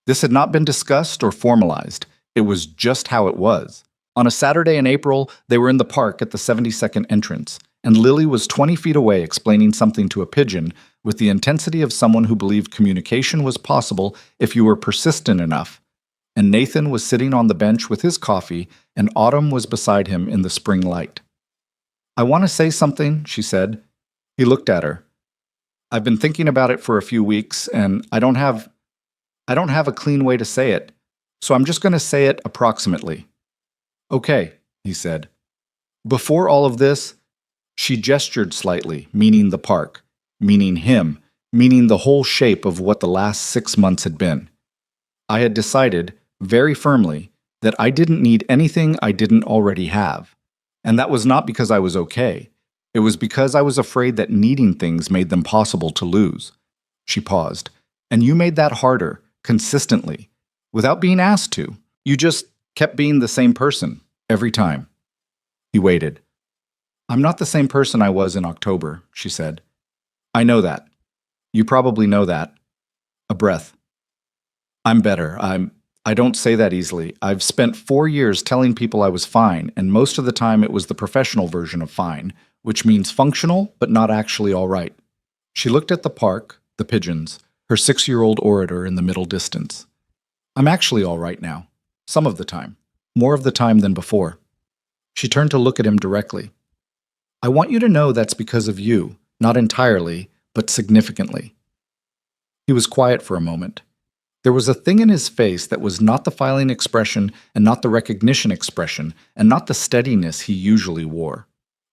This had not been discussed or formalized. It was just how it was. On a Saturday in April, they were in the park at the 72nd entrance, and Lily was 20 feet away explaining something to a pigeon with the intensity of someone who believed communication was possible if you were persistent enough. And Nathan was sitting on the bench with his coffee, and Autumn was beside him in the spring light. "I want to say something," she said. He looked at her. "I've been thinking about it for a few weeks, and I don't have a clean way to say it, so I'm just going to say it approximately." "Okay," he said. Before all of this, she gestured slightly, meaning the park, meaning him, meaning the whole shape of what the last 6 months had been. "I had decided, very firmly, that I didn't need anything I didn't already have. And that was not because I was okay. It was because I was afraid that needing things made them possible to lose." She paused. "And you made that harder, consistently, without being asked to. You just kept being the same person, every time." He waited. "I'm not the same person I was in October," she said. "I know that. You probably know that." A breath. "I'm better. I don't say that easily. I've spent 4 years telling people I was fine, and most of the time it was the professional version of fine, which means functional, but not actually all right." She looked at the park, the pigeons, her 6-year-old orator in the middle distance. "I'm actually all right now. Some of the time. More of the time than before." She turned to look at him directly. I want you to know that's because of you, not entirely, but significantly. He was quiet for a moment. There was a thing in his face that was not the filing expression and not the recognition expression and not the steadiness he usually wore.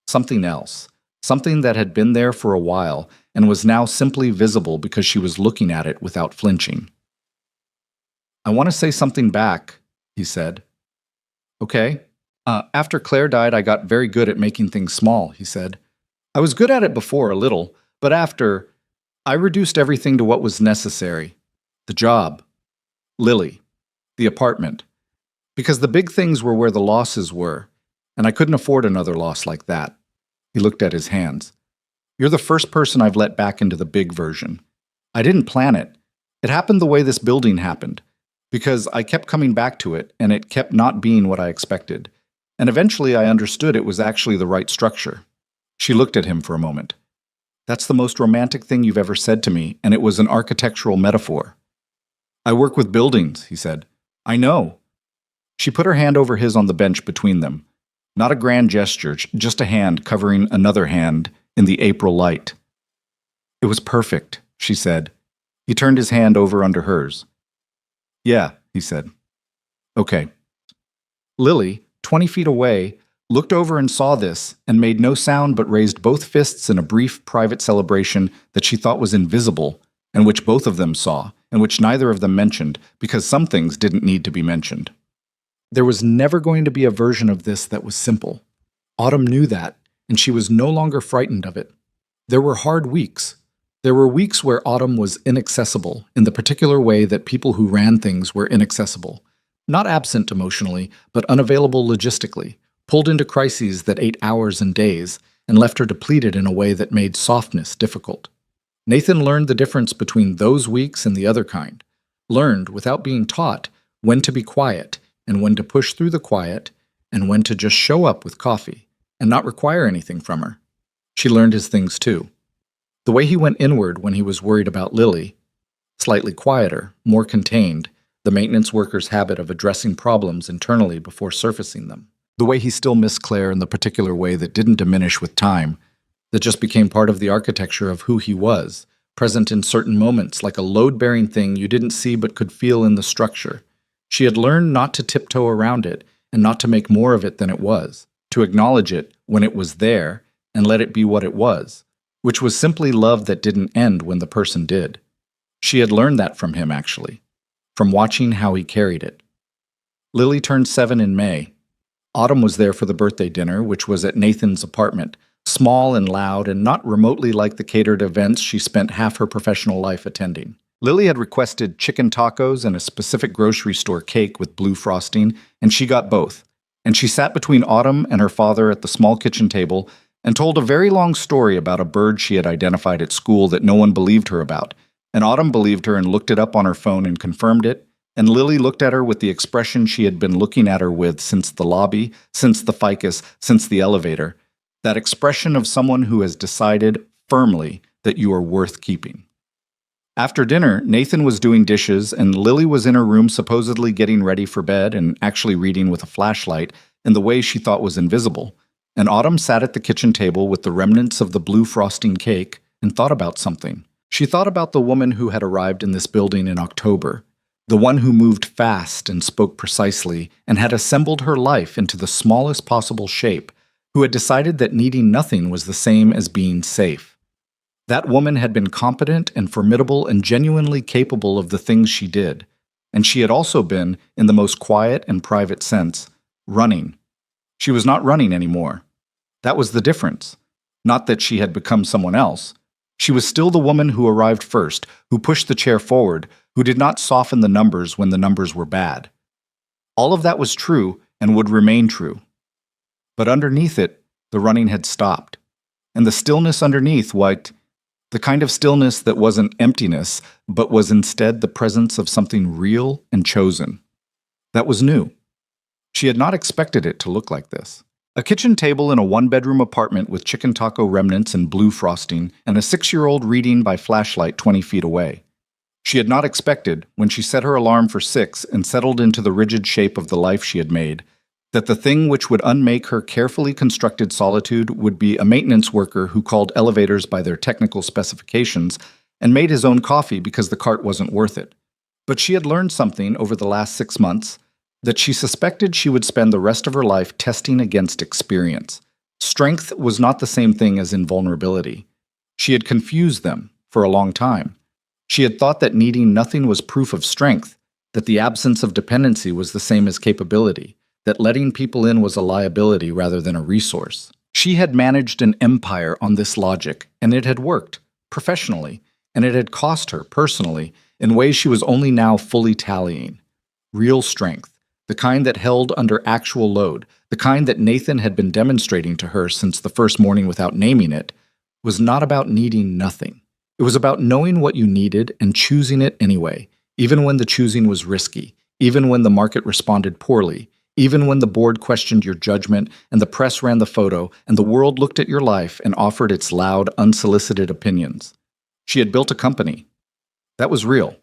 Something else. Something that had been there for a while and was now simply visible because she was looking at it without flinching. I want to say something back, he said. Okay. After Claire died, I got very good at making things small, he said. I was good at it before, a little, but after, I reduced everything to what was necessary. The job, Lily, the apartment, because the big things were where the losses were, and I couldn't afford another loss like that. He looked at his hands. You're the first person I've let back into the big version. I didn't plan it. It happened the way this building happened, because I kept coming back to it, and it kept not being what I expected. And eventually I understood it was actually the right structure. She looked at him for a moment. That's the most romantic thing you've ever said to me, and it was an architectural metaphor. I work with buildings, he said. I know. She put her hand over his on the bench between them. Not a grand gesture, just a hand covering another hand in the April light. It was perfect, she said. He turned his hand over under hers. Yeah, he said. Okay. Lily, 20 feet away, looked over and saw this and made no sound but raised both fists in a brief private celebration that she thought was invisible and which both of them saw and which neither of them mentioned because some things didn't need to be mentioned. There was never going to be a version of this that was simple. Autumn knew that, and she was no longer frightened of it. There were hard weeks. There were weeks where Autumn was inaccessible in the particular way that people who ran things were inaccessible. Not absent emotionally, but unavailable logistically, pulled into crises that ate hours and days, and left her depleted in a way that made softness difficult. Nathan learned the difference between those weeks and the other kind, learned, without being taught, when to be quiet, and when to push through the quiet, and when to just show up with coffee, and not require anything from her. She learned his things too. The way he went inward when he was worried about Lily, slightly quieter, more contained, the maintenance worker's habit of addressing problems internally before surfacing them. The way he still missed Claire in the particular way that didn't diminish with time, that just became part of the architecture of who he was, present in certain moments like a load-bearing thing you didn't see but could feel in the structure. She had learned not to tiptoe around it and not to make more of it than it was, to acknowledge it when it was there and let it be what it was, which was simply love that didn't end when the person did. She had learned that from him, actually, from watching how he carried it. Lily turned 7 in May. Autumn was there for the birthday dinner, which was at Nathan's apartment, small and loud and not remotely like the catered events she spent half her professional life attending. Lily had requested chicken tacos and a specific grocery store cake with blue frosting, and she got both. And she sat between Autumn and her father at the small kitchen table and told a very long story about a bird she had identified at school that no one believed her about. And Autumn believed her and looked it up on her phone and confirmed it, and Lily looked at her with the expression she had been looking at her with since the lobby, since the ficus, since the elevator. That expression of someone who has decided firmly that you are worth keeping. After dinner, Nathan was doing dishes, and Lily was in her room supposedly getting ready for bed and actually reading with a flashlight in the way she thought was invisible. And Autumn sat at the kitchen table with the remnants of the blue frosting cake and thought about something. She thought about the woman who had arrived in this building in October, the one who moved fast and spoke precisely and had assembled her life into the smallest possible shape, who had decided that needing nothing was the same as being safe. That woman had been competent and formidable and genuinely capable of the things she did, and she had also been, in the most quiet and private sense, running. She was not running anymore. That was the difference. Not that she had become someone else. She was still the woman who arrived first, who pushed the chair forward, who did not soften the numbers when the numbers were bad. All of that was true and would remain true. But underneath it, the running had stopped. And the stillness underneath, the kind of stillness that wasn't emptiness, but was instead the presence of something real and chosen. That was new. She had not expected it to look like this. A kitchen table in a one-bedroom apartment with chicken taco remnants and blue frosting, and a 6-year-old reading by flashlight 20 feet away. She had not expected, when she set her alarm for 6 and settled into the rigid shape of the life she had made, That the thing which would unmake her carefully constructed solitude would be a maintenance worker who called elevators by their technical specifications and made his own coffee because the cart wasn't worth it. But she had learned something over the last 6 months that she suspected she would spend the rest of her life testing against experience. Strength was not the same thing as invulnerability. She had confused them for a long time. She had thought that needing nothing was proof of strength, that the absence of dependency was the same as capability, that letting people in was a liability rather than a resource. She had managed an empire on this logic, and it had worked, professionally, and it had cost her, personally, in ways she was only now fully tallying. Real strength, the kind that held under actual load, the kind that Nathan had been demonstrating to her since the first morning without naming it, was not about needing nothing. It was about knowing what you needed and choosing it anyway, even when the choosing was risky, even when the market responded poorly, even when the board questioned your judgment and the press ran the photo and the world looked at your life and offered its loud, unsolicited opinions. She had built a company. That was real.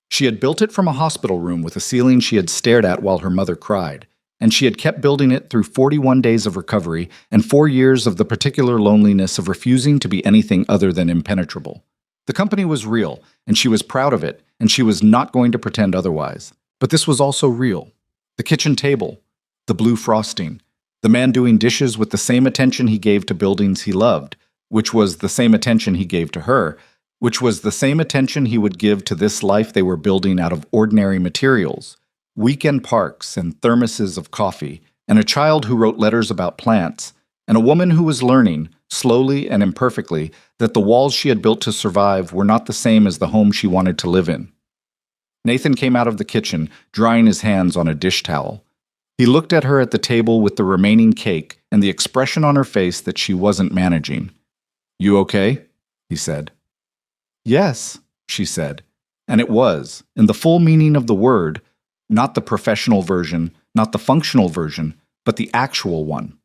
She had built it from a hospital room with a ceiling she had stared at while her mother cried, and she had kept building it through 41 days of recovery and 4 years of the particular loneliness of refusing to be anything other than impenetrable. The company was real, and she was proud of it, and she was not going to pretend otherwise. But this was also real. The kitchen table, the blue frosting, the man doing dishes with the same attention he gave to buildings he loved, which was the same attention he gave to her, which was the same attention he would give to this life they were building out of ordinary materials, weekend parks and thermoses of coffee, and a child who wrote letters about plants, and a woman who was learning, slowly and imperfectly, that the walls she had built to survive were not the same as the home she wanted to live in. Nathan came out of the kitchen, drying his hands on a dish towel. He looked at her at the table with the remaining cake and the expression on her face that she wasn't managing. "You okay?" he said. "Yes," she said. And it was, in the full meaning of the word, not the professional version, not the functional version, but the actual one.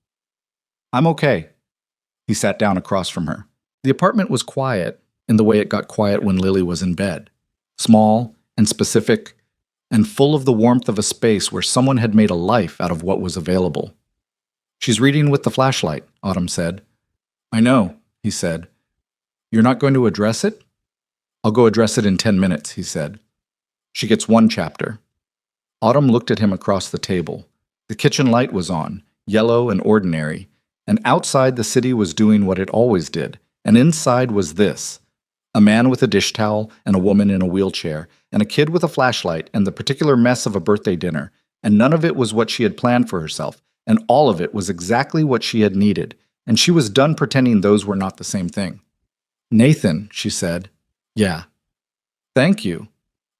"I'm okay." He sat down across from her. The apartment was quiet, in the way it got quiet when Lily was in bed. Small and specific, and full of the warmth of a space where someone had made a life out of what was available. "She's reading with the flashlight," Autumn said. "I know," he said. "You're not going to address it?" "I'll go address it in 10 minutes, he said. "She gets 1 chapter. Autumn looked at him across the table. The kitchen light was on, yellow and ordinary, and outside the city was doing what it always did, and inside was this: a man with a dish towel and a woman in a wheelchair, and a kid with a flashlight and the particular mess of a birthday dinner, and none of it was what she had planned for herself, and all of it was exactly what she had needed, and she was done pretending those were not the same thing. "Nathan," she said. "Yeah." "Thank you."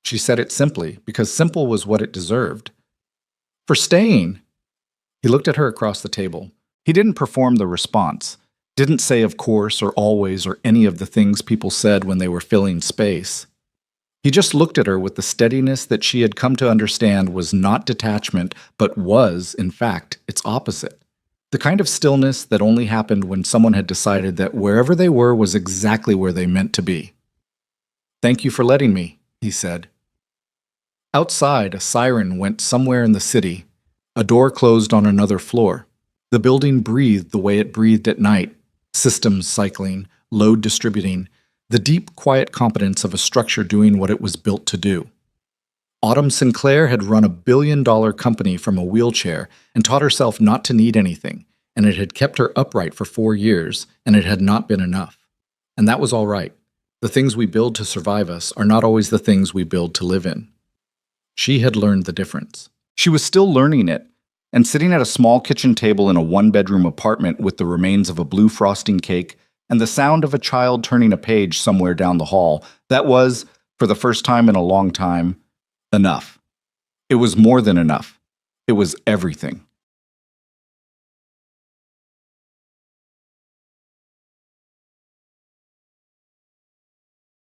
She said it simply, because simple was what it deserved. "For staying." He looked at her across the table. He didn't perform the response, didn't say of course or always or any of the things people said when they were filling space. He just looked at her with the steadiness that she had come to understand was not detachment, but was, in fact, its opposite. The kind of stillness that only happened when someone had decided that wherever they were was exactly where they meant to be. "Thank you for letting me," he said. Outside, a siren went somewhere in the city. A door closed on another floor. The building breathed the way it breathed at night, systems cycling, load distributing, the deep, quiet competence of a structure doing what it was built to do. Autumn Sinclair had run a billion-dollar company from a wheelchair and taught herself not to need anything, and it had kept her upright for 4 years, and it had not been enough. And that was all right. The things we build to survive us are not always the things we build to live in. She had learned the difference. She was still learning it, and sitting at a small kitchen table in a 1-bedroom apartment with the remains of a blue frosting cake and the sound of a child turning a page somewhere down the hall, that was, for the first time in a long time, enough. It was more than enough. It was everything.